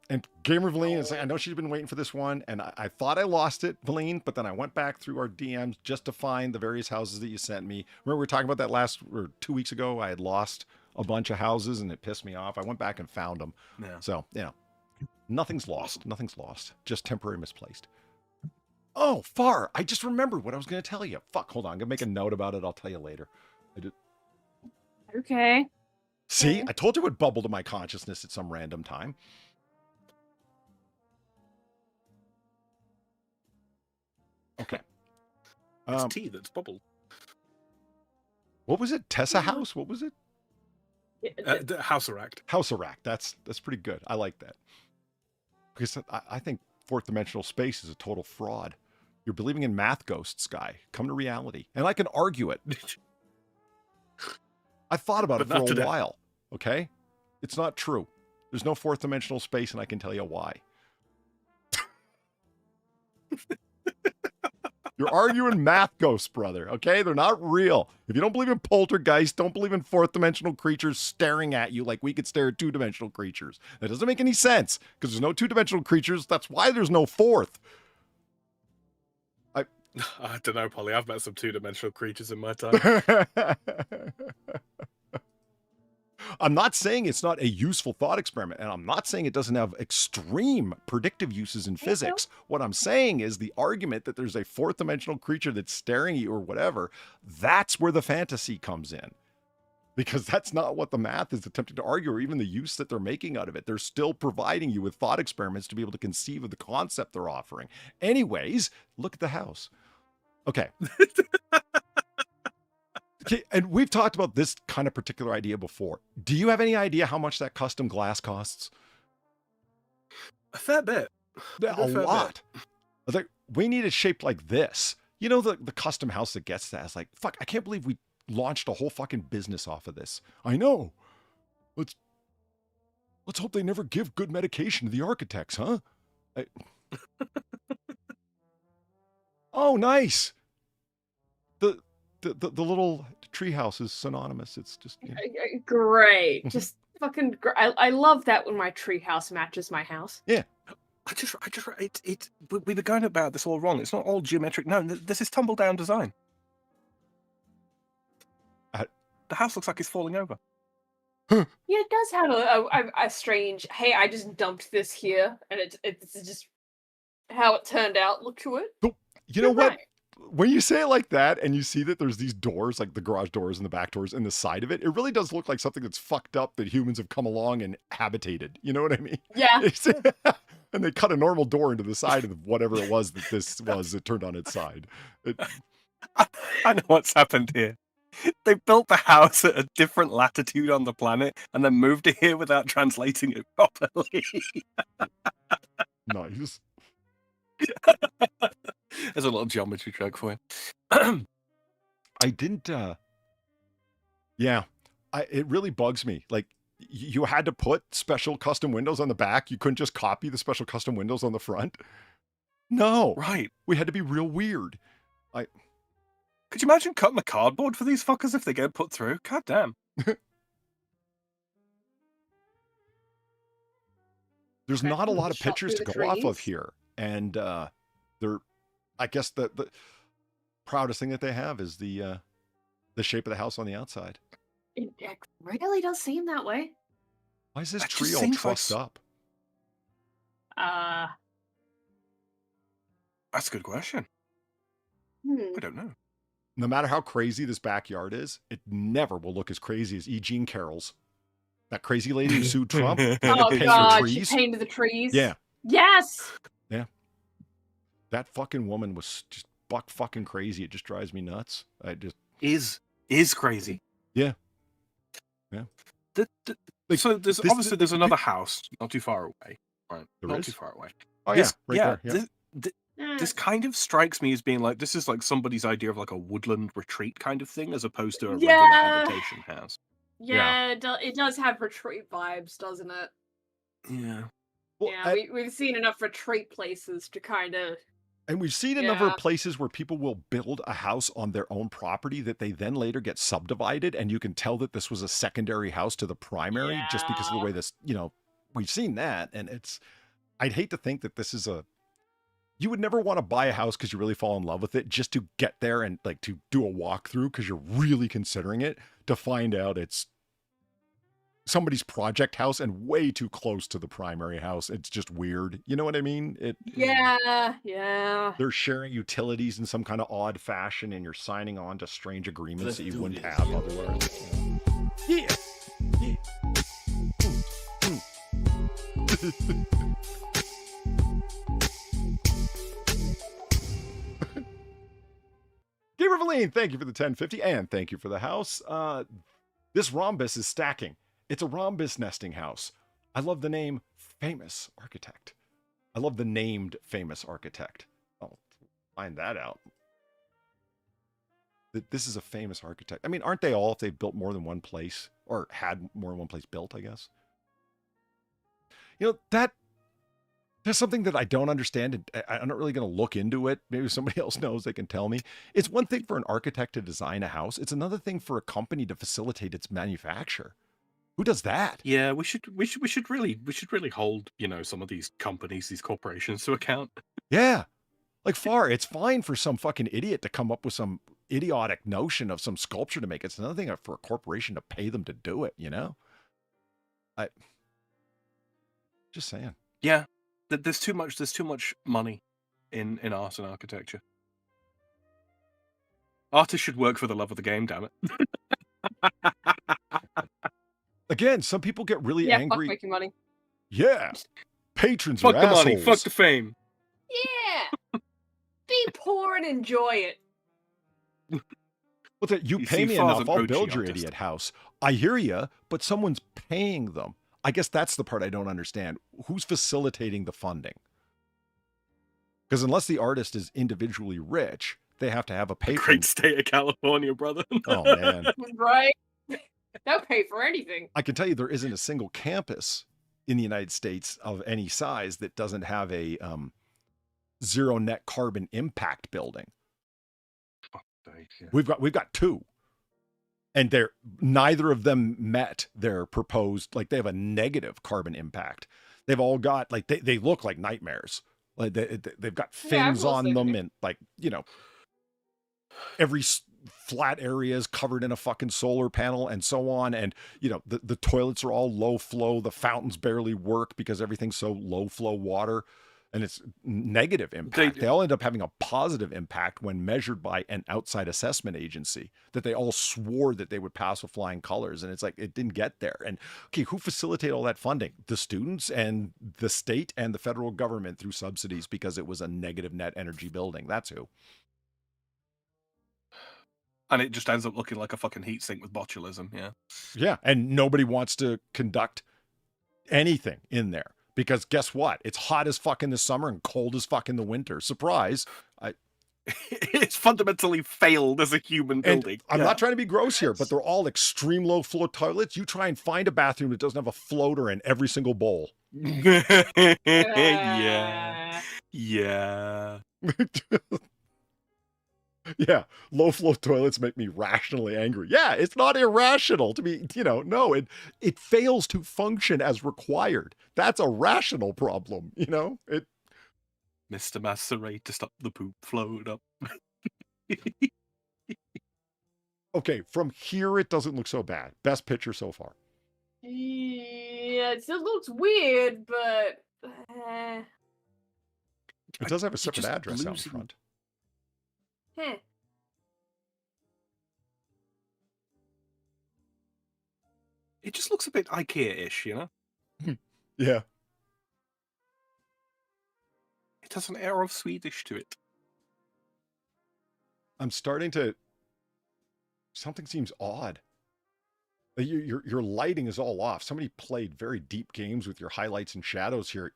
And Gamer Valine is saying, I know she's been waiting for this one, and I thought I lost it, Valine, but then I went back through our DMs just to find the various houses that you sent me. Remember we were talking about that 2 weeks ago? I had lost a bunch of houses, and it pissed me off. I went back and found them. Yeah. So, nothing's lost. Nothing's lost. Just temporarily misplaced. Oh, Far. I just remembered what I was going to tell you. Fuck, hold on. I'm going to make a note about it. I'll tell you later. Okay. See, I told you it would bubble to my consciousness at some random time. Okay. It's tea that's bubbled. What was it? Tessa House? What was it? The House or Act. House of Rack. That's pretty good. I like that. Because I think fourth dimensional space is a total fraud. You're believing in math ghosts, guy. Come to reality. And I can argue it. I thought about it But not for a today. while. Okay? It's not true. There's no fourth dimensional space, and I can tell you why. You're arguing math ghosts, brother. Okay? They're not real. If you don't believe in poltergeist, don't believe in fourth dimensional creatures staring at you like we could stare at two-dimensional creatures. That doesn't make any sense because there's no two-dimensional creatures. That's why there's no fourth. I don't know, Polly. I've met some two-dimensional creatures in my time. I'm not saying it's not a useful thought experiment, and I'm not saying it doesn't have extreme predictive uses in physics. What I'm saying is the argument that there's a fourth dimensional creature that's staring at you or whatever, that's where the fantasy comes in. Because that's not what the math is attempting to argue, or even the use that they're making out of it. They're still providing you with thought experiments to be able to conceive of the concept they're offering. Anyways, look at the house. Okay. Okay, and we've talked about this kind of particular idea before. Do you have any idea how much that custom glass costs? A fair bit. A lot. Like, we need it shaped like this. You know, the custom house that gets that. It's like, fuck, I can't believe we launched a whole fucking business off of this. I know. Let's hope they never give good medication to the architects, huh? Oh, nice. the little treehouse is synonymous. It's just Great. Just fucking great. I love that when my treehouse matches my house. Yeah. We were going about this all wrong. It's not all geometric. No, this is tumble down design. The house looks like it's falling over. Yeah, it does have a strange. Hey, I just dumped this here, and it's just how it turned out. Look to it. But you know what? When you say it like that, and you see that there's these doors, like the garage doors and the back doors, and the side of it, it really does look like something that's fucked up that humans have come along and habitated. You know what I mean? Yeah. And they cut a normal door into the side of whatever it was that this was. It turned on its side. I know what's happened here. They built the house at a different latitude on the planet and then moved it here without translating it properly. Nice. There's a little geometry joke for you. I didn't, it really bugs me. Like, you had to put special custom windows on the back. You couldn't just copy the special custom windows on the front. No. Right. We had to be real weird. Could you imagine cutting the cardboard for these fuckers if they get put through? God damn. There's not a lot of Shot pictures to through go the off of trees. here. And I guess the proudest thing that they have is the shape of the house on the outside. It really does seem that way. Why is this That tree just all seems like trussed up? That's a good question. I don't know. No matter how crazy this backyard is, it never will look as crazy as E. Jean Carroll's. That crazy lady who sued Trump. Oh painted her God, she trees. painted the trees. Yeah. Yes. Yeah. That fucking woman was just buck fucking crazy. It just drives me nuts. Is crazy. Yeah. Yeah. So there's there's another house not too far away. Right. Not too far away. Oh This- yeah. Right there. Yeah. This kind of strikes me as being like, this is like somebody's idea of like a woodland retreat kind of thing, as opposed to a regular habitation house. Yeah, it does have retreat vibes, doesn't it? Yeah. Well, Yeah, we've seen enough retreat places to kind of. And we've seen a number Yeah. of places where people will build a house on their own property that they then later get subdivided, and you can tell that this was a secondary house to the primary just because of the way this, we've seen that. And I'd hate to think that this is you would never want to buy a house because you really fall in love with it just to get there and like to do a walkthrough because you're really considering it, to find out it's somebody's project house and way too close to the primary house. It's just weird. You know what I mean? Yeah. They're sharing utilities in some kind of odd fashion, and you're signing on to strange agreements that you wouldn't have otherwise. Yeah. Gamer Valine, thank you for the 1050, and thank you for the house. This rhombus is stacking. It's a rhombus nesting house. I love the name Famous Architect. I love the named Famous Architect. I'll find that out. This is a famous architect. I mean, aren't they all if they built more than one place, or had more than one place built, I guess? That's something that I don't understand, and I'm not really going to look into it. Maybe somebody else knows, they can tell me. It's one thing for an architect to design a house. It's another thing for a company to facilitate its manufacture. Who does that? Yeah, we should really hold, some of these companies, these corporations to account. Yeah. Like it's fine for some fucking idiot to come up with some idiotic notion of some sculpture to make. It's another thing for a corporation to pay them to do it, just saying. Yeah. There's too much money in art and architecture. Artists should work for the love of the game, damn it. Again, some people get really angry. Fuck making money. Yeah. Patrons Fuck are the assholes. money, fuck the fame. Yeah. Be poor and enjoy it. Well, you pay see, me Far's enough, an I'll OG build your artist. idiot house. I hear you, but someone's paying them. I guess that's the part I don't understand. Who's facilitating the funding? Because unless the artist is individually rich, they have to have a patron. Great state of California, brother. Oh, man. Right? They'll pay for anything. I can tell you there isn't a single campus in the United States of any size that doesn't have a zero net carbon impact building. We've got two. And they're neither of them met their proposed, like they have a negative carbon impact. They've all got like they look like nightmares. Like they've got fins on them, and like, you know, every flat area is covered in a fucking solar panel and so on. And, you know, the toilets are all low flow. The fountains barely work because everything's so low flow water. And it's negative impact. They all end up having a positive impact when measured by an outside assessment agency that they all swore that they would pass with flying colors. And it's like, it didn't get there. And okay, who facilitated all that funding? The students and the state and the federal government through subsidies because it was a negative net energy building. That's who. And it just ends up looking like a fucking heat sink with botulism. Yeah. Yeah. And nobody wants to conduct anything in there. Because guess what? It's hot as fuck in the summer and cold as fuck in the winter. Surprise. It's fundamentally failed as a human building. I'm not trying to be gross here, but they're all extreme low flow toilets. You try and find a bathroom that doesn't have a floater in every single bowl. Yeah. Yeah, low flow toilets make me rationally angry. Yeah, it's not irrational to be, you know, no, it fails to function as required. That's a rational problem, you know? Mr. Macerate to stop the poop flowing up. Okay, from here it doesn't look so bad. Best picture so far. Yeah, it still looks weird, but It does have a separate address out front. Huh. It just looks a bit IKEA-ish, you know? Yeah. It has an air of Swedish to it. I'm starting to... Something seems odd. Your lighting is all off. Somebody played very deep games with your highlights and shadows here.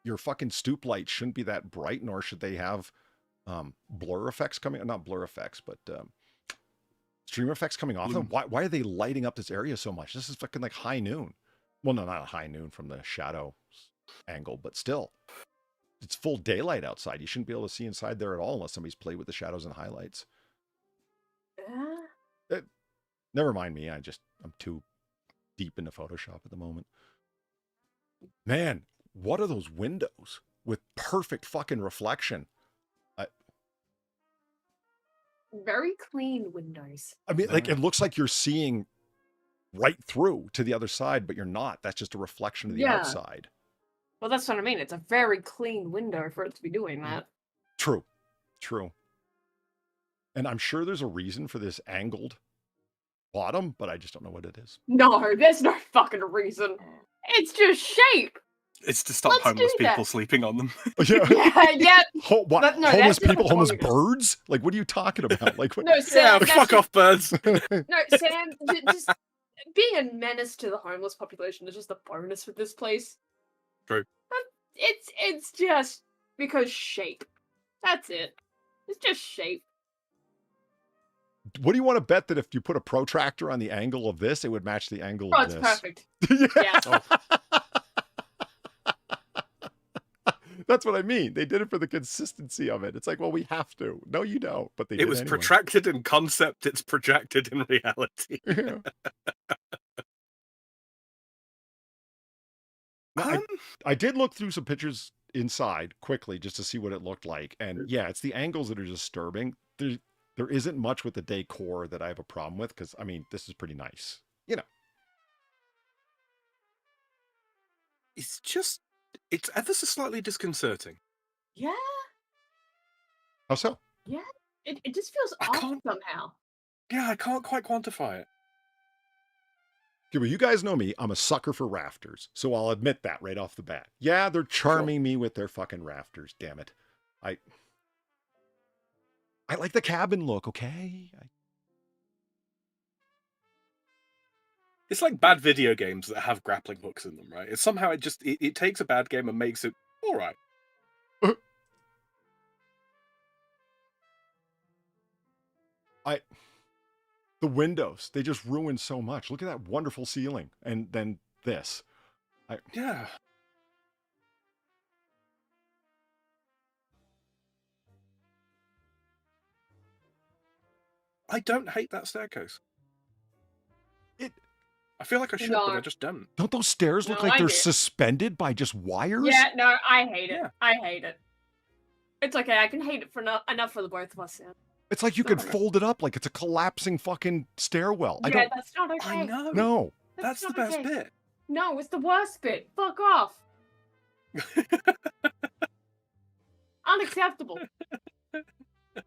Your fucking stoop light shouldn't be that bright, nor should they have blur effects coming... Not blur effects, but stream effects coming off them. Why are they lighting up this area so much? This is fucking like high noon. Well, no, not high noon from the shadow angle, but still. It's full daylight outside. You shouldn't be able to see inside there at all unless somebody's played with the shadows and highlights. Never mind me. I'm too deep into Photoshop at the moment. Man, what are those windows with perfect fucking reflection? Very clean windows. I mean, like, it looks like you're seeing right through to the other side, but you're not. That's just a reflection of the outside. Well, that's what I mean. It's a very clean window for it to be doing that. True. And I'm sure there's a reason for this angled bottom, but I just don't know what it is. No, there's no fucking reason. It's just shape. It's to stop homeless people sleeping on them. Yeah. What? No, homeless people, homeless birds? Like, what are you talking about? Like, what? No, Sam, fuck off, birds. No, Sam, just being a menace to the homeless population is just a bonus with this place. True. It's just because shape. That's it. It's just shape. What do you want to bet that if you put a protractor on the angle of this, it would match the angle of this? Oh, it's perfect. Yeah. That's what I mean. They did it for the consistency of it. It's like, well, we have to. No, you don't. But they did it was anyway. Protracted in concept. It's projected in reality. Yeah. I did look through some pictures inside quickly just to see what it looked like. And yeah, it's the angles that are disturbing. There isn't much with the decor that I have a problem with because, I mean, this is pretty nice. You know. It's ever so slightly disconcerting. Yeah. How so? Yeah. It just feels off somehow. Yeah, I can't quite quantify it. Okay, well, you guys know me. I'm a sucker for rafters. So I'll admit that right off the bat. Yeah, they're charming me with their fucking rafters. Damn it. I like the cabin look, okay? It's like bad video games that have grappling hooks in them, right? It's somehow it takes a bad game and makes it all right. The windows, they just ruin so much. Look at that wonderful ceiling. And then this. Yeah. I don't hate that staircase. It. I feel like I should, but I just don't. Don't those stairs look No, like I they're do. suspended by just wires? Yeah, no, I hate it. Yeah. I hate it. It's okay. I can hate it for enough for the both of us. Yeah, It's like you could fold it up like it's a collapsing fucking stairwell. I don't. that's not okay. I know. No. That's the not best okay. bit. No, it's the worst bit. Fuck off. Unacceptable.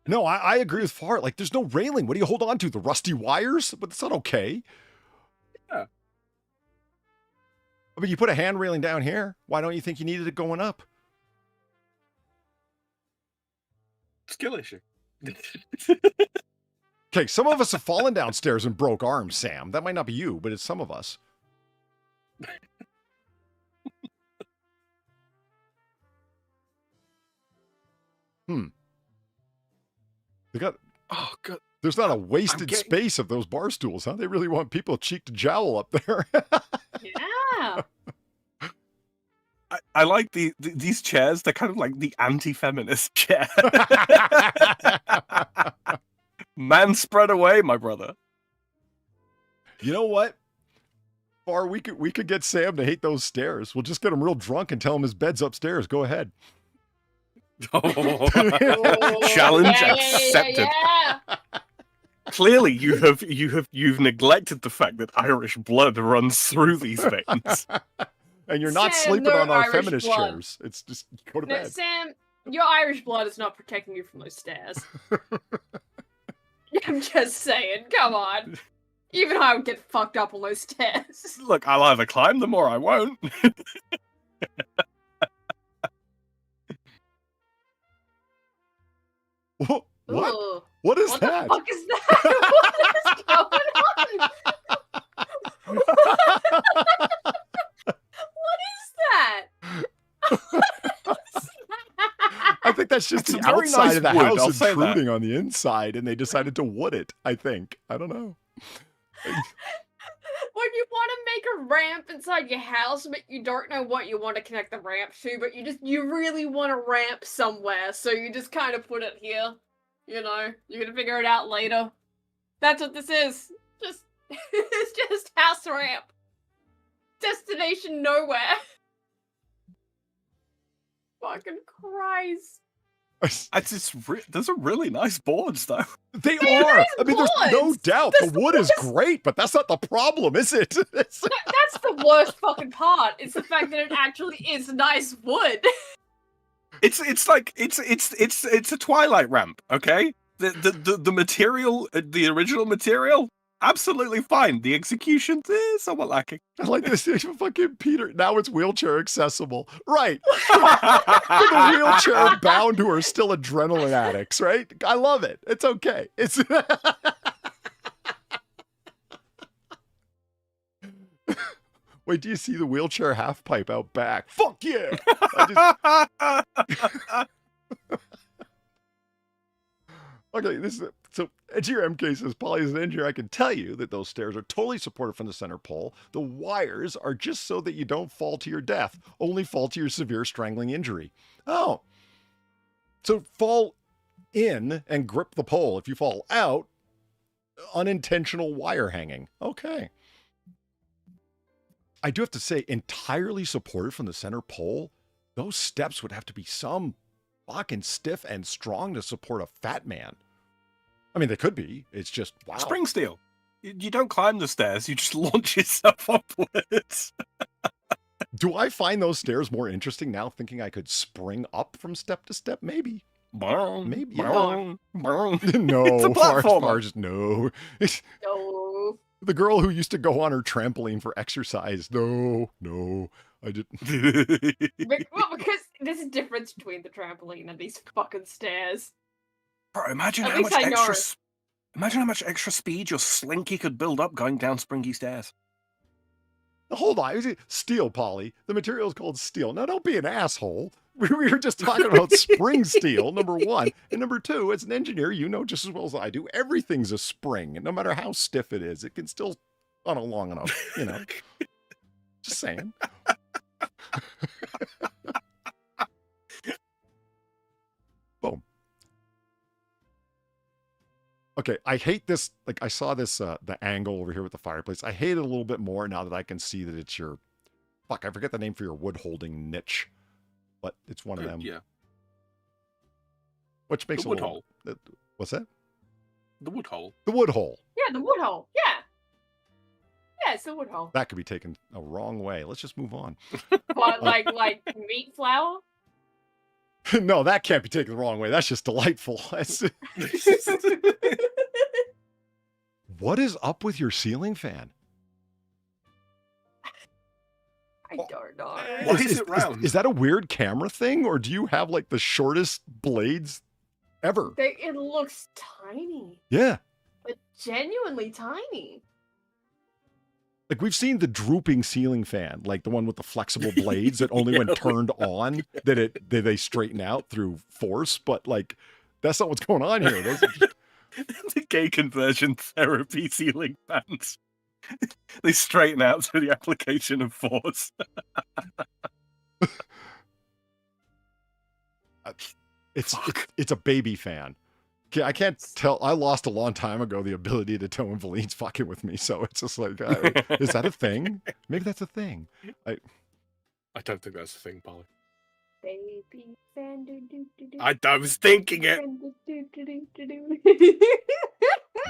No, I agree with Fart. Like, there's no railing. What do you hold on to? The rusty wires? But it's not okay. Yeah. I mean, you put a hand railing down here. Why don't you think you needed it going up? Skill issue. Okay, some of us have fallen downstairs and broke arms, Sam. That might not be you, but it's some of us. They got. Oh god. There's not a wasted getting- space of those bar stools, huh? They really want people cheek to jowl up there. Yeah. I like these chairs. They're kind of like the anti-feminist chair. Man spread away, my brother. You know what? Far we could get Sam to hate those stairs. We'll just get him real drunk and tell him his bed's upstairs. Go ahead. Challenge accepted. Yeah. Clearly, you've neglected the fact that Irish blood runs through these veins. And you're not Sam, sleeping no on our Irish feminist blood. chairs. It's just go to No, bed. Sam, your Irish blood is not protecting you from those stairs. I'm just saying. Come on. Even I would get fucked up on those stairs. Look, I'll either climb them or I won't. What? Ugh. What is What that? the fuck is that? What is going on? What is that? I think that's just It's the a very outside nice of the wood, house I'll say that. intruding on the inside, and they decided to wood it. I think. I don't know. When you want to make a ramp inside your house, but you don't know what you want to connect the ramp to, but you really want a ramp somewhere, so you just kind of put it here. You know, you're gonna figure it out later. That's what this is. Just it's just house ramp. Destination nowhere. Fucking Christ. Those are really nice boards, though. They They're are. nice I mean, there's no boards. doubt That's the wood is the great, but that's not the problem, is it? It's- That's the worst fucking part. It's the fact that it actually is nice wood. It's a Twilight ramp, okay? The material, the original material, absolutely fine. The execution is somewhat lacking. I like this fucking Peter. Now it's wheelchair accessible. Right. The wheelchair bound who are still adrenaline addicts, right? I love it. It's okay. It's Wait, do you see the wheelchair half pipe out back? Fuck yeah! Okay, this is so Engineer MK says, Polly, as an engineer, I can tell you that those stairs are totally supported from the center pole. The wires are just so that you don't fall to your death, only fall to your severe strangling injury. Oh. So fall in and grip the pole. If you fall out, unintentional wire hanging. Okay. I do have to say, entirely supported from the center pole, those steps would have to be some fucking stiff and strong to support a fat man. I mean, they could be. It's just, wow. Spring steel. You don't climb the stairs, you just launch yourself upwards. Do I find those stairs more interesting now, thinking I could spring up from step to step? Maybe. Maybe. Yeah. No. It's a platformer. Mars, no. No. The girl who used to go on her trampoline for exercise. No. I didn't. Well, because there's a difference between the trampoline and these fucking stairs. Bro, imagine At how least much I know extra. it. Imagine how much extra speed your slinky could build up going down springy stairs. Hold on. Is it steel, Polly? The material is called steel. Now, don't be an asshole. We were just talking about spring steel, number one. And number two, as an engineer, you know just as well as I do, everything's a spring. And no matter how stiff it is, it can still run it long enough, you know. Just saying. Boom. Okay, I hate this. Like, I saw this, the angle over here with the fireplace. I hate it a little bit more now that I can see that it's your, fuck, I forget the name for your wood holding niche, but it's one of them. Yeah. Which makes The a wood little, hole. What's that? The wood hole. The wood hole. Yeah, the wood hole. Yeah. Yeah, it's the wood hole. That could be taken a wrong way. Let's just move on. What, like meat flour? No, that can't be taken the wrong way. That's just delightful. What is up with your ceiling fan? I don't know. Why is it round? Is that a weird camera thing, or do you have like the shortest blades ever? It looks tiny, Yeah. but genuinely tiny. Like, we've seen the drooping ceiling fan, like the one with the flexible blades that only when turned on did they straighten out through force. But like, that's not what's going on here. Those are just... The gay conversion therapy ceiling fans. They straighten out through the application of force. It's a baby fan. Okay, I can't tell. I lost a long time ago the ability to tell when Valine's fucking with me, so it's just like, is that a thing? Maybe that's a thing. I don't think that's a thing, Polly. Baby fan. I was thinking it.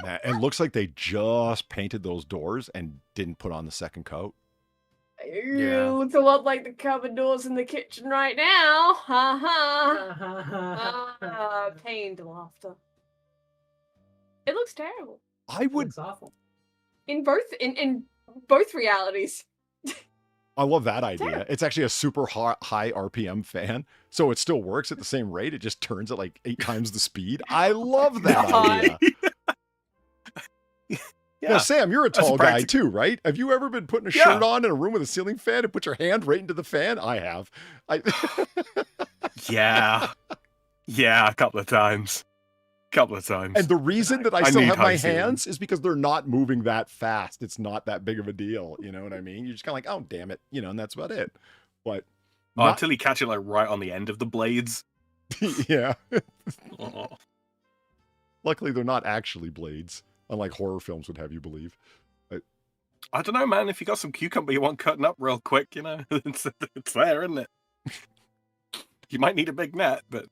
Man, it looks like they just painted those doors and didn't put on the second coat. Ew, it's a lot like the cupboard doors in the kitchen right now. Ha ha. Pained laughter. It looks terrible. I would. Looks awful. In both realities. I love that idea. Terrible. It's actually a super high RPM fan, so it still works at the same rate. It just turns at like 8 times the speed. I love that idea. Yeah. Now, Sam, you're a That's tall guy practical. too, right? Have you ever been putting a Yeah. shirt on in a room with a ceiling fan and put your hand right into the fan? I have. Yeah. Yeah, a couple of times. And the reason that I I still need have my high ceiling. hands is because they're not moving that fast. It's not that big of a deal. You know what I mean? You're just kind of like, oh, damn it. You know, and that's about it. But not- Until you catch it like right on the end of the blades. yeah. Oh. Luckily, they're not actually blades, unlike horror films would have you believe. I don't know, man. If you got some cucumber you want cutting up real quick, you know, it's there, isn't it? You might need a big net, but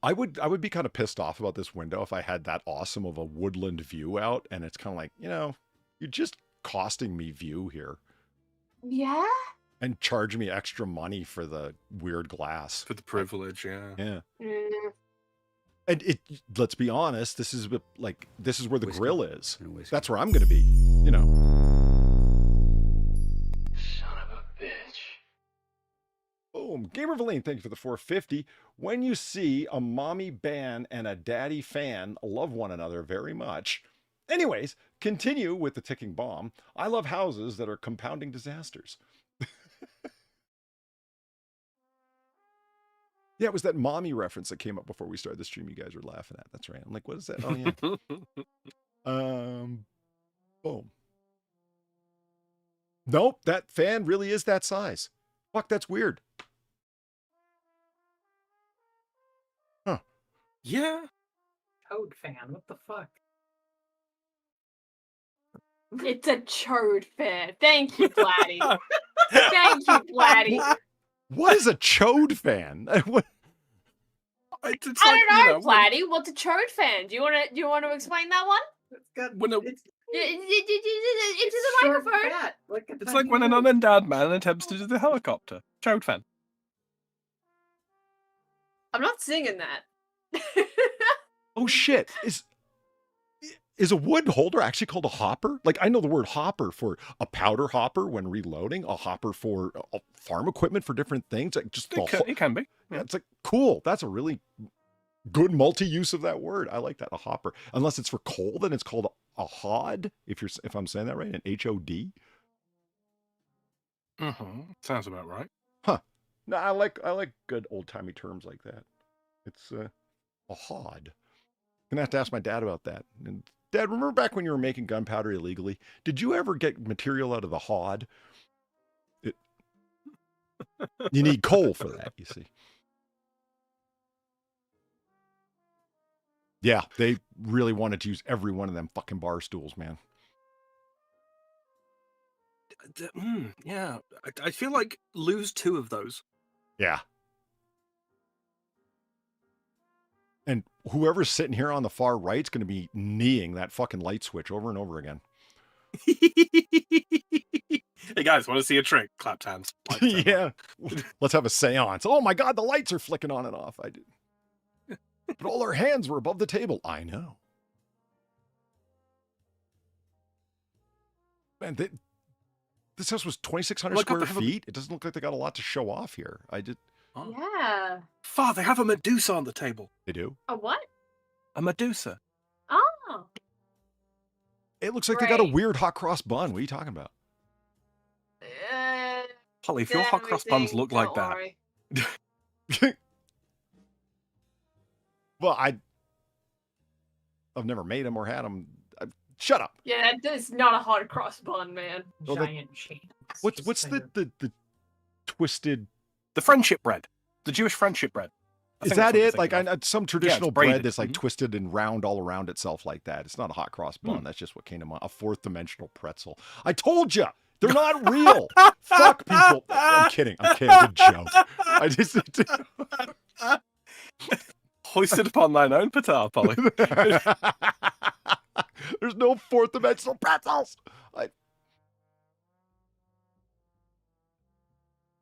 I would be kind of pissed off about this window if I had that awesome of a woodland view out, and it's kind of like, you know, you're just costing me view here Yeah? and charging me extra money for the weird glass. for the privilege, yeah. Yeah. Mm. And let's be honest, this is where the Whiskey grill is. and whiskey. That's where I'm going to be, you know. Son of a bitch. Boom. Gamer Valine, thank you for the 450. When you see a mommy ban and a daddy fan love one another very much. Anyways, continue with the ticking bomb. I love houses that are compounding disasters. Yeah, it was that mommy reference that came up before we started the stream you guys were laughing at. That's right. I'm like, what is that? Oh, yeah. Boom. Nope, that fan really is that size. Fuck, that's weird. Yeah. Toad fan. What the fuck? It's a chode fan. Thank you, Blatty. Thank you, Blatty. What is a chode fan? What- It's I like, don't know, you know, Blatty. What's a chode fan? Do you want to explain that one? It's got. When a- it's Into the short microphone. fat, like a It's tiny like when an toad. unendowed man attempts to do the helicopter. Chode fan. I'm not singing that. Oh shit. Is a wood holder actually called a hopper? Like, I know the word hopper for a powder hopper when reloading, a hopper for farm equipment for different things. Like just the It can be. yeah, it's like cool. That's a really good multi-use of that word. I like that, a hopper. Unless it's for coal, then it's called a hod. If I'm saying that right, an HOD. Sounds about right. No, I like good old timey terms like that. It's a hod. Gonna have to ask my dad about that. And Dad, remember back when you were making gunpowder illegally? Did you ever get material out of the hod? You need coal for that, you see. Yeah, they really wanted to use every one of them fucking bar stools, man. Yeah, I feel like lose 2 of those. Yeah. And whoever's sitting here on the far right is going to be kneeing that fucking light switch over and over again. Hey guys, want to see a trick? Clapped hands. Yeah. Let's have a seance. Oh my God, the lights are flicking on and off. I did. But all our hands were above the table. I know. Man, this house was 2,600 square feet. It doesn't look like they got a lot to show off here. Oh. Yeah. Father, they have a Medusa on the table. They do? A what? A Medusa. Oh. It looks like they got a weird hot cross bun. What are you talking about? Holly, if your hot cross buns look like that. Well, I've never made them or had them. Shut up. Yeah, that is not a hot cross bun, man. Well, Giant chains. What's the twisted? The friendship bread. The Jewish friendship bread. Is that it? Like some traditional bread braided. that's like twisted and round all around itself like that. It's not a hot cross bun. That's just what came to mind. A 4th dimensional pretzel. I told you. They're not real. Fuck people. I'm kidding. Good joke. I just. Hoisted upon thine own petard, Polly. There's no 4th dimensional pretzels.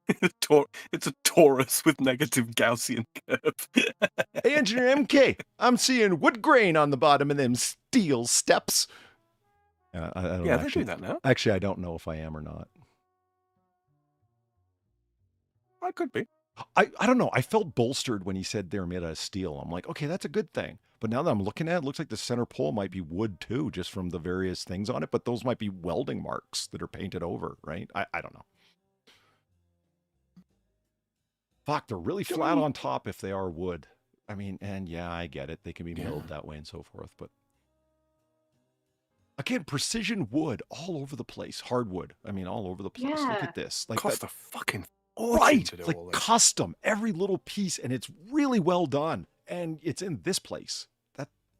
It's a torus with negative Gaussian curve. Hey, Engineer MK, I'm seeing wood grain on the bottom of them steel steps. I don't yeah, they do that now. Actually, I don't know if I am or not. I could be. I don't know. I felt bolstered when he said they're made out of steel. I'm like, okay, that's a good thing. But now that I'm looking at it, it looks like the center pole might be wood too, just from the various things on it. But those might be welding marks that are painted over, right? I don't know. Fuck, they're really flat on top if they are wood. I mean, and yeah, I get it. They can be milled that way and so forth. But again, precision wood all over the place. Hardwood. I mean, all over the place. Yeah. Look at this. Like Cost a fucking right, to do like all this. custom, every little piece, and it's really well done. And it's in this place.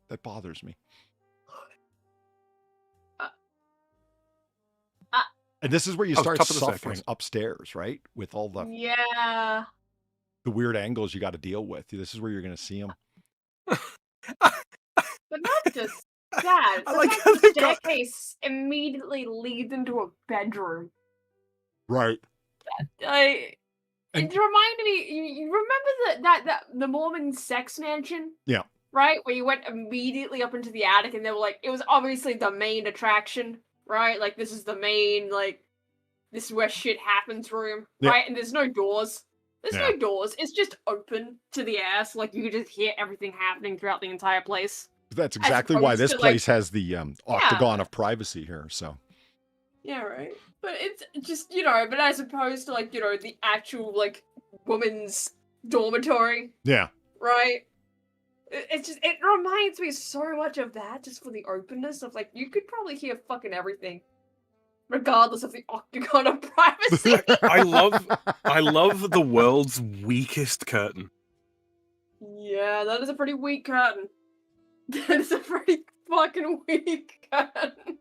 That bothers me. And this is where you start suffering upstairs, right? With all the weird angles you got to deal with. This is where you're going to see them. But not just that. I like how how the they've got- staircase immediately leads into a bedroom. Right. It reminded me. You remember the Mormon sex mansion? Yeah. Right, where you went immediately up into the attic, and they were like, it was obviously the main attraction, right? Like, this is the main, like, this is where shit happens room, right? And there's no doors. There's no doors. It's just open to the air, so, like, you could just hear everything happening throughout the entire place. That's exactly why this place has the octagon of privacy here. So. Yeah, right. But it's just, but as opposed to, like, the actual, like, woman's dormitory. Yeah. Right? It reminds me so much of that, just for the openness of, like, you could probably hear fucking everything, regardless of the octagon of privacy. I love the world's weakest curtain. Yeah, that is a pretty weak curtain. That is a pretty fucking weak curtain.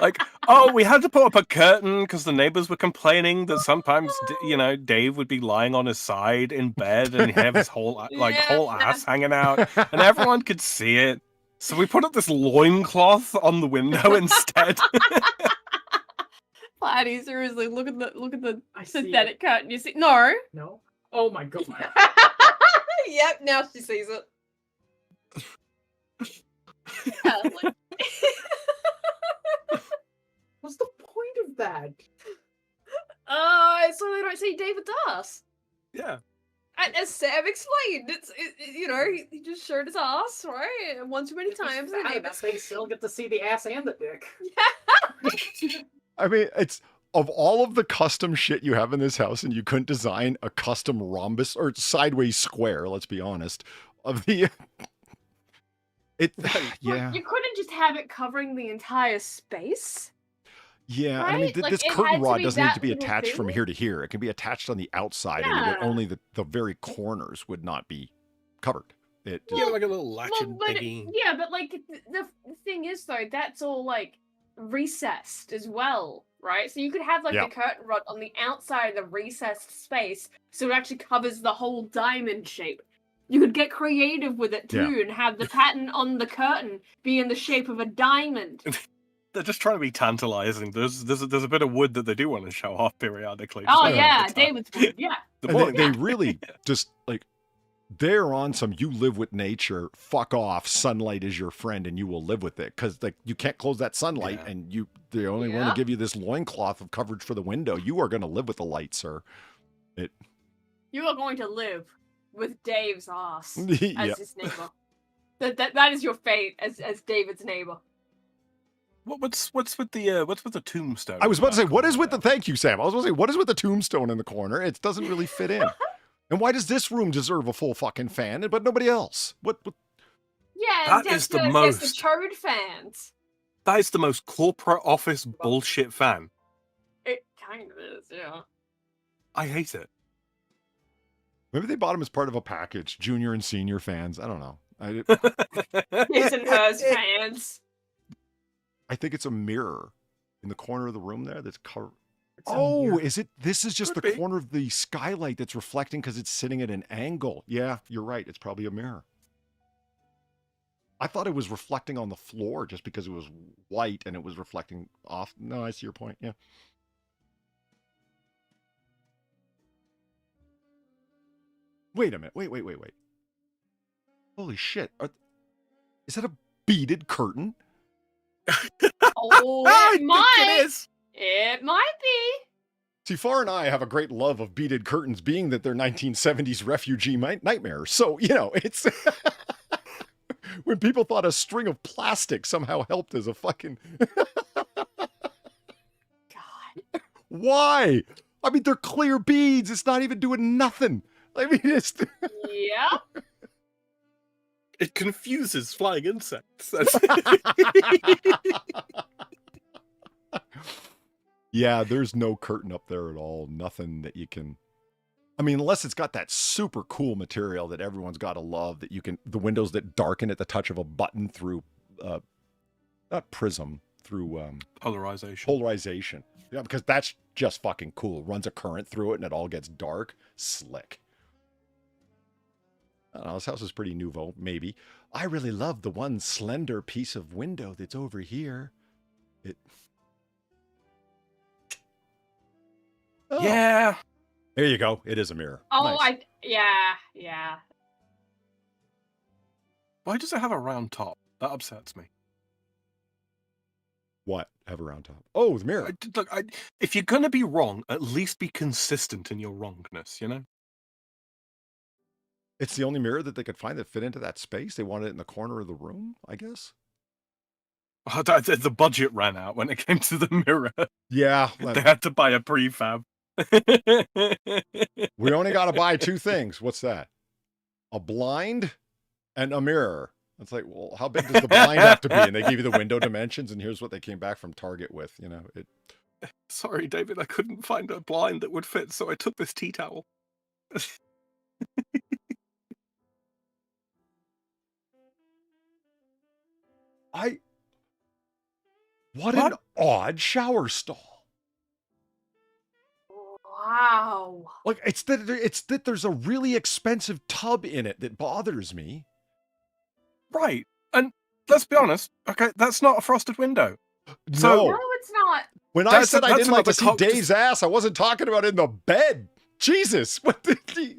Like, oh, we had to put up a curtain because the neighbors were complaining that sometimes, Dave would be lying on his side in bed and have his whole ass hanging out, and everyone could see it. So we put up this loincloth on the window instead. Platy, seriously, look at the synthetic curtain. You see? No. No. Oh my god. Yep. Now she sees it. Yeah, like... What's the point of that? So they don't see David's ass. Yeah. And as Sam explained, he just showed his ass, right? And one too many times. They still get to see the ass and the dick. Yeah. I mean, it's of all of the custom shit you have in this house, and you couldn't design a custom rhombus or sideways square. Let's be honest. Of the yeah. You couldn't just have it covering the entire space. Yeah, right? I mean, Like, this it curtain had to rod be doesn't need that to be little attached from thing? here to here. It can be attached on the outside, Yeah. and only the very corners would not be covered. It Yeah, like a little latchet Well, but thingy. yeah, but like the thing is though, that's all like recessed as well, right? So you could have like Yeah. the curtain rod on the outside of the recessed space, so it actually covers the whole diamond shape. You could get creative with it too, and have the pattern on the curtain be in the shape of a diamond. They're just trying to be tantalizing. There's a bit of wood that they do want to show off periodically. Oh just yeah, at the time. David's wood, yeah. The and more- they really just like they're on some you live with nature, fuck off, sunlight is your friend and you will live with it, because like you can't close that sunlight, Yeah. and they only want Yeah. to give you this loincloth of coverage for the window. You are going to live with the light, sir. You are going to live with Dave's ass Yeah. as his neighbor. That is your fate as David's neighbor. What's with the tombstone? I was about to say, in the what is with the corner thank you, Sam? I was about to say, what is with the tombstone in the corner? It doesn't really fit in. And why does this room deserve a full fucking fan, but nobody else? What Yeah, That that's is the that's most- the Chode fans. there? That is the most corporate office bullshit fan. It kind of is, yeah. I hate it. Maybe they bought them as part of a package, junior and senior fans. I don't know. His and hers fans. I think it's a mirror in the corner of the room there that's covered. It's a Oh, mirror. is it? This is just Could the be. corner of the skylight that's reflecting because it's sitting at an angle. Yeah, you're right. It's probably a mirror. I thought it was reflecting on the floor just because it was white and it was reflecting off. No, I see your point. Yeah. Wait a minute. Wait. Holy shit. Is that a beaded curtain? Oh, I it think might. it is. It might be. See, Far and I have a great love of beaded curtains, being that they're 1970s refugee nightmares. So, it's when people thought a string of plastic somehow helped as a fucking. God. Why? I mean, they're clear beads. It's not even doing nothing. I mean, it's. Yeah. It confuses flying insects. That's- Yeah, there's no curtain up there at all. Nothing that you can. I mean, unless it's got that super cool material that everyone's got to love, that you can. The windows that darken at the touch of a button through. Not prism, through. Polarization. Polarization. Yeah, because that's just fucking cool. Runs a current through it and it all gets dark. Slick. I don't know, this house is pretty nouveau, maybe. I really love the one slender piece of window that's over here. Oh, Yeah. there you go. It is a mirror. Oh, Nice. yeah. Why does it have a round top? That upsets me. What? Have a round top. Oh, the mirror. If you're gonna be wrong, at least be consistent in your wrongness. You know. It's the only mirror that they could find that fit into that space. They wanted it in the corner of the room, I guess. The budget ran out when it came to the mirror. Yeah. They had to buy a prefab. We only got to buy two things. What's that? A blind and a mirror. It's like, well, how big does the blind have to be? And they give you the window dimensions, and here's what they came back from Target with. Sorry, David, I couldn't find a blind that would fit, so I took this tea towel. What an odd shower stall. Wow. Like it's that there's a really expensive tub in it that bothers me. Right, and let's be honest. Okay, that's not a frosted window. So No, it's not. when I that's- said I that's didn't like to another see co- Dave's ass, I wasn't talking about in the bed. Jesus, what did he?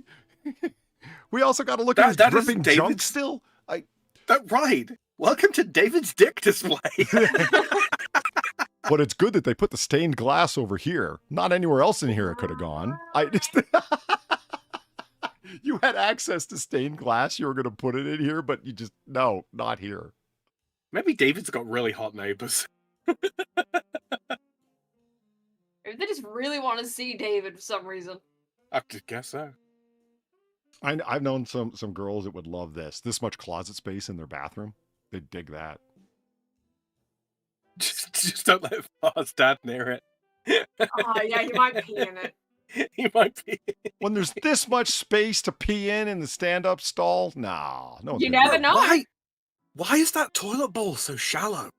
We also got to look at his That is dripping junk David's- still. Right. Welcome to David's dick display. But it's good that they put the stained glass over here. Not anywhere else in here it could have gone. I just you had access to stained glass. You were going to put it in here, but you just no, not here. Maybe David's got really hot neighbors. Maybe they just really want to see David for some reason. I could guess so. I've known some girls that would love this. This much closet space in their bathroom. They'd dig that. Just don't let Far's dad near it. Oh, yeah, you might pee in it. He might be. When there's this much space to pee in the stand-up stall, nah, no. You never know. Why is that toilet bowl so shallow?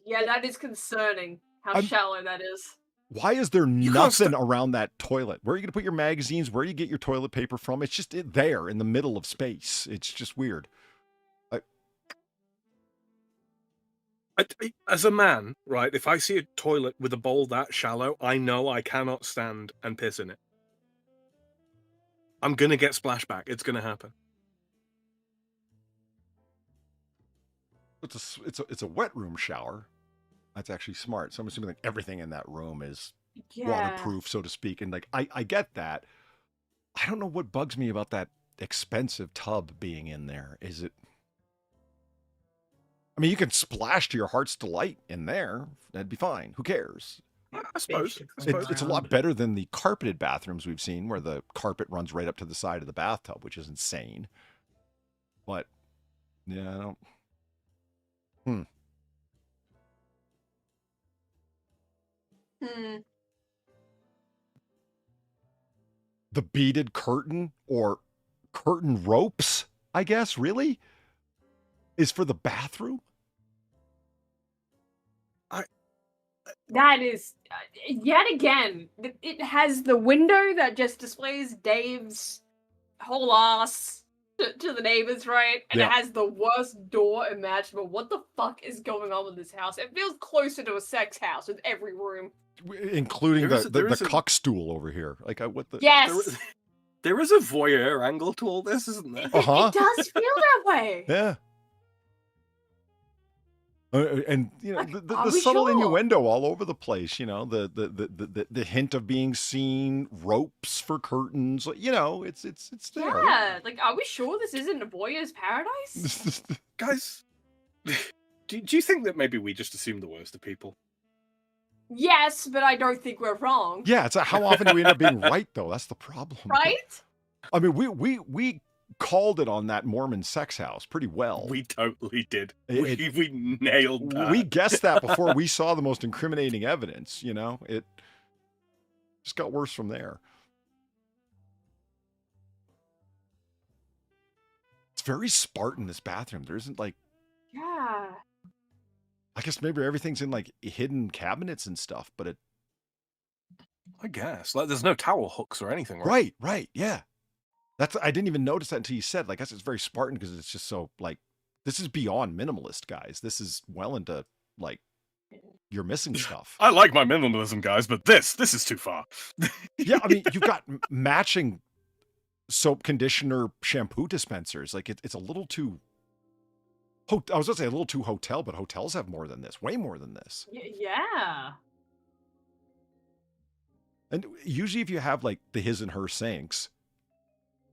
Yeah, that is concerning. How shallow that is. Why is there You can't nothing around that toilet? Where are you going to put your magazines? Where do you get your toilet paper from? It's just there in the middle of space. It's just weird. As a man, right, if I see a toilet with a bowl that shallow, I know I cannot stand and piss in it. I'm going to get splashback. It's going to happen. It's a wet room shower. That's actually smart. So I'm assuming like everything in that room is Yeah. waterproof, so to speak. And like I get that. I don't know what bugs me about that expensive tub being in there. Is it? I mean, you can splash to your heart's delight in there. That'd be fine. Who cares? I suppose. It's a lot better than the carpeted bathrooms we've seen, where the carpet runs right up to the side of the bathtub, which is insane. But yeah, I don't. The beaded curtain or curtain ropes, I guess, really, is for the bathroom. That is, yet again, it has the window that just displays Dave's whole ass to the neighbors, right? And Yeah. it has the worst door imaginable. What the fuck is going on with this house? It feels closer to a sex house with every room. Including There is the a- cuck stool over here. Like, what the? Yes! There is a voyeur angle to all this, isn't there? Uh-huh. It does feel that way. Yeah. And you know Like, the are we subtle sure? innuendo all over the place. You know the hint of being seen, ropes for curtains. You know it's there. Yeah, like, are we sure this isn't a voyeur's paradise? Guys, do you think that maybe we just assume the worst of people? Yes, but I don't think we're wrong. Yeah, it's how often do we end up being right though? That's the problem. Right? I mean, we called it on that Mormon sex house pretty well. We totally did. It- We nailed that. We guessed that before we saw the most incriminating evidence. You know, it just got worse from there. It's very Spartan, this bathroom. There isn't like, Yeah. I guess maybe everything's in like hidden cabinets and stuff, but it. I guess. Like, there's no towel hooks or anything, right? Right, yeah. I didn't even notice that until you said. Like, I guess it's very Spartan because it's just so like, this is beyond minimalist, guys. This is well into like, you're missing stuff. I like my minimalism, guys, but this is too far. Yeah, I mean, you've got matching soap, conditioner, shampoo dispensers. Like, it's a little too. I was gonna say a little too hotel, but hotels have more than this, way more than this. Yeah. And usually, if you have like the his and her sinks,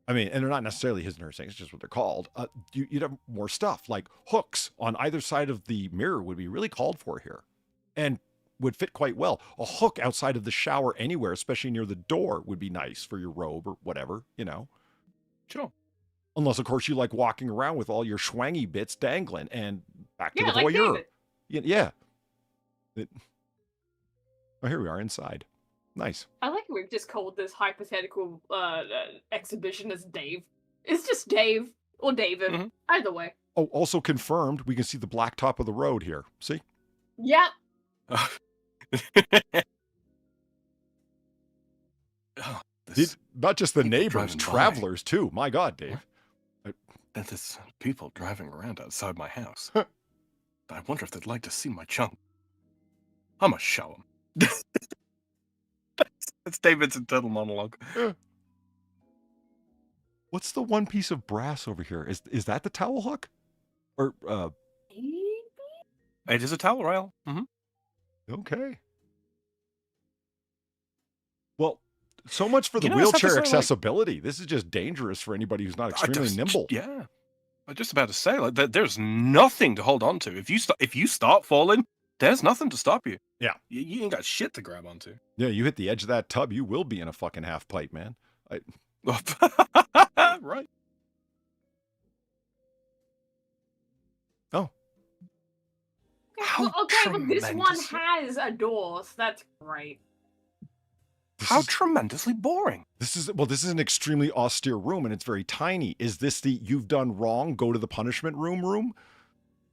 I mean, and they're not necessarily his and her sinks, it's just what they're called. You'd have more stuff like hooks on either side of the mirror would be really called for here, and would fit quite well. A hook outside of the shower anywhere, especially near the door, would be nice for your robe or whatever, you know. Sure. Unless, of course, you like walking around with all your schwangy bits dangling and back to Yeah, the like voyeur. David. Yeah. Oh, here we are inside. Nice. I like we've just called this hypothetical exhibition as Dave. It's just Dave or David. Mhm. Either way. Oh, also confirmed, we can see the black top of the road here. See? Yep. Oh, this, Not just the people neighbors, driving by. travelers too. My God, Dave. there's people driving around outside my house. I wonder if they'd like to see my chunk. I must show them. That's David's internal monologue. What's the one piece of brass over here? Is that the towel hook? Or It is a towel rail. okay. Well, so much for the You know, it's wheelchair episode, like- accessibility. This is just dangerous for anybody who's not extremely nimble. Yeah. I was just about to say, like, there's nothing to hold on to. If you start falling, there's nothing to stop you. Yeah. You ain't got shit to grab onto. Yeah, you hit the edge of that tub, you will be in a fucking half pipe, man. Right. Oh, How Okay, but this one tremendous. has a door, so that's great. How tremendously boring. This is an extremely austere room, and it's very tiny. Is this the "you've done wrong, go to the punishment room"?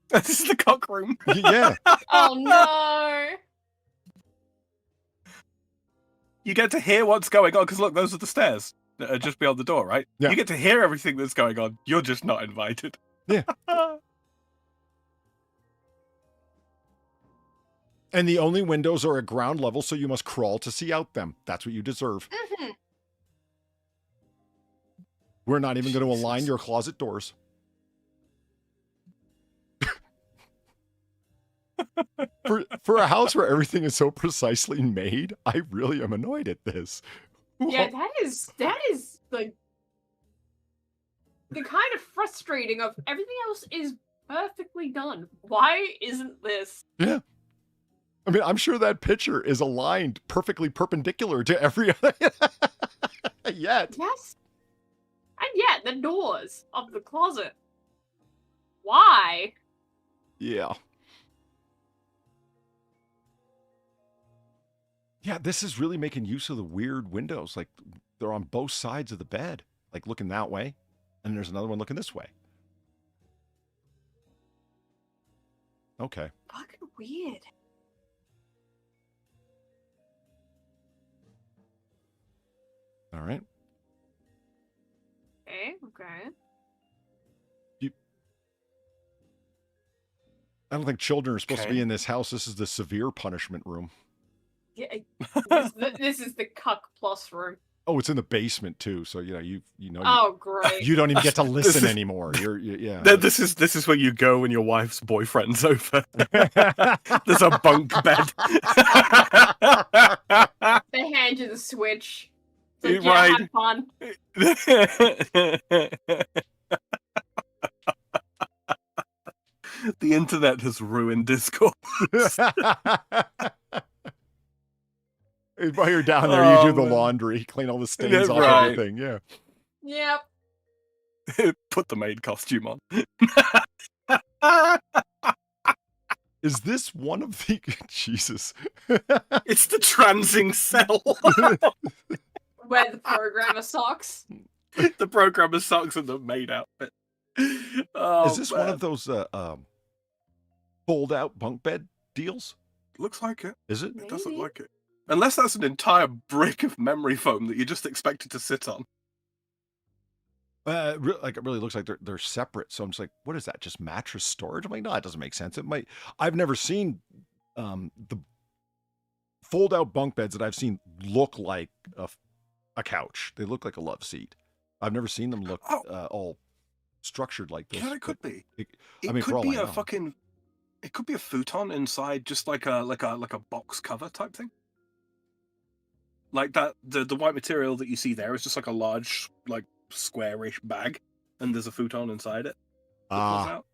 This is the cock room. Yeah. Oh no! You get to hear what's going on, because look, those are the stairs that are just beyond the door, right? Yeah. You get to hear everything that's going on. You're just not invited. Yeah. And the only windows are at ground level, so you must crawl to see out them. That's what you deserve. Mhm. We're not even going to align your closet doors. For a house where everything is so precisely made, I really am annoyed at this. Yeah, that is like the kind of frustrating of everything else is perfectly done. Why isn't this? Yeah. I mean, I'm sure that picture is aligned perfectly perpendicular to every other yet. Yes. And yet, the doors of the closet. Why? Yeah. Yeah, this is really making use of the weird windows. Like, they're on both sides of the bed. Like, looking that way. And there's another one looking this way. Okay. Fucking weird. All right. Okay. I don't think children are supposed to Okay. be in this house. This is the severe punishment room. Yeah, this is the cuck plus room. Oh, it's in the basement too. So you know Oh, great. you don't even get to listen is- anymore. Yeah. This is where you go when your wife's boyfriend's over. There's a bunk bed. They hand you the switch. It's like, Right. have fun. The internet has ruined Discord. While you're down there, you do the man. laundry, clean all the stains Yeah, off right. everything. Yeah. Yep. Put the maid costume on. Is this one of the Jesus? It's the transing cell. Where the programmer socks. The programmer socks and the maid outfit. Oh, Is this one man. of those fold out bunk bed deals? Looks like it. Is it? It does look Maybe. like it. Unless that's an entire brick of memory foam that you're just expected to sit on. It really looks like they're separate. So I'm just like, what is that? Just mattress storage? I'm like, no, that doesn't make sense. It might. I've never seen the fold out bunk beds that I've seen look like a couch. They look like a love seat. I've never seen them look all structured like this. Yeah, it could be. It It mean, for could all be I a know. fucking. It could be a futon inside, just like a box cover type thing. Like that, the white material that you see there is just like a large, like squarish bag, and there's a futon inside it. that pulls out.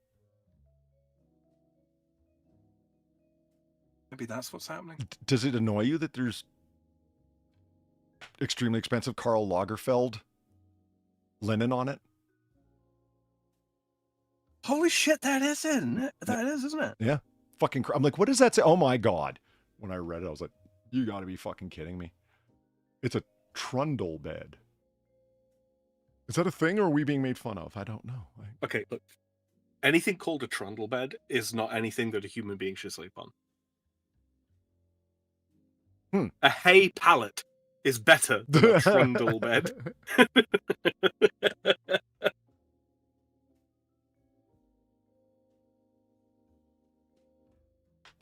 Maybe that's what's happening. Does it annoy you that there's extremely expensive Karl Lagerfeld linen on it? Holy shit, that is, isn't it? That is, isn't it? Fucking I'm like, what does that say? Oh my god. When I read it, I was like, you gotta be fucking kidding me. It's a trundle bed. Is that a thing, or are we being made fun of? I don't know. Okay, look. Anything called a trundle bed is not anything that a human being should sleep on. A hay pallet is better than a trundle bed.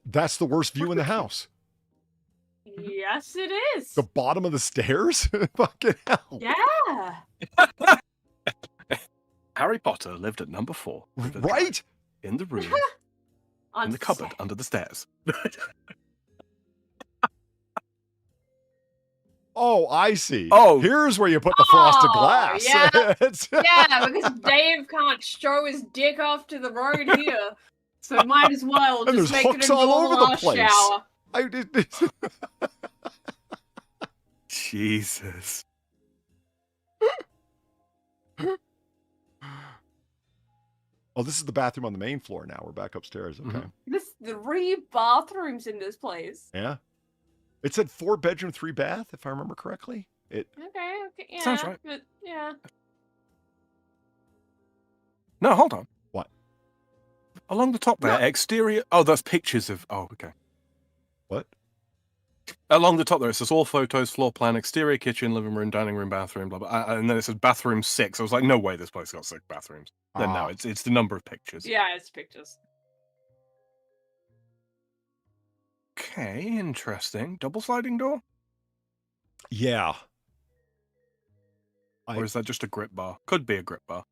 That's the worst view in the house. Yes, it is. The bottom of the stairs? Fucking hell. Yeah. Harry Potter lived at number 4. Right? In the room, in the cupboard, under the stairs. Oh, I see. Oh. Here's where you put the frosted Oh, glass. yeah. It's- Yeah, because Dave can't show his dick off to the road here. So might as well And just there's make hooks it a all over normal the ass place. shower. Jesus. Oh, this is the bathroom on the main floor now. We're back upstairs. Okay. Mhm. There's 3 bathrooms in this place. Yeah. It said 4-bedroom, 3-bath, if I remember correctly. Okay, yeah. Sounds right. But, yeah. No, hold on. What? Along the top there, No. exterior. Oh, that's pictures of. Oh, okay. What? Along the top there, it says all photos, floor plan, exterior kitchen, living room, dining room, bathroom, blah blah. And then it says bathroom 6. I was like, no way, this place got 6 bathrooms. Then no, it's the number of pictures. Yeah, it's pictures. Okay, interesting. Double sliding door, Yeah. or is that just a grip bar? Could be a grip bar.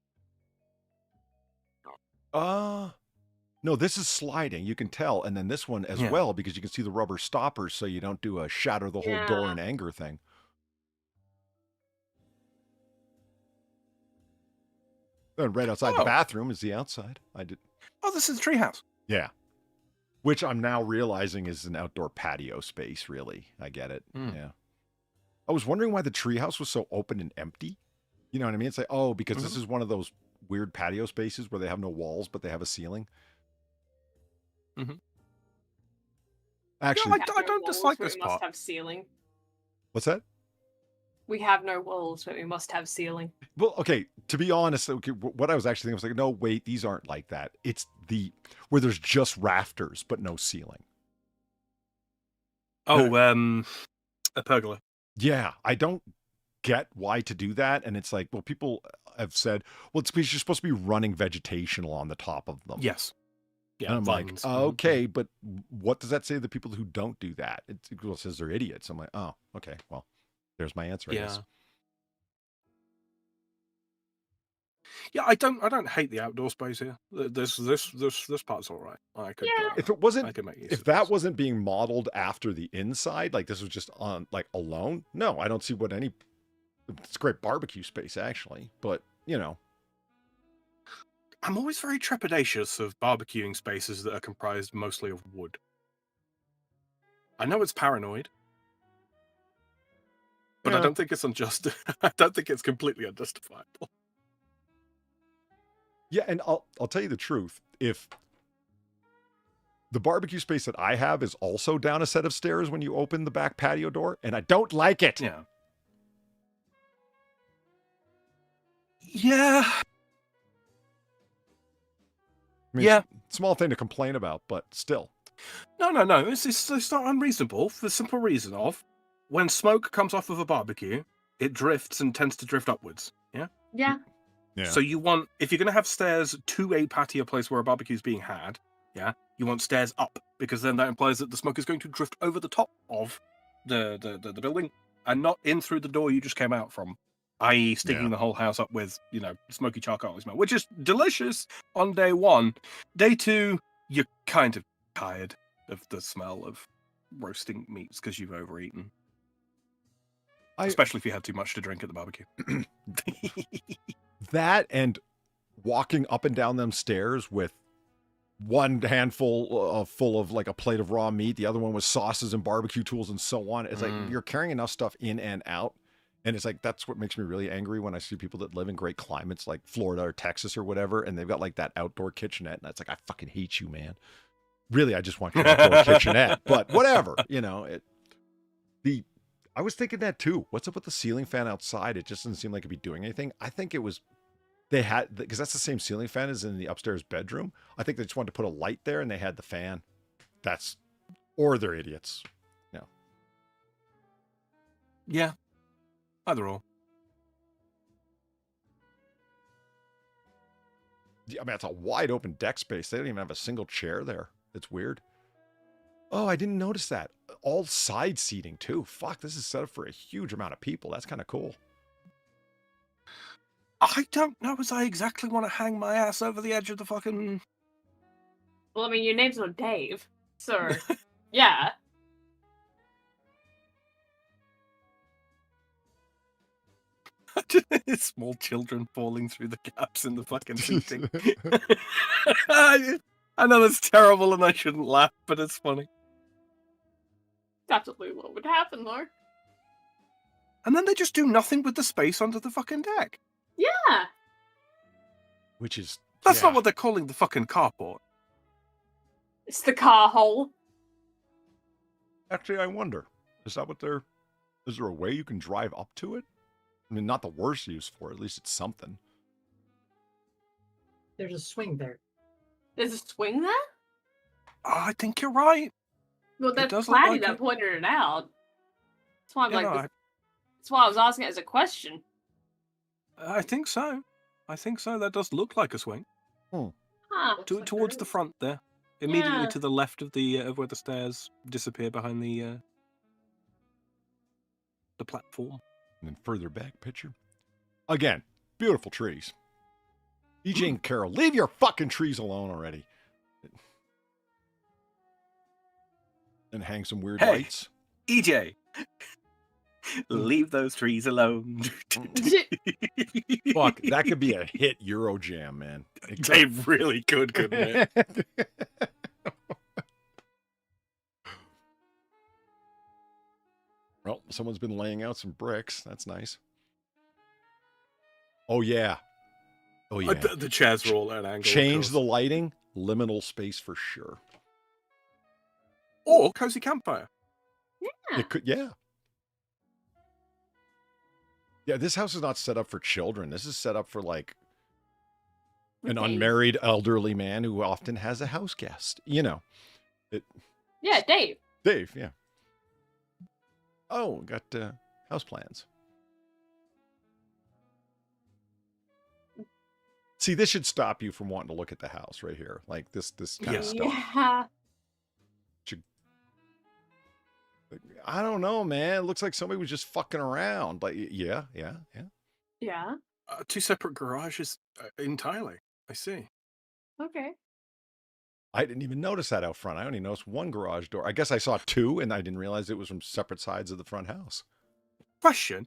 No, this is sliding. You can tell, and then this one as Yeah. well, because you can see the rubber stoppers, so you don't do a shatter the whole door Yeah. in anger thing. And right outside the Oh. bathroom is the outside. Oh, this is a treehouse. Yeah. Which I'm now realizing is an outdoor patio space, really. I get it. Mm. Yeah. I was wondering why the treehouse was so open and empty. You know what I mean? It's like, oh, because this is one of those weird patio spaces where they have no walls, but they have a ceiling. Mhm. Actually, I don't dislike but this we must part. have ceiling. what's that? We have no walls, but we must have ceiling. Well, okay, to be honest, okay, what I was actually thinking was like, no, wait, these aren't like that. It's where there's just rafters, but no ceiling. Oh, a pergola. Yeah, I don't get why to do that. And it's like, well, people have said, well, it's because you're supposed to be running vegetation along the top of them. Yes. Yeah. And I'm like, vines. okay, but what does that say to the people who don't do that? It says they're idiots. I'm like, oh, okay, well, there's my answer, I guess. Yeah, I don't hate the outdoor space here. This part's all right. I could. Yeah. If it wasn't, I could make use if of that this. wasn't being modeled after the inside, like this was just on like alone, no, I don't see what any. It's a great barbecue space actually, but you know, I'm always very trepidatious of barbecuing spaces that are comprised mostly of wood. I know it's paranoid, but I Yeah. don't think it's unjust. I don't think it's completely unjustifiable. yeah, and I'll tell you the truth. If the barbecue space that I have is also down a set of stairs when you open the back patio door, and I don't like it. Yeah. Yeah. I mean, Yeah. small thing to complain about, but still. No. It's not unreasonable for the simple reason of when smoke comes off of a barbecue, it drifts and tends to drift upwards. Yeah. Yeah. Yeah. So you want, if you're going to have stairs to a patio place where a barbecue is being had, yeah, you want stairs up because then that implies that the smoke is going to drift over the top of the building and not in through the door you just came out from, i.e., sticking Yeah. the whole house up with smoky charcoal smell, which is delicious on day 1. Day 2, you're kind of tired of the smell of roasting meats because you've overeaten. Especially if you had too much to drink at the barbecue. That and walking up and down them stairs with one handful full of like a plate of raw meat, the other one was sauces and barbecue tools and so on. It's like you're carrying enough stuff in and out. And it's like, that's what makes me really angry when I see people that live in great climates like Florida or Texas or whatever, and they've got like that outdoor kitchenette. And it's like, I fucking hate you, man. Really, I just want your outdoor kitchenette, but whatever, I was thinking that too. What's up with the ceiling fan outside? It just doesn't seem like it'd be doing anything. I think it was, because that's the same ceiling fan as in the upstairs bedroom. I think they just wanted to put a light there and they had the fan. Or they're idiots. No. Yeah. Either or. I mean, it's a wide open deck space. They don't even have a single chair there. It's weird. Oh, I didn't notice that. All side seating too. Fuck, this is set up for a huge amount of people. That's kind of cool. I don't know as I exactly want to hang my ass over the edge of the fucking... Well, I mean, your name's not Dave, so yeah. Small children falling through the gaps in the fucking seating. I know that's terrible and I shouldn't laugh, but it's funny. That's absolutely what would happen, though. And then they just do nothing with the space under the fucking deck. Yeah. Which is... That's not what they're calling the fucking carport. It's the car hole. Actually, I wonder. Is that what they're... Is there a way you can drive up to it? I mean, not the worst use for it. At least it's something. There's a swing there. There's a swing there? I think you're right. Well, It that's does look Platy like that it. pointed it out. That's why I'm Yeah, like, no, that's why I was asking it as a question. I think so. I think so. That does look like a swing. Huh. Looks like Towards there the is. front there. Immediately Yeah. to the left of the of where the stairs disappear behind the platform. And then further back picture. Again, beautiful trees. EJ and Carol, leave your fucking trees alone already. And hang some weird Hey. lights. EJ, leave those trees alone. Fuck, that could be a hit Eurojam, man. It could. They really could, couldn't it? Well, someone's been laying out some bricks. That's nice. Oh, yeah. Oh, yeah. The chairs are all at an angle. of Change the course. lighting. Liminal space for sure. Or cozy campfire. It could, yeah. Yeah, this house is not set up for children. This is set up for like an Okay. unmarried elderly man who often has a house guest. You know, Yeah, Dave. Dave. Yeah. Oh, got house plans. See, this should stop you from wanting to look at the house right here, like this kind of stuff. Yeah. I don't know, man. It looks like somebody was just fucking around. Like, yeah. Yeah. Two separate garages entirely. I see. Okay. I didn't even notice that out front. I only noticed one garage door. I guess I saw two, and I didn't realize it was from separate sides of the front house. Question.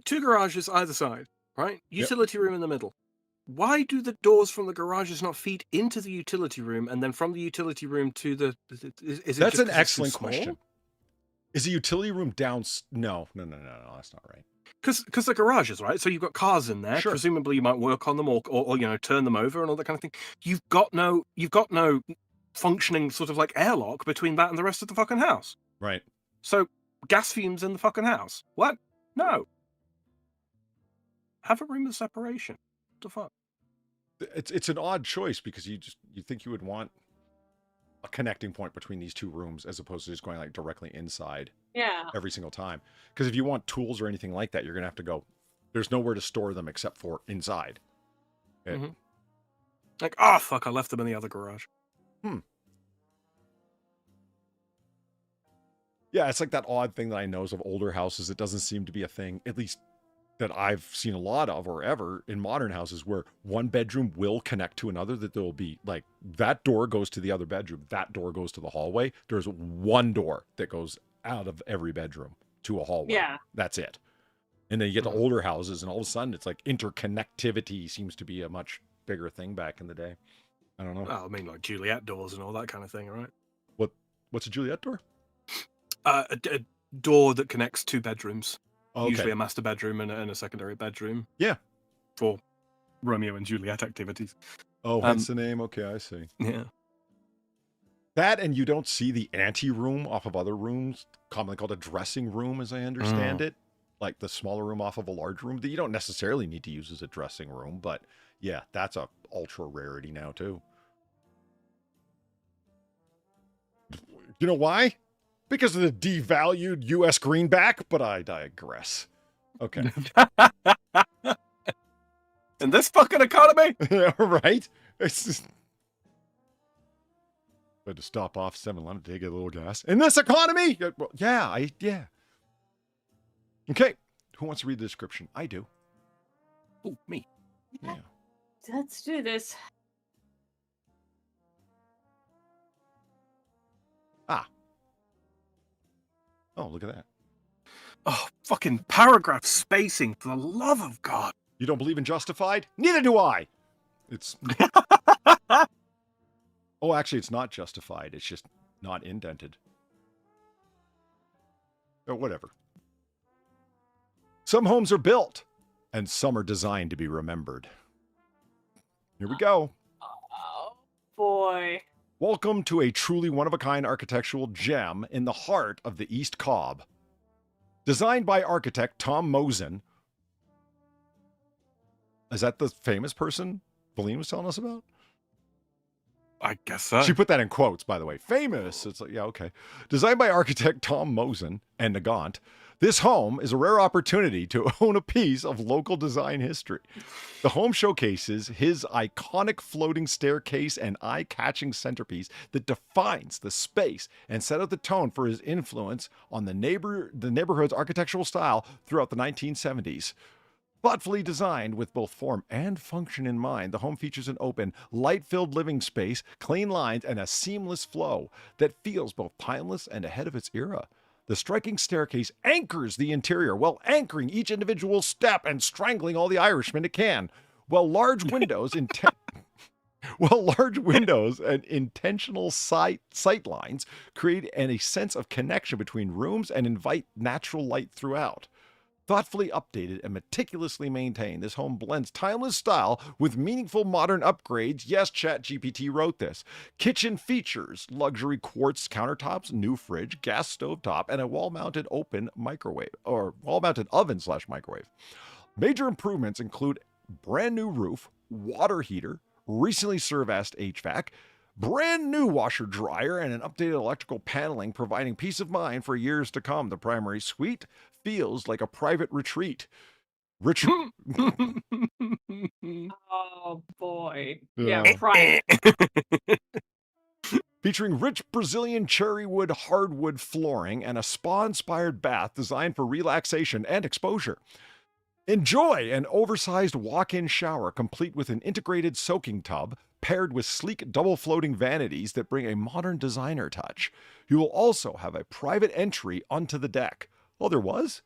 Two garages either side, right? Yep. Utility room in the middle. Why do the doors from the garages not feed into the utility room and then from the utility room to the... Is it That's just an 'cause it's too excellent small? question. Is the utility room down? No, that's not right. Because the garages, right? So you've got cars in there. Sure. Presumably you might work on them or turn them over and all that kind of thing. You've got no functioning sort of like airlock between that and the rest of the fucking house. Right. So gas fumes in the fucking house. What? No. Have a room of separation. What the fuck? It's an odd choice because you think you would want a connecting point between these two rooms as opposed to just going like directly inside Yeah. every single time. Because if you want tools or anything like that, you're gonna have to go. There's nowhere to store them except for inside. It- Mhm. Like, oh fuck, I left them in the other garage. Yeah, it's like that odd thing that I know of older houses. It doesn't seem to be a thing, at least that I've seen a lot of or ever in modern houses, where one bedroom will connect to another, that there will be like that door goes to the other bedroom, that door goes to the hallway. There's one door that goes out of every bedroom to a hallway. Yeah. That's it. And then you get to older houses, and all of a sudden it's like interconnectivity seems to be a much bigger thing back in the day. I don't know. Well, I mean, like Juliet doors and all that kind of thing, right? What's a Juliet door? A door that connects two bedrooms. Okay. Usually a master bedroom and a secondary bedroom. Yeah. For Romeo and Juliet activities. Oh, hence the name. Okay, I see. Yeah. That, and you don't see the ante-room off of other rooms, commonly called a dressing room, as I understand it. Like the smaller room off of a large room that you don't necessarily need to use as a dressing room. But yeah, that's a ultra rarity now too. You know why? Because of the devalued U.S. greenback, but I digress. Okay. In this fucking economy? Yeah, right? It's just... I had to stop off 7-Eleven to get a little gas. In this economy? Yeah. Okay. Who wants to read the description? I do. Oh, me. Yeah. Let's do this. Oh, look at that. Oh, fucking paragraph spacing, for the love of God. You don't believe in Justified? Neither do I. It's... Oh, actually, it's not Justified. It's just not indented. Or whatever. Some homes are built, and some are designed to be remembered. Here we go. Oh, boy. Welcome to a truly one-of-a-kind architectural gem in the heart of the East Cobb. Designed by architect Tom Mosen. Is that the famous person Feline was telling us about? I guess so. She put that in quotes, by the way. Famous. It's like, yeah, okay. Designed by architect Tom Mosen and Nagant, this home is a rare opportunity to own a piece of local design history. The home showcases his iconic floating staircase and eye-catching centerpiece that defines the space and set out the tone for his influence on the neighborhood's architectural style throughout the 1970s. Thoughtfully designed with both form and function in mind, the home features an open, light-filled living space, clean lines, and a seamless flow that feels both timeless and ahead of its era. The striking staircase anchors the interior while anchoring each individual step and strangling all the Irishmen it can, while large windows and intentional sight lines create a sense of connection between rooms and invite natural light throughout. Thoughtfully updated and meticulously maintained, this home blends timeless style with meaningful modern upgrades. Yes, ChatGPT wrote this. Kitchen features luxury quartz countertops, new fridge, gas stove top, and a wall-mounted open microwave, or wall-mounted oven/microwave. Major improvements include brand new roof, water heater, recently serviced HVAC, brand new washer dryer, and an updated electrical paneling, providing peace of mind for years to come. The primary suite feels like a private retreat. Oh boy. Yeah. Yeah, right. Featuring rich Brazilian cherrywood hardwood flooring and a spa-inspired bath designed for relaxation and exposure. Enjoy an oversized walk-in shower complete with an integrated soaking tub paired with sleek double-floating vanities that bring a modern designer touch. You will also have a private entry onto the deck. Oh, there was?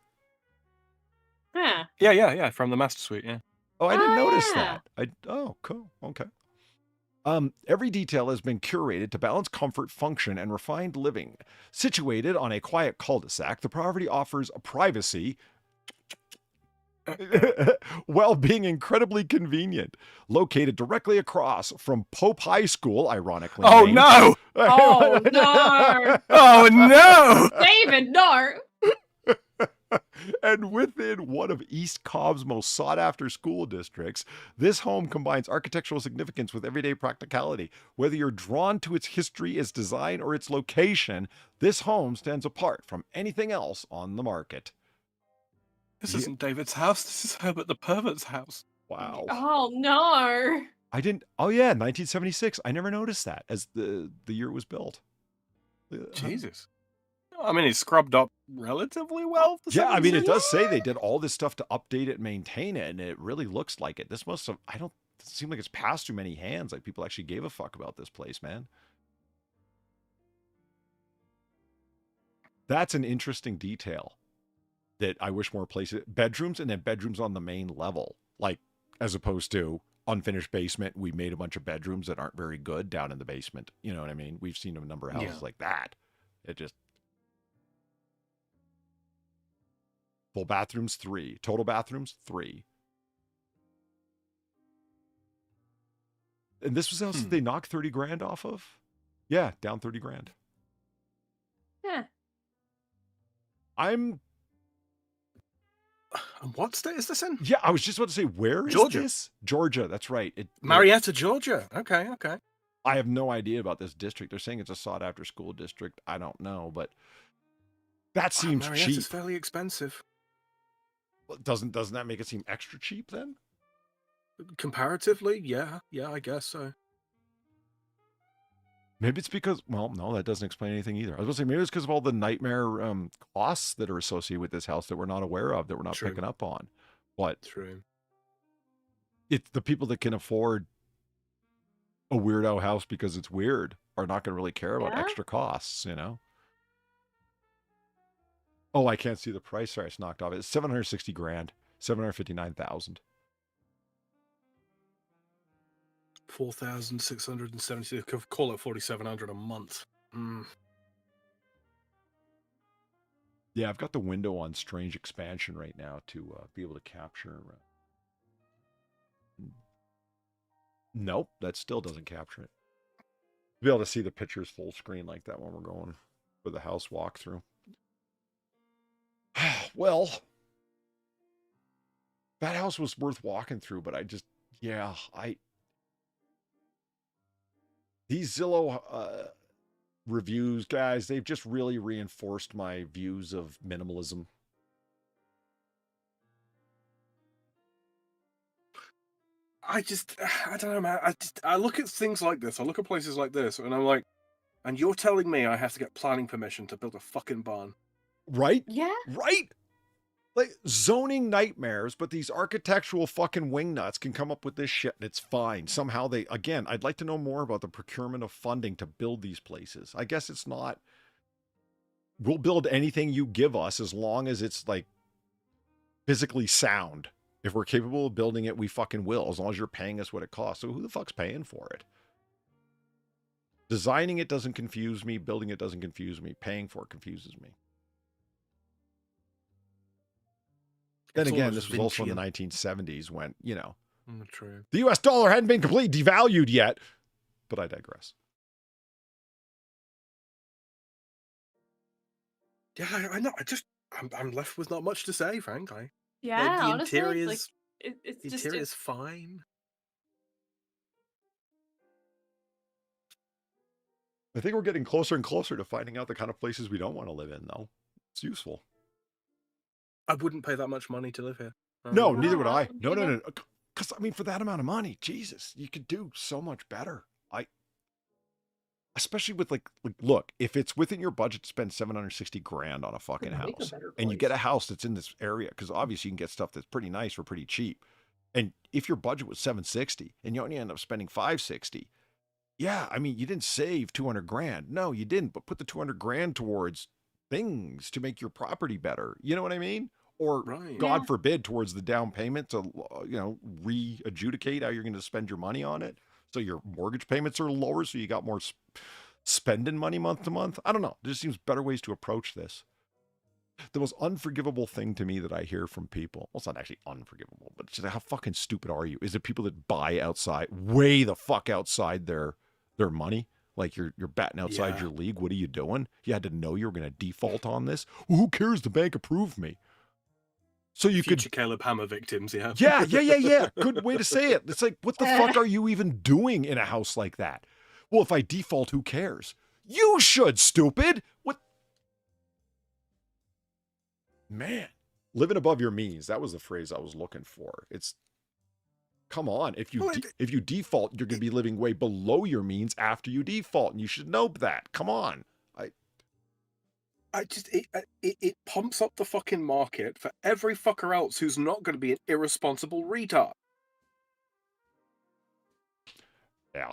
Yeah. Yeah, from the Master Suite, yeah. Oh, I didn't notice yeah. that. Oh, cool. Okay. Every detail has been curated to balance comfort, function, and refined living. Situated on a quiet cul-de-sac, the property offers privacy while being incredibly convenient. Located directly across from Pope High School, ironically. Oh, named. no! Oh no! Oh, no! David, no! And within one of East Cobb's most sought-after school districts, this home combines architectural significance with everyday practicality. Whether you're drawn to its history, its design, or its location, this home stands apart from anything else on the market. This isn't David's house. This is Herbert the Pervert's house. Wow. Oh no! I didn't. Oh yeah, 1976. I never noticed that as the year it was built. Jesus. I mean, it's scrubbed up relatively well. For Yeah, I mean, it 76. does say they did all this stuff to update it and maintain it, and it really looks like it. This must have. I don't. It seems like it's passed through many hands. Like people actually gave a fuck about this place, man. That's an interesting detail that I wish more places, bedrooms, and then bedrooms on the main level, like as opposed to unfinished basement. We made a bunch of bedrooms that aren't very good down in the basement. You know what I mean? We've seen a number of houses like that. It just full bathrooms 3, total bathrooms 3. And this was the house that they knocked 30 grand off of. Yeah, down 30 grand. Yeah. I'm. And what state is this in? Yeah, I was just about to say, where is Georgia. this? Georgia, that's right. Marietta, Georgia. Okay. I have no idea about this district. They're saying it's a sought-after school district. I don't know, but that seems Marietta's cheap. fairly expensive. Doesn't that make it seem extra cheap then? Comparatively, yeah, I guess so. Maybe it's because, well, no, that doesn't explain anything either. I was going to say, maybe it's because of all the nightmare costs that are associated with this house that we're not aware of, that we're not True. picking up on. But True. it's the people that can afford a weirdo house because it's weird are not going to really care about Yeah. extra costs, you know? Oh, I can't see the price. Sorry, it's knocked off. It's 760 grand, 759,000. 4,670. Could call it 4,700 a month. Yeah, I've got the window on Strange Expansion right now to be able to capture. Nope, that still doesn't capture it. Be able to see the pictures full screen like that when we're going for the house walkthrough. Well, that house was worth walking through, but these Zillow reviews, guys, they've just really reinforced my views of minimalism. I don't know, man. I look at things like this. I look at places like this, and I'm like, and you're telling me I have to get planning permission to build a fucking barn? Right? Yeah. Right? Like zoning nightmares, but these architectural fucking wingnuts can come up with this shit and it's fine. Somehow I'd like to know more about the procurement of funding to build these places. I guess it's not, we'll build anything you give us as long as it's like physically sound. If we're capable of building it, we fucking will, as long as you're paying us what it costs. So who the fuck's paying for it? Designing it doesn't confuse me. Building it doesn't confuse me. Paying for it confuses me. Then again, this was also in the 1970s when, you know, True. the US dollar hadn't been completely devalued yet. But I digress. Yeah, I know. I'm left with not much to say, frankly. Yeah, Like, the honestly, interior's, like, it's the just interior's fine. I think we're getting closer and closer to finding out the kind of places we don't want to live in, though. It's useful. I wouldn't pay that much money to live here. No, neither would I. No, No. Because, I mean, for that amount of money, Jesus, you could do so much better. Especially with, like, look, if it's within your budget to spend $760,000 on a fucking house, and you get a house that's in this area, because obviously you can get stuff that's pretty nice for pretty cheap. And if your budget was $760 and you only end up spending $560, yeah, I mean, you didn't save $200,000. No, you didn't, but put the $200,000 towards things to make your property better. You know what I mean? Or, Right. God forbid, towards the down payment to, you know, re-adjudicate how you're going to spend your money on it. So your mortgage payments are lower, so you got more spending money month to month. I don't know. There just seems better ways to approach this. The most unforgivable thing to me that I hear from people, well, it's not actually unforgivable, but it's just how fucking stupid are you? Is it people that buy outside, way the fuck outside their money? Like you're batting outside your league. What are you doing? You had to know you were going to default on this. Well, who cares? The bank approved me. So you Future could Caleb Hammer victims, yeah. Yeah. Good way to say it. It's like, what the fuck are you even doing in a house like that? Well, if I default, who cares? You should, stupid. What? Man, living above your means. That was the phrase I was looking for. It's, come on. If you default, you're going to be living way below your means after you default, and you should know that. Come on. It pumps up the fucking market for every fucker else who's not going to be an irresponsible retard. Yeah.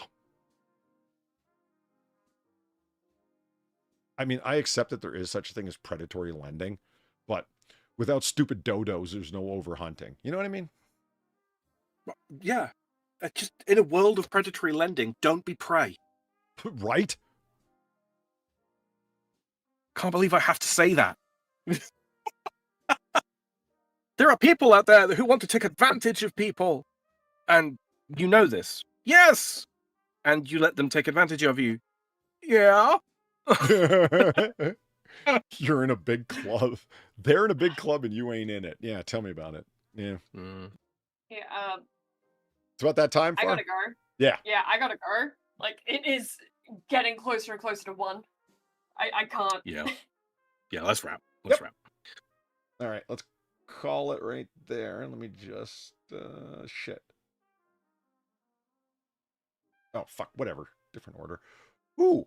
I mean, I accept that there is such a thing as predatory lending, but without stupid dodos, there's no overhunting. You know what I mean? Yeah. Just in a world of predatory lending, don't be prey. Right? Can't believe I have to say that. There are people out there who want to take advantage of people. And you know this. Yes! And you let them take advantage of you. Yeah. You're in a big club. They're in a big club and you ain't in it. Yeah, tell me about it. Yeah. Yeah, It's about that time, I Far? gotta go. Yeah. Yeah, I gotta go. Like, it is getting closer and closer to 1. I can't. Yeah. Yeah, let's wrap. Let's wrap. All right, let's call it right there. Let me just, shit. Oh, fuck, whatever. Different order. Ooh.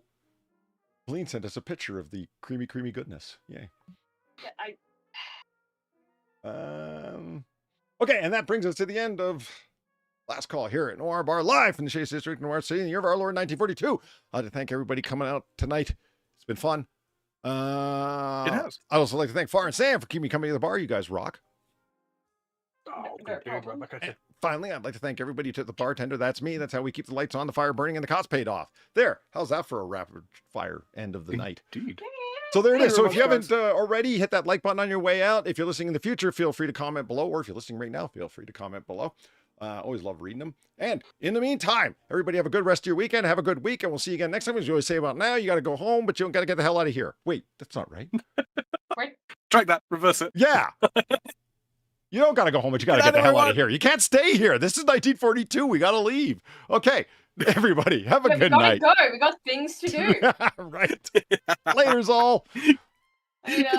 Blaine sent us a picture of the creamy, creamy goodness. Yay. Yeah, Okay, and that brings us to the end of Last Call here at Noir Bar, live from the Chase District, Noir City, in the year of our Lord 1942. I'd like to thank everybody coming out tonight. It's been fun. It has. I'd also like to thank Far and Sam for keeping me coming to the bar. You guys rock. Oh, No good. problem. Rebecca. Finally, I'd like to thank everybody who took the bartender. That's me. That's how we keep the lights on, the fire burning, and the cots paid off. There. How's that for a rapid fire end of the night? Indeed. So there it is. So if you Everyone's haven't already, hit that like button on your way out. If you're listening in the future, feel free to comment below. Or if you're listening right now, feel free to comment below. Always love reading them. And in the meantime, everybody have a good rest of your weekend. Have a good week, and we'll see you again next time. As you always say about now, you got to go home, but you don't got to get the hell out of here. Wait, that's not right. Right? Track that, reverse it. Yeah. You don't got to go home, but you got to get the hell out of here. You can't stay here. This is 1942. We got to leave. Okay. Everybody, have a Yeah, good we night. gotta go. We got things to do. Right. Later's all. Yeah.